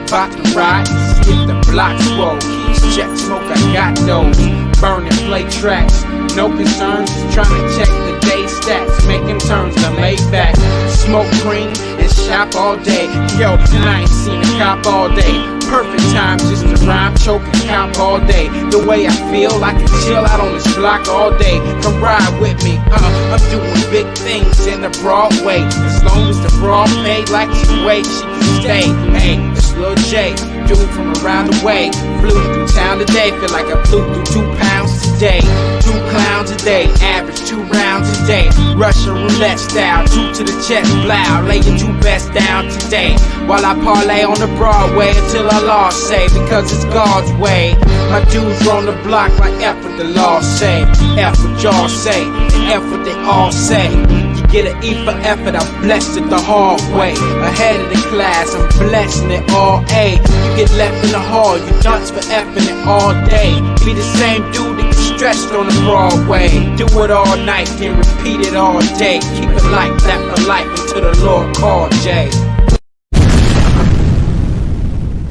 About to ride, see if the block's roll. Keys check, smoke, I got those. Burn and play tracks, no concerns. Just trying to check the day stats, making turns to Maybach. Smoke green and shop all day. Yo, I ain't seen a cop all day. Perfect time just to rhyme, choke and cop all day. The way I feel, I can chill out on this block all day. Come ride with me, I'm doing big things in the Broadway. As long as the broad pay like she wait, she can stay. Hey, it's Lil J, dude from around the way. Flew through town today, feel like I flew through 2 pounds today. 2 clowns a day, average 2 rounds a day. Russian roulette style, 2 to the chest, blow. Lay your 2 best down today. While I parlay on the Broadway until I lost say, because it's God's way. My dudes on the block like F what the law say, F what y'all say, and F what they all say. You get an E for effort, I'm blessed it the hard way. Ahead of the class, I'm blessing it all A. You get left in the hall, you dunce for effing it all day. Be the same dude that gets stretched on the Broadway. Do it all night, then repeat it all day. Keep it like that for life until the Lord call Jay.